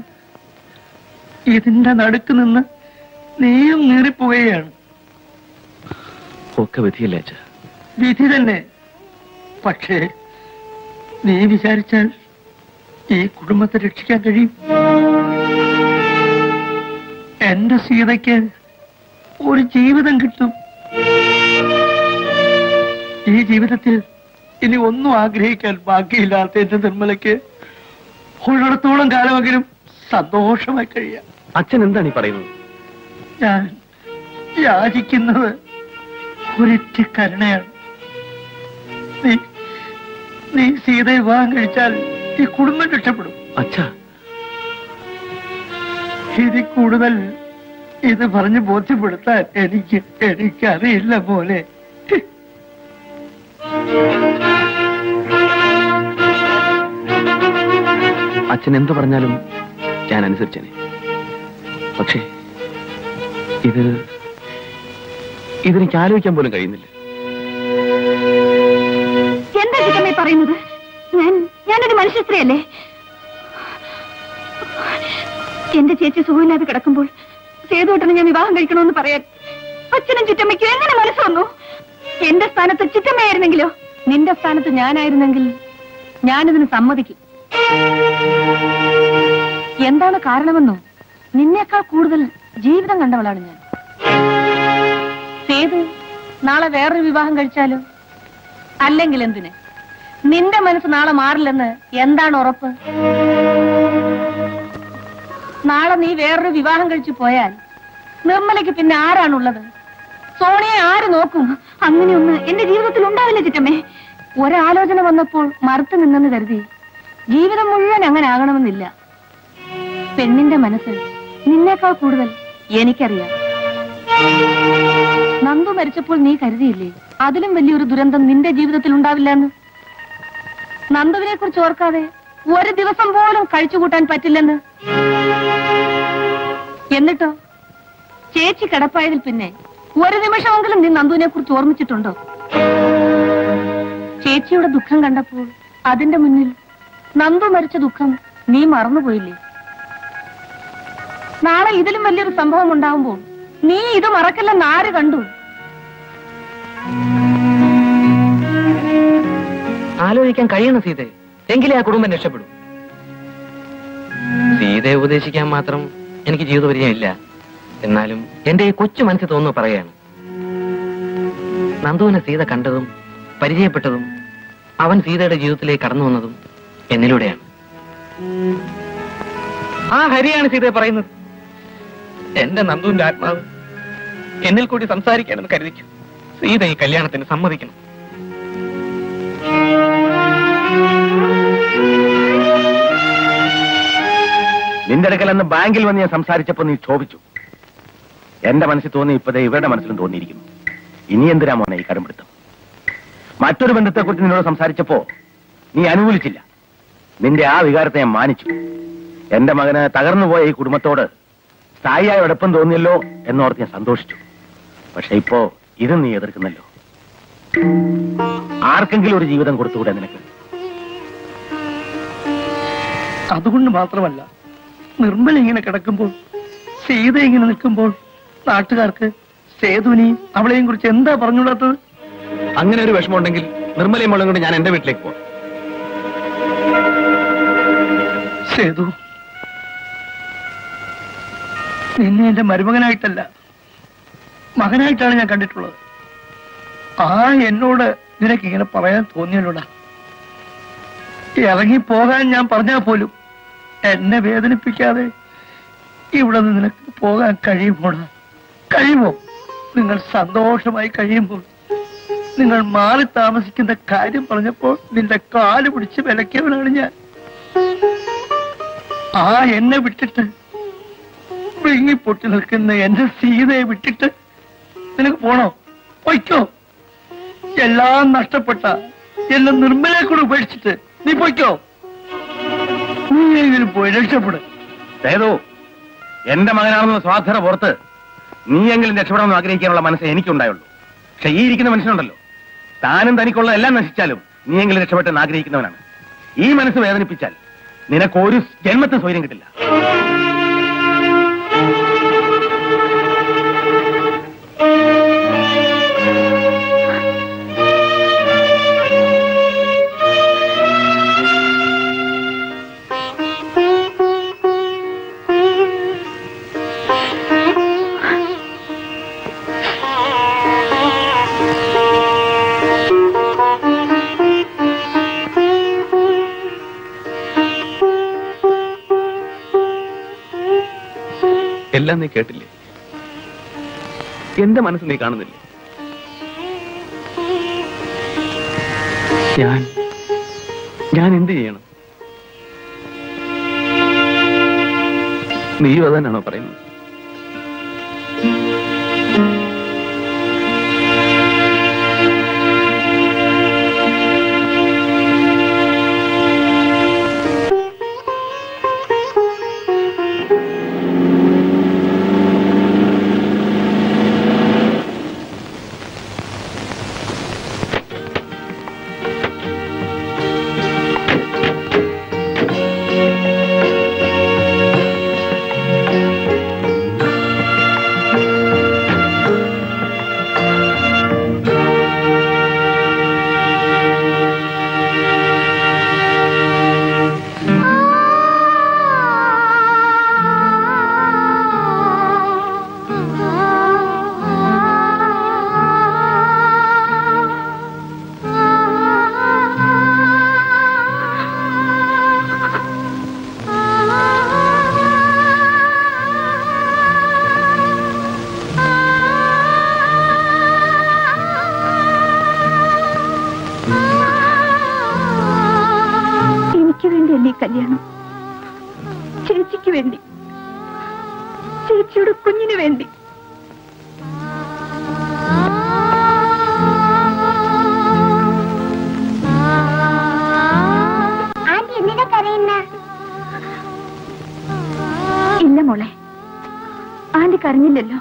ഇതിന്റെ നടുക്ക് നിന്ന് നീയും നീറിപ്പോവുകയാണ്. ഒക്കെ വിധിയല്ലേ അച്ഛാ? വിധി തന്നെ. പക്ഷേ നീ വിചാരിച്ചാൽ ഈ കുടുംബത്തെ രക്ഷിക്കാൻ കഴിയും. എന്റെ സീതയ്ക്ക് ഒരു ജീവിതം കിട്ടും. ഈ ജീവിതത്തിൽ ഇനി ഒന്നും ആഗ്രഹിക്കാൻ ബാക്കിയില്ലാത്ത എന്റെ നിർമ്മലയ്ക്ക് ഉള്ളിടത്തോളം കാലമെങ്കിലും സന്തോഷമായി കഴിയാം. അച്ഛൻ എന്താണ് ഈ പറയുന്നത്? ഞാൻ യാചിക്കുന്നത് ഒരിറ്റ കരുണയാണ്. നീ സീതയെ വിവാഹം കഴിച്ചാൽ ഈ കുടുംബം രക്ഷപ്പെടും. അച്ഛാ, ഇതിൽ കൂടുതൽ ഇത് പറഞ്ഞ് ബോധ്യപ്പെടുത്താൻ എനിക്കറിയില്ല പോലെ. അച്ഛൻ എന്തു പറഞ്ഞാലും ഞാൻ അനുസരിച്ചേനെ. പക്ഷേ ഇതെനിക്ക് ആലോചിക്കാൻ പോലും കഴിയുന്നില്ല. എന്താ ചിറ്റമ്മേ പറയുന്നത്? ഞാനൊരു മനുഷ്യ സ്ത്രീയല്ലേ? എന്റെ ചേച്ചി സുഖമില്ലാതെ കിടക്കുമ്പോൾ സേതുവേട്ടനെ ഞാൻ വിവാഹം കഴിക്കണമെന്ന് പറയാൻ അച്ഛനും ചിറ്റമ്മയ്ക്കും എങ്ങനെ മനസ്സ് വന്നു? എന്റെ സ്ഥാനത്ത് ചിറ്റമ്മയായിരുന്നെങ്കിലോ? നിന്റെ സ്ഥാനത്ത് ഞാനായിരുന്നെങ്കിൽ ഞാനിതിന് സമ്മതിക്കും. എന്താണ് കാരണമെന്നോ? നിന്നേക്കാൾ കൂടുതൽ ജീവിതം കണ്ടവളാണ് ഞാൻ. സേതു നാളെ വേറൊരു വിവാഹം കഴിച്ചാലോ? അല്ലെങ്കിൽ എന്തിന്? നിന്റെ മനസ്സ് നാളെ മാറില്ലെന്ന് എന്താണ് ഉറപ്പ്? നാളെ നീ വേറൊരു വിവാഹം കഴിച്ചു പോയാൽ നിർമ്മലയ്ക്ക് പിന്നെ ആരാണുള്ളത്? സോണിയെ ആര് നോക്കും? അങ്ങനെയൊന്ന് എന്റെ ജീവിതത്തിൽ ഉണ്ടാവില്ല ചിറ്റമ്മേ. ഒരാലോചന വന്നപ്പോൾ മറുത്തു നിന്നെന്ന് കരുതി ജീവിതം മുഴുവൻ അങ്ങനെ ആകണമെന്നില്ല. പെണ്ണിന്റെ മനസ്സ് നിന്നേക്കാൾ കൂടുതൽ എനിക്കറിയാം. നന്ദു മരിച്ചപ്പോൾ നീ കരുതിയില്ലേ അതിലും വലിയൊരു ദുരന്തം നിന്റെ ജീവിതത്തിൽ ഉണ്ടാവില്ല എന്ന്? നന്ദുവിനെ കുറിച്ച് ഓർക്കാതെ ഒരു ദിവസം പോലും കഴിച്ചുകൂട്ടാൻ പറ്റില്ലെന്ന് എന്നിട്ടോ ചേച്ചി കിടപ്പായതിൽ പിന്നെ ഒരു നിമിഷമെങ്കിലും നീ നന്ദുവിനെ കുറിച്ച് ഓർമ്മിച്ചിട്ടുണ്ടോ? ചേച്ചിയുടെ ദുഃഖം കണ്ടപ്പോൾ അതിന്റെ മുന്നിൽ നന്ദു മരിച്ച ദുഃഖം നീ മറന്നുപോയില്ലേ? നാളെ ഇതിലും വലിയൊരു സംഭവം ഉണ്ടാവുമ്പോൾ നീ ഇത് മറക്കില്ലെന്ന് ആര് കണ്ടു? ആലോചിക്കാൻ കഴിയണം സീതയെ, എങ്കിലേ ആ കുടുംബം രക്ഷപ്പെടും. സീതയെ ഉപദേശിക്കാൻ മാത്രം എനിക്ക് ജീവിതപരിചയം ഇല്ല. എന്നാലും എന്റെ ഈ കൊച്ചു മനസ്സിൽ തോന്നുന്നു പറയാണ്. നന്ദുവിനെ സീത കണ്ടതും പരിചയപ്പെട്ടതും അവൻ സീതയുടെ ജീവിതത്തിലേക്ക് കടന്നു വന്നതും എന്നിലൂടെയാണ്. ആ ഹരിയാണ് സീതയെ പറയുന്നത്. എന്റെ നന്ദുവിന്റെ ആത്മാവ് എന്നിൽ കൂടി സംസാരിക്കാനെന്ന് കരുതിക്കും. സീത ഈ കല്യാണത്തിന് സമ്മതിക്കണം. നിന്റെ അടുക്കൽ അന്ന് ബാങ്കിൽ വന്ന് ഞാൻ സംസാരിച്ചപ്പോ നീ ക്ഷോഭിച്ചു. എന്റെ മനസ്സിൽ തോന്നി, ഇപ്പതേ ഇവരുടെ മനസ്സിലും തോന്നിയിരിക്കുന്നു. ഇനി എന്തിനാ മോനെ ഈ കടുംപിടുത്തം? മറ്റൊരു ബന്ധത്തെക്കുറിച്ച് നിന്നോട് സംസാരിച്ചപ്പോ നീ അനുകൂലിച്ചില്ല. നിന്റെ ആ വികാരത്തെ ഞാൻ മാനിച്ചു. എന്റെ മകന് തകർന്നുപോയ ഈ കുടുംബത്തോട് സ്ഥായിയായ അടുപ്പം തോന്നിയല്ലോ എന്നോർത്ത് ഞാൻ സന്തോഷിച്ചു. പക്ഷെ ഇപ്പോ ഇത് നീ എതിർക്കുന്നല്ലോ. ആർക്കെങ്കിലും ഒരു ജീവിതം കൊടുത്തുകൂടെ നിനക്ക്? അതുകൊണ്ട് മാത്രമല്ല, നിർമ്മല ഇങ്ങനെ കിടക്കുമ്പോൾ, സീത ഇങ്ങനെ നിൽക്കുമ്പോൾ നാട്ടുകാർക്ക് സേതുവിനെയും അവളെയും കുറിച്ച് എന്താ പറഞ്ഞുകൂടാത്തത്? അങ്ങനെ ഒരു വിഷമമുണ്ടെങ്കിൽ നിർമ്മലയും മോളും കൊണ്ട് ഞാൻ എന്റെ വീട്ടിലേക്ക് പോകാം. സേതു, നിന്നെ എന്റെ മരുമകനായിട്ടല്ല മകനായിട്ടാണ് ഞാൻ കണ്ടിട്ടുള്ളത്. എന്നോട് നിനക്ക് ഇങ്ങനെ പറയാൻ തോന്നിയല്ലോടാ. ഇറങ്ങിപ്പോകാൻ ഞാൻ പറഞ്ഞാൽ പോലും എന്നെ വേദനിപ്പിക്കാതെ ഇവിടെ നിന്ന് നിനക്ക് പോകാൻ കഴിയുമോടാ? കഴിയുമോ? നിങ്ങൾ സന്തോഷമായി കഴിയുമ്പോൾ നിങ്ങൾ മാറി താമസിക്കുന്ന കാര്യം പറഞ്ഞപ്പോൾ നിന്റെ കാല് പിടിച്ച് വിലക്കിയവനാണ് ഞാൻ. എന്നെ വിട്ടിട്ട് വിങ്ങിപ്പൊട്ടി നിൽക്കുന്ന എന്റെ സീതയെ വിട്ടിട്ട് നിനക്ക് പോണോ? പൊയ്ക്കോ. എല്ലാം നഷ്ടപ്പെട്ട എന്നെ നിർമ്മലയെ കൂടെ ഉപേക്ഷിച്ചിട്ട് നീ പൊയ്ക്കോ. നീ എങ്കിലും പോയി രക്ഷപ്പെടും. സേതു, എന്റെ മകനാണെന്ന് സ്വാധീന പുറത്ത് നീയെങ്കിലും രക്ഷപ്പെടാമെന്ന് ആഗ്രഹിക്കാനുള്ള മനസ്സേ എനിക്കുണ്ടായുള്ളൂ. പക്ഷെ ഈ ഇരിക്കുന്ന മനുഷ്യനുണ്ടല്ലോ, താനും തനിക്കുള്ള എല്ലാം നശിച്ചാലും നീയെങ്കിലും രക്ഷപ്പെട്ടെന്ന് ആഗ്രഹിക്കുന്നവനാണ്. ഈ മനസ്സ് വേദനിപ്പിച്ചാൽ നിനക്കൊരു ജന്മത്തിന് സ്വൈര്യം കിട്ടില്ല. എല്ലാം നീ കേട്ടില്ലേ? എന്റെ മനസ്സ് നീ കാണുന്നില്ലേ? ഞാൻ എന്ത് ചെയ്യണം? നീയും അതന്നാണോ പറയുന്നത്? കല്യാണം ചേച്ചിക്ക് വേണ്ടി, ചേച്ചിയുടെ കുഞ്ഞിന് വേണ്ടി. കരഞ്ഞില്ലല്ലോ.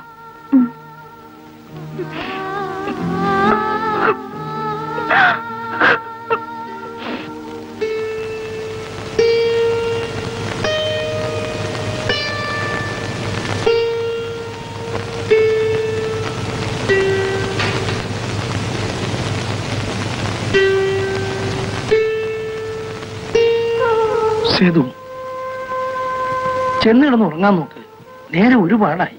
സേതു, ചെന്ന് കിടന്ന് ഉറങ്ങാൻ നോക്ക്. നേരെ ഒരുപാടായി.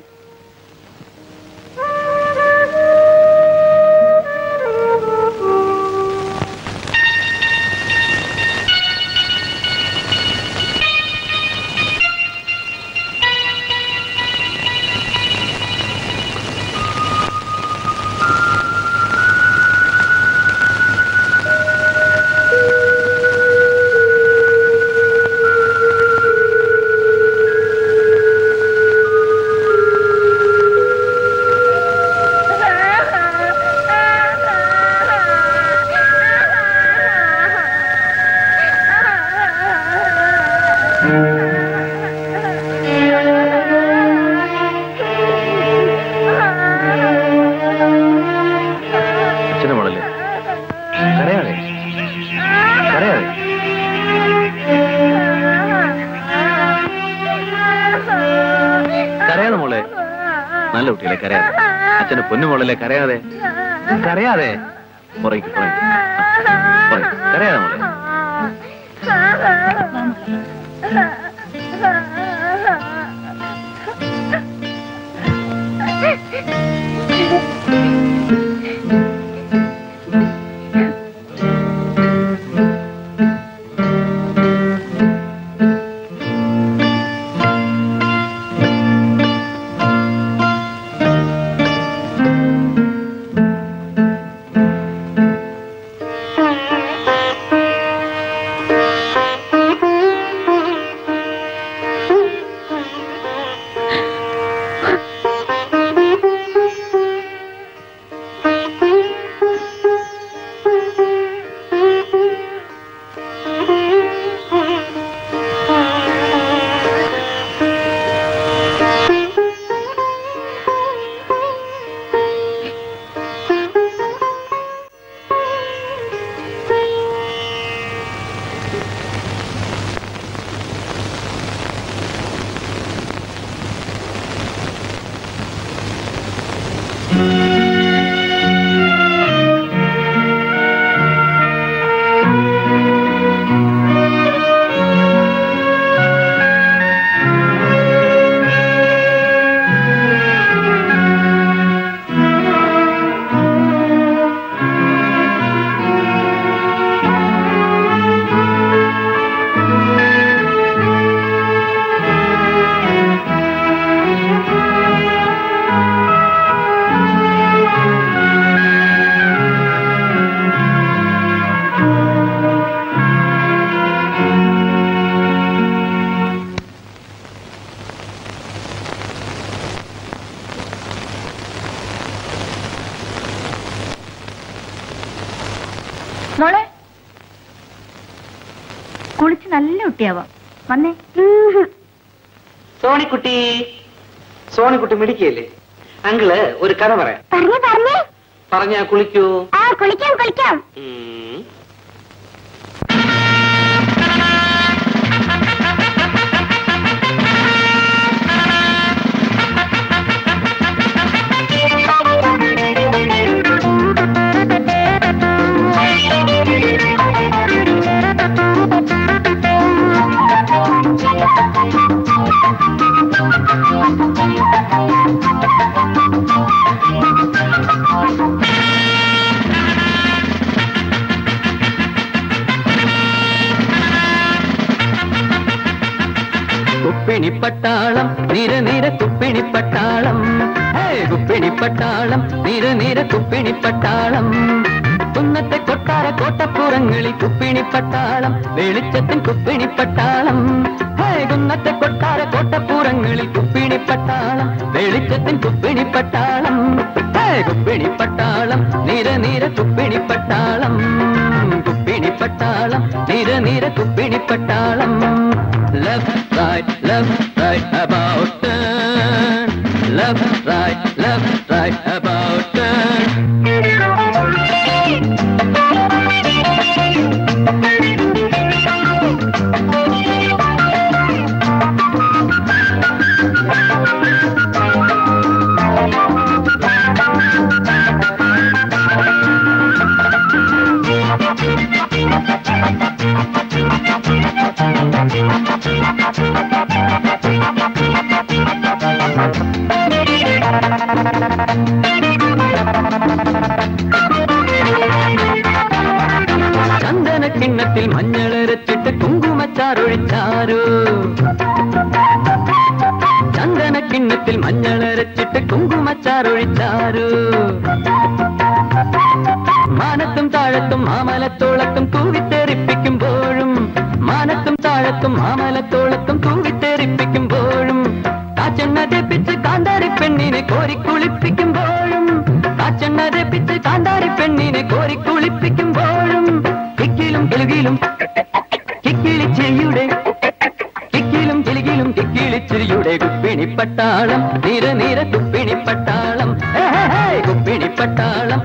നല്ല കുട്ടികളെ കരയാതെ, അച്ഛന് പൊന്നുമോളല്ലേ കരയാതെ, കരയാതെ പുറയ്ക്ക് കരയാതെ മോളെ. മോളെ കുളിച്ച് നല്ല കുട്ടിയാവാം. വന്നേ. സോണിക്കുട്ടി, സോണിക്കുട്ടി മിടിക്കല്ലേ? അങ്കിള് ഒരു കഥ പറയാം. പറഞ്ഞാ കുളിക്കൂ? കുളിക്കാം കുളിക്കാം. കുപ്പിണിപ്പട്ടാളം നിര നിര കുപ്പിണിപ്പട്ടാളം, കുപ്പിണിപ്പട്ടാളം നിര നിര കുപ്പിണിപ്പട്ടാളം. കുന്നത്തെ കൊട്ടാര കോട്ടപ്പുറങ്ങളിൽ കുപ്പിണിപ്പട്ടാളം, വെളിച്ചത്തിൻ കുപ്പിണിപ്പട്ടാളം. കുന്നത്തെ കൊട്ടാര കോട്ടപ്പുറങ്ങളിൽ കുപ്പിണിപ്പട്ടാളം, വെളിച്ചത്തിൻ കുപ്പിണിപ്പട്ടാളം. കുപ്പിണിപ്പട്ടാളം നിര നിര കുപ്പിണിപ്പട്ടാളം, കുപ്പിണിപ്പട്ടാളം നിര നിര കുപ്പിണിപ്പട്ടാളം. Left, right, about turn. left, right, about turn. ചന്ദന കിണ്ണത്തിൽ മഞ്ഞളരച്ചിട്ട് കുങ്കുമച്ചാറൊഴിച്ചാരോ ചന്ദന കിണ്ണത്തിൽ മഞ്ഞളരച്ചിട്ട് കുങ്കുമച്ചാറൊഴിച്ചാരോ മാനത്തും താഴത്തും മാമലത്തോളത്തും തൂവിത്തെറിപ്പിക്കുമ്പോഴും മാനത്തും താഴത്തും മാമലത്തോളത്തും തൂവിത്തെറിപ്പിക്കുമ്പോഴും കാച്ചെണ്ണ തെപ്പിച്ച് കാന്താരി പെണ്ണിനെ കോരിക്കുളിപ്പിക്കുമ്പോഴും കാച്ചെണ്ണ തെപ്പിച്ച് കാന്താരി പെണ്ണിനെ കോരിക്കുളിപ്പിക്കുമ്പോഴും കിക്കിലും കിലുകിലും കിക്കിളിച്ചിരിയുടെ കിക്കിലും കിലുകിലും കിക്കിളിച്ചിരിയുടെ കുപ്പിണിപ്പട്ടാളം നിര കുപ്പിണിപ്പട്ടാളം കുപ്പിണിപ്പട്ടാളം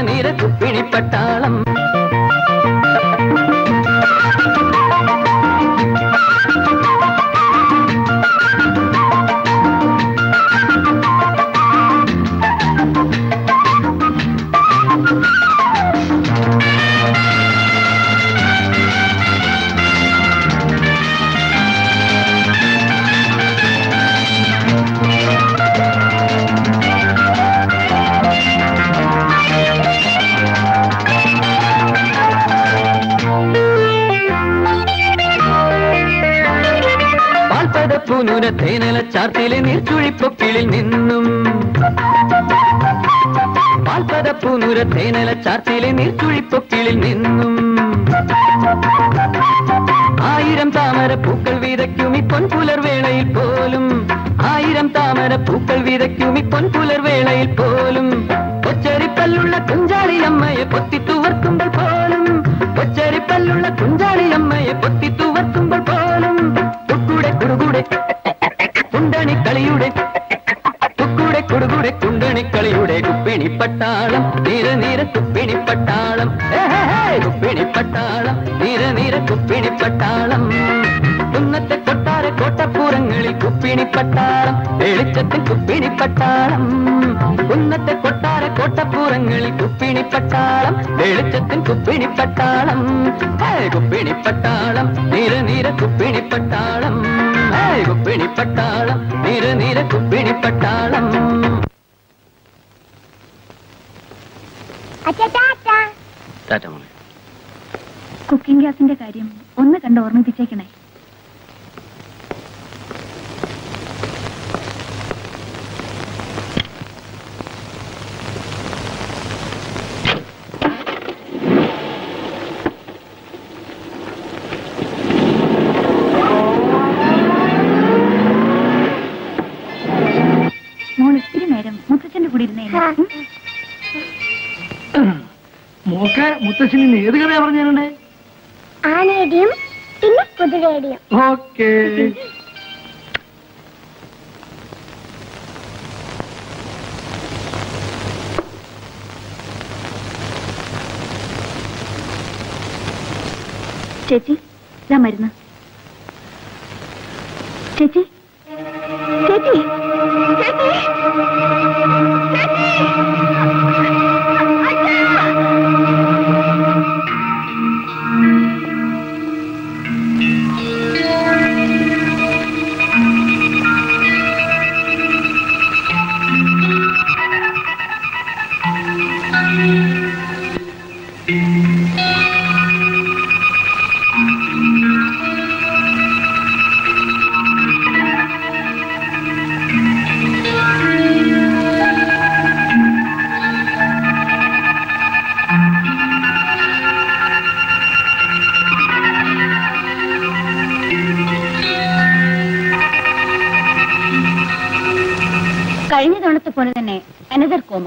നിര കുപ്പിണിപ്പട്ടാളം പൂനൂര തേനല ചാർത്തിലെ നീർച്ചുഴിപ്പൊക്കിളിൽ നിന്നും പാൽപത പൂനൂര തേനല ചാർത്തിലെ നീർച്ചുഴിപ്പൊക്കിളിൽ നിന്നും ആയിരം താമര പൂക്കൾ വിതയ്ക്കും ഈ പൊൻപുലർവേളയിൽ പോലും ആയിരം താമര പൂക്കൾ വിതയ്ക്കും ഈ പൊൻപുലർവേളയിൽ പോലും കൊച്ചരിപ്പല്ലുള്ള കുഞ്ചാളിയമ്മയെ പൊത്തിത്തുവർക്കുമ്പോൾ പോലും കൊച്ചരിപ്പല്ലുള്ള കുഞ്ചാളിയമ്മയെ പൊത്തിത്തുവർക്കുമ്പോൾ പോലും കുടുകൂടെ കുണ്ടണിക്കളിയുടെ കുടുകൂടെ കുണ്ടണിക്കളിയുടെ കുപ്പിണിപ്പട്ടാളം നിര കുപ്പിണിപ്പട്ടാളം കുപ്പിണിപ്പട്ടാളം നിര കുപ്പിണിപ്പട്ടാളം കുന്നത്തെ കൊട്ടാര കോട്ടപ്പുറങ്ങളിൽ കുപ്പിണിപ്പട്ടാളം വെളിച്ചത്തിൽ കുപ്പിണിപ്പട്ടാളം കുന്നത്തെ കൊട്ടാര കോട്ടപ്പുറങ്ങളിൽ കുപ്പിണിപ്പട്ടാളം വെളിച്ചത്തിൽ കുപ്പിണിപ്പട്ടാളം കുപ്പിണിപ്പട്ടാളം നിര കുപ്പിണിപ്പട്ടാളം കുപ്പിണിപ്പട്ടാളം നിര കുപ്പിണിപ്പട്ടാളം കുക്കിംഗ് ഗ്യാസിന്റെ കാര്യം ഒന്ന് കണ്ട് ഓർമ്മിപ്പിച്ചേക്കണേ. മോൾ ഇത്തിരി നേരം മുത്തച്ഛന്റെ കൂടെ ഇരുന്നേ. മോക്കെ മുത്തച്ഛന് ഏത് കഥയാ പറഞ്ഞേ? ആനയുടെയും പിന്നെ കുതിരയുടെയും. ഓക്കേ. ചേച്ചി ഇതാ മരുന്ന്. ചേച്ചി ചേച്ചി ചേച്ചി കഴിഞ്ഞ തവണത്തെ പോലെ തന്നെ അനദർ കോമ.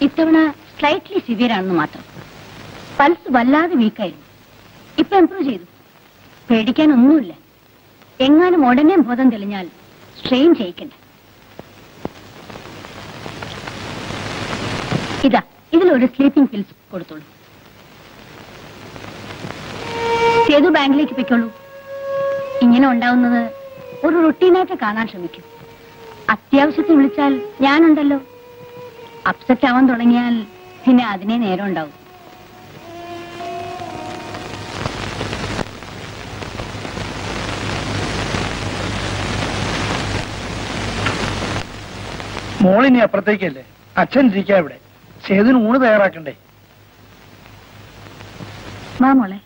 ഇത്തവണ സ്ലൈറ്റ്ലി സിവിയർ ആണെന്ന് മാത്രം. പൾസ് വല്ലാതെ വീക്കായിരുന്നു. ഇപ്പൊ ഇംപ്രൂവ് ചെയ്തു. പേടിക്കാനൊന്നുമില്ല. എങ്ങാനും ഉടനെ ബോധം തെളിഞ്ഞാൽ സ്ട്രെയിൻ ചെയ്യിക്കണ്ട. ഇതാ ഇതിലൊരു സ്ലീപ്പിംഗ് പിൽസ് കൊടുത്തോളൂ. സേതു ബാങ്കിലേക്ക് പൊയ്ക്കോളൂ. ഇങ്ങനെ ഉണ്ടാവുന്നത് ഒരു റുട്ടീനായിട്ട് കാണാൻ ശ്രമിക്കും. അത്യാവശ്യത്തിന് വിളിച്ചാൽ ഞാനുണ്ടല്ലോ. അപ്സെറ്റ് ആവാൻ തുടങ്ങിയാൽ പിന്നെ അതിനെ നേരം ഉണ്ടാവും. മോളിനി അപ്പുറത്തേക്കല്ലേ, അച്ഛൻ ഇരിക്കാ ഇവിടെ. സേതുവിന് ഊണ് തയ്യാറാക്കണ്ടേ? വാ മോളെ.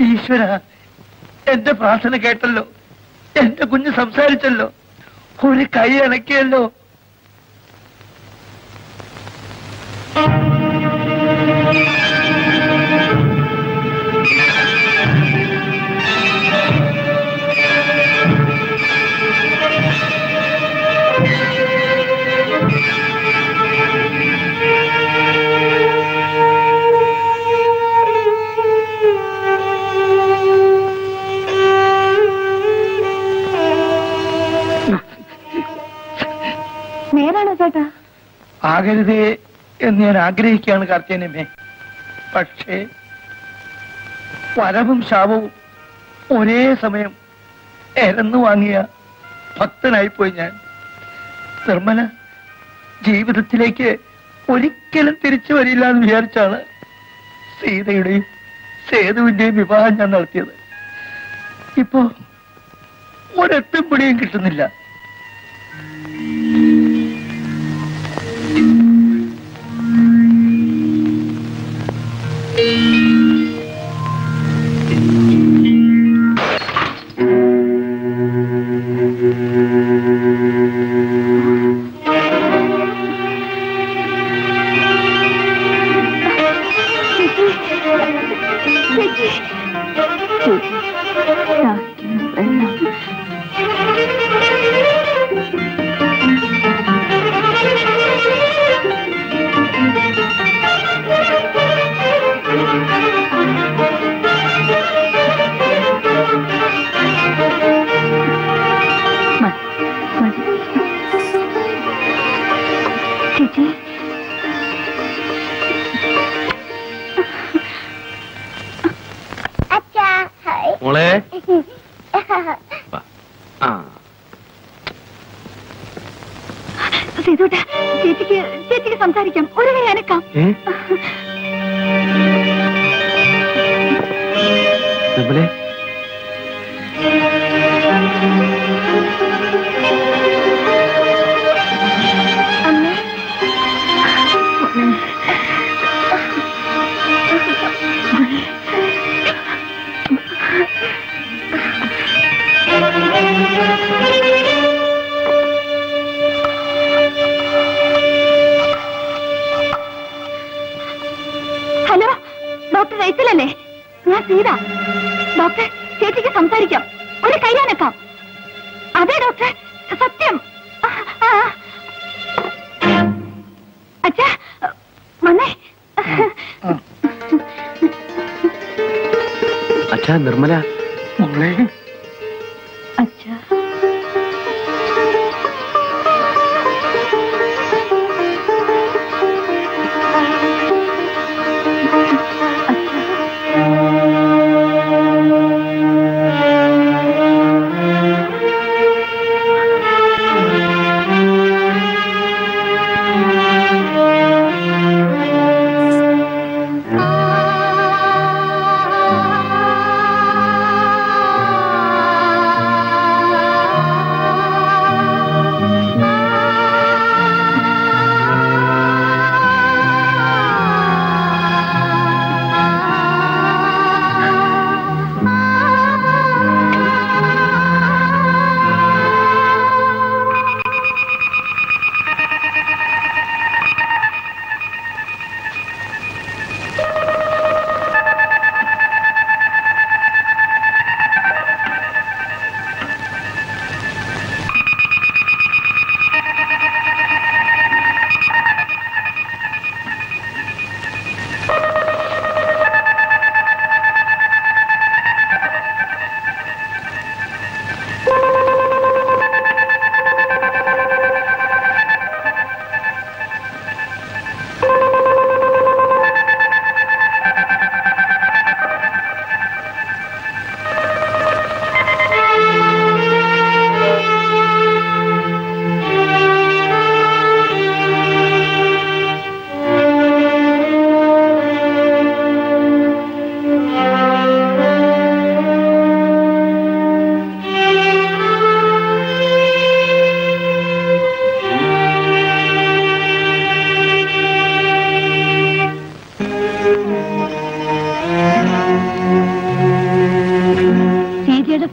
ഈശ്വര, എന്റെ പ്രാർത്ഥന കേട്ടല്ലോ. എന്റെ കുഞ്ഞ് സംസാരിച്ചല്ലോ. ഒരു കൈ അണക്കിയല്ലോ. നേരാണോ ചേട്ടാ? ആകരുതേ എന്ന് ഞാൻ ആഗ്രഹിക്കുകയാണ് കാർത്തികേയനമ്മേ. പക്ഷേ വരവും ശാപവും ഒരേ സമയം എരന്നു വാങ്ങിയ ഭക്തനായിപ്പോയി ഞാൻ. നിർമ്മല ജീവിതത്തിലേക്ക് ഒരിക്കലും തിരിച്ചു വരില്ല എന്ന് വിചാരിച്ചാണ് സീതയുടെയും സേതുവിന്റെയും വിവാഹം ഞാൻ നടത്തിയത്. ഇപ്പോ ഒരെത്തും പിടിയും കിട്ടുന്നില്ല. മോളെ സേതുട്ടാ, ചേച്ചിക്ക് സംസാരിക്കാം. ഒരു കൈ അനക്കാം. സീത. ഡോക്ടർ, ചേച്ചിക്ക് സംസാരിക്കാം, ഒരു കൈയാനക്കാം. അതെ ഡോക്ടർ, സത്യം. അച്ഛാ വന്നേ. അച്ഛാ, നിർമ്മല. അച്ഛാ,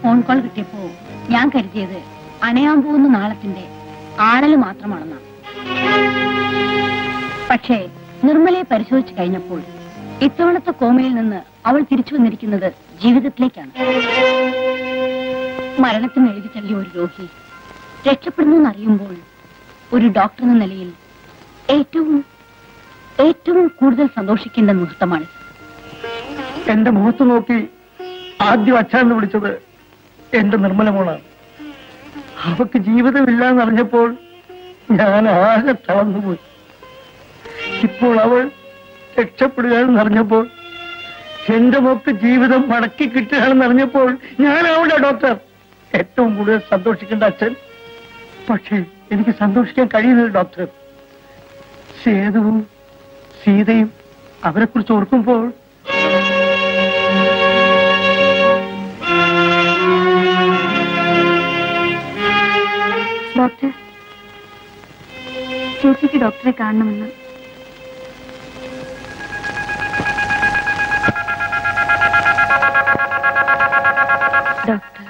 ഫോൺ കോൾ കിട്ടിയപ്പോ ഞാൻ കരുതിയത് അണയാൻ പോകുന്ന നാളത്തിന്റെ ആണല് മാത്രമാണെന്നാണ്. പക്ഷേ നിർമ്മലയെ പരിശോധിച്ചു കഴിഞ്ഞപ്പോൾ ഇത്തവണത്തെ കോമയിൽ നിന്ന് അവൾ തിരിച്ചു വന്നിരിക്കുന്നത് ജീവിതത്തിലേക്കാണ്. മരണത്തിന് എഴുതി തള്ളിയ ഒരു രോഗി രക്ഷപ്പെടുന്നു എന്നറിയുമ്പോൾ ഒരു ഡോക്ടർ എന്ന നിലയിൽ ഏറ്റവും കൂടുതൽ സന്തോഷിക്കേണ്ട മുഹൂർത്തമാണ്. എന്റെ മുഖത്ത് നോക്കി ആദ്യം അച്ഛാന്ന് വിളിച്ചത് എന്റെ നിർമ്മല മോളാണ്. അവക്ക് ജീവിതമില്ല എന്നറിഞ്ഞപ്പോൾ ഞാൻ ആകെ തളർന്നുപോയി. ഇപ്പോൾ അവൾ രക്ഷപ്പെടുകയാണെന്ന് അറിഞ്ഞപ്പോൾ, എന്റെ മോക്ക് ജീവിതം മടക്കി കിട്ടുകയാണെന്ന് അറിഞ്ഞപ്പോൾ ഞാനാവണ്ട ഡോക്ടർ ഏറ്റവും കൂടുതൽ സന്തോഷിക്കേണ്ട അച്ഛൻ. പക്ഷേ എനിക്ക് സന്തോഷിക്കാൻ കഴിയുന്നില്ല ഡോക്ടർ. സേതുവും സീതയും അവരെ കുറിച്ച് ഓർക്കുമ്പോൾ ഡോക്ടർ, ചേച്ചിക്ക് ഡോക്ടറെ കാണണമെന്ന്. ഡോക്ടർ,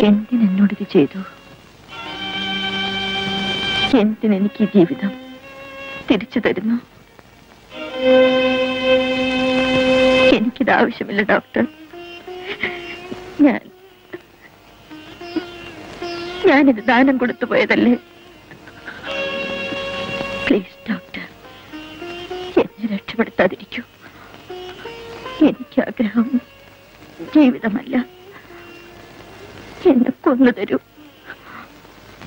എന്തിനെന്നോടിത് ചെയ്തു? എന്തിനെനിക്ക് ജീവിതം തിരിച്ചു തരുന്നു? എനിക്കിത് ആവശ്യമില്ല ഡോക്ടർ. ഞാനിത് ദാനം കൊടുത്തു പോയതല്ലേ. പ്ലീസ് ഡോക്ടർ, എന്നെ രക്ഷപ്പെടുത്താതിരിക്കൂ. എനിക്ക് ആഗ്രഹം ജീവിതമല്ല, എന്നെ കൊന്നു തരൂ.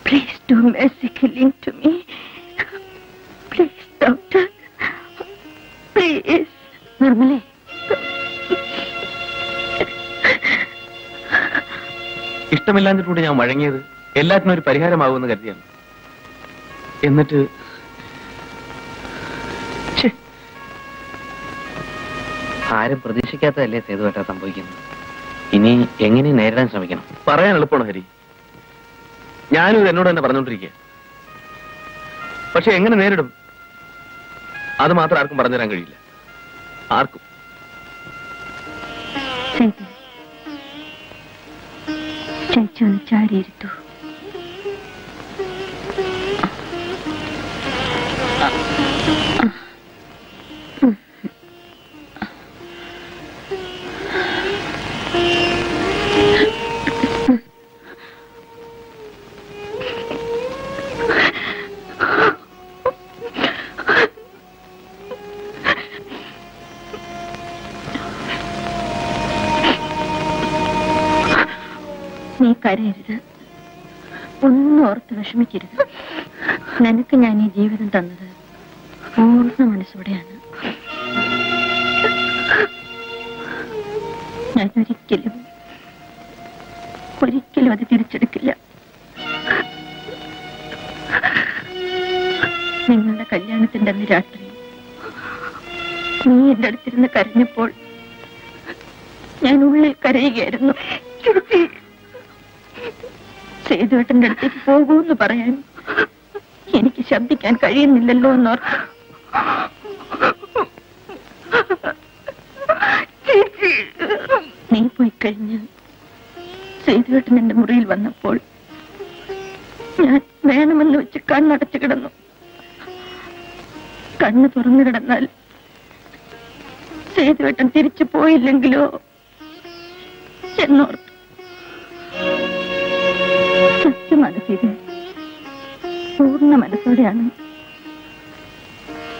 Please do mercy killing to me. Please doctor, please. നിർമ്മലേ, ഇഷ്ടമില്ലാഞ്ഞിട്ടുണ്ട് ഞാൻ വഴങ്ങിയത് എല്ലാത്തിനും ഒരു പരിഹാരമാകുമെന്ന് കരുതിയാണ്. എന്നിട്ട് ആരും പ്രതീക്ഷിക്കാത്തതല്ലേ സേതുവേട്ട സംഭവിക്കുന്നത്. ഇനി എങ്ങനെ നേരിടാൻ ശ്രമിക്കണം? പറയാൻ എളുപ്പമാണ് ഹരി. ഞാനും ഇത് എന്നോട് തന്നെ പറഞ്ഞുകൊണ്ടിരിക്കുക. പക്ഷെ എങ്ങനെ നേരിടും അത് മാത്രം ആർക്കും പറഞ്ഞുതരാൻ കഴിയില്ല. ആർക്കും. ചേച്ചി ഒന്ന് ചാരിയിരുത്തു. നീ കരയരുത്, ഒന്നും ഓർത്ത് വിഷമിക്കരുത്. നിനക്ക് ഞാൻ ഈ ജീവിതം തന്നത് പൂർണ്ണ മനസ്സോടെയാണ്. ഞാൻ ഒരിക്കലും അത് തിരിച്ചെടുക്കില്ല. നിങ്ങളുടെ കല്യാണത്തിന്റെ അന്ന് രാത്രി നീ എന്റെ അടുത്തിരുന്ന് കരഞ്ഞപ്പോൾ ഞാൻ ഉള്ളിൽ കരയുകയായിരുന്നു. സേതുവേട്ടന്റെ അടുത്തേക്ക് പോകൂന്ന് പറയാൻ എനിക്ക് ശബ്ദിക്കാൻ കഴിയുന്നില്ലല്ലോ എന്നോർത്ത് നീ പോയി കഴിഞ്ഞ് സേതുവേട്ടൻ എന്റെ മുറിയിൽ വന്നപ്പോൾ ഞാൻ വേണമെന്ന് വെച്ച് കണ്ണടച്ചു കിടന്നു. കണ്ണ് തുറന്നു കിടന്നാൽ സേതുവേട്ടൻ തിരിച്ചു പോയില്ലെങ്കിലോ എന്നോർത്തു. സത്യമാണ് സീത, പൂർണ്ണ മനസ്സോടെയാണ്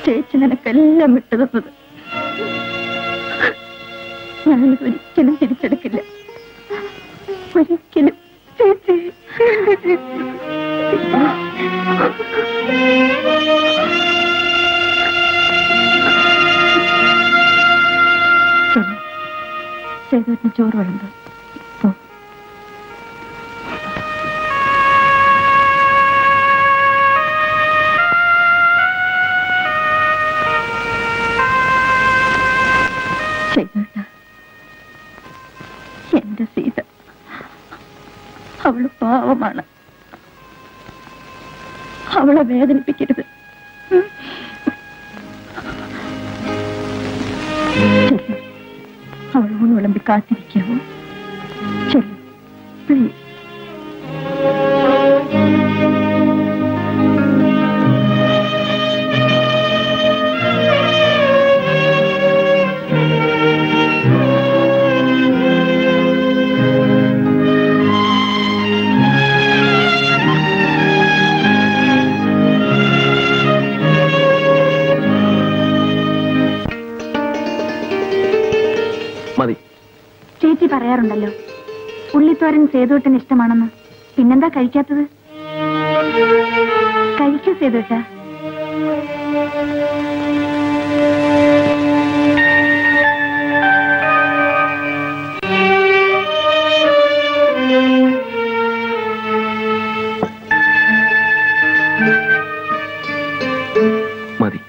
ചേച്ചി നിനക്കെല്ലാം വിട്ടുതന്നത്. ഞാനിതൊരിക്കലും തിരിച്ചെടുക്കില്ല, ഒരിക്കലും. ചേച്ചി സേതുവേട്ടന് ചോറ് വിളമ്പ്. എന്റെ സീത അവള് പാവമാണ്, അവളെ വേദനിപ്പിക്കരുത്. അവളോട് വിളമ്പി കാത്തിരിക്കാവോ? ചെല്ലു പ്ലീസ്. ചേച്ചി പറയാറുണ്ടല്ലോ ഉള്ളിത്തോരൻ സേതുവേട്ടന് ഇഷ്ടമാണെന്ന്. പിന്നെന്താ കഴിക്കാത്തത്? കഴിക്കൂ സേതുവേട്ട. മതി.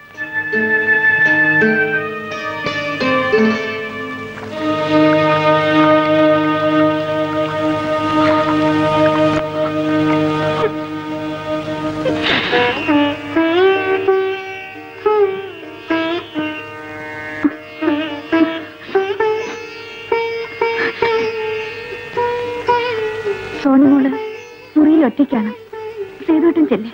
സോണിമോള് മുറിയിൽ ഒറ്റയ്ക്കാണ്. സേതുവേട്ടൻ ചെല്ലേ.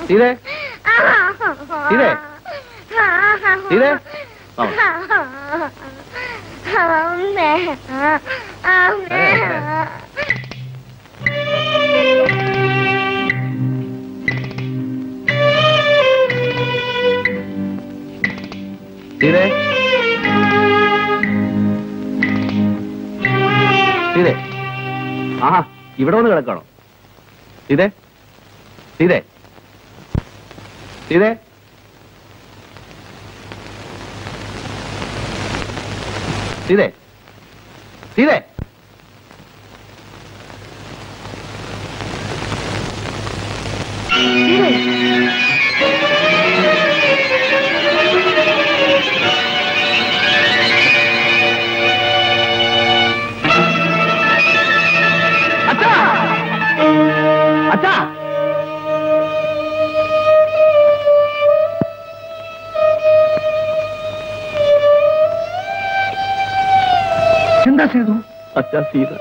സീതേ, സീതേ, സീതേ, സീതേ സീതേ ആഹാ ഇവിടെ വന്ന് കിടക്കണോ? സീതേ സീതേ സീതേ സീതേ സീതേ അച്ഛാ എന്താ ചെയ്തു? അച്ഛാ സീത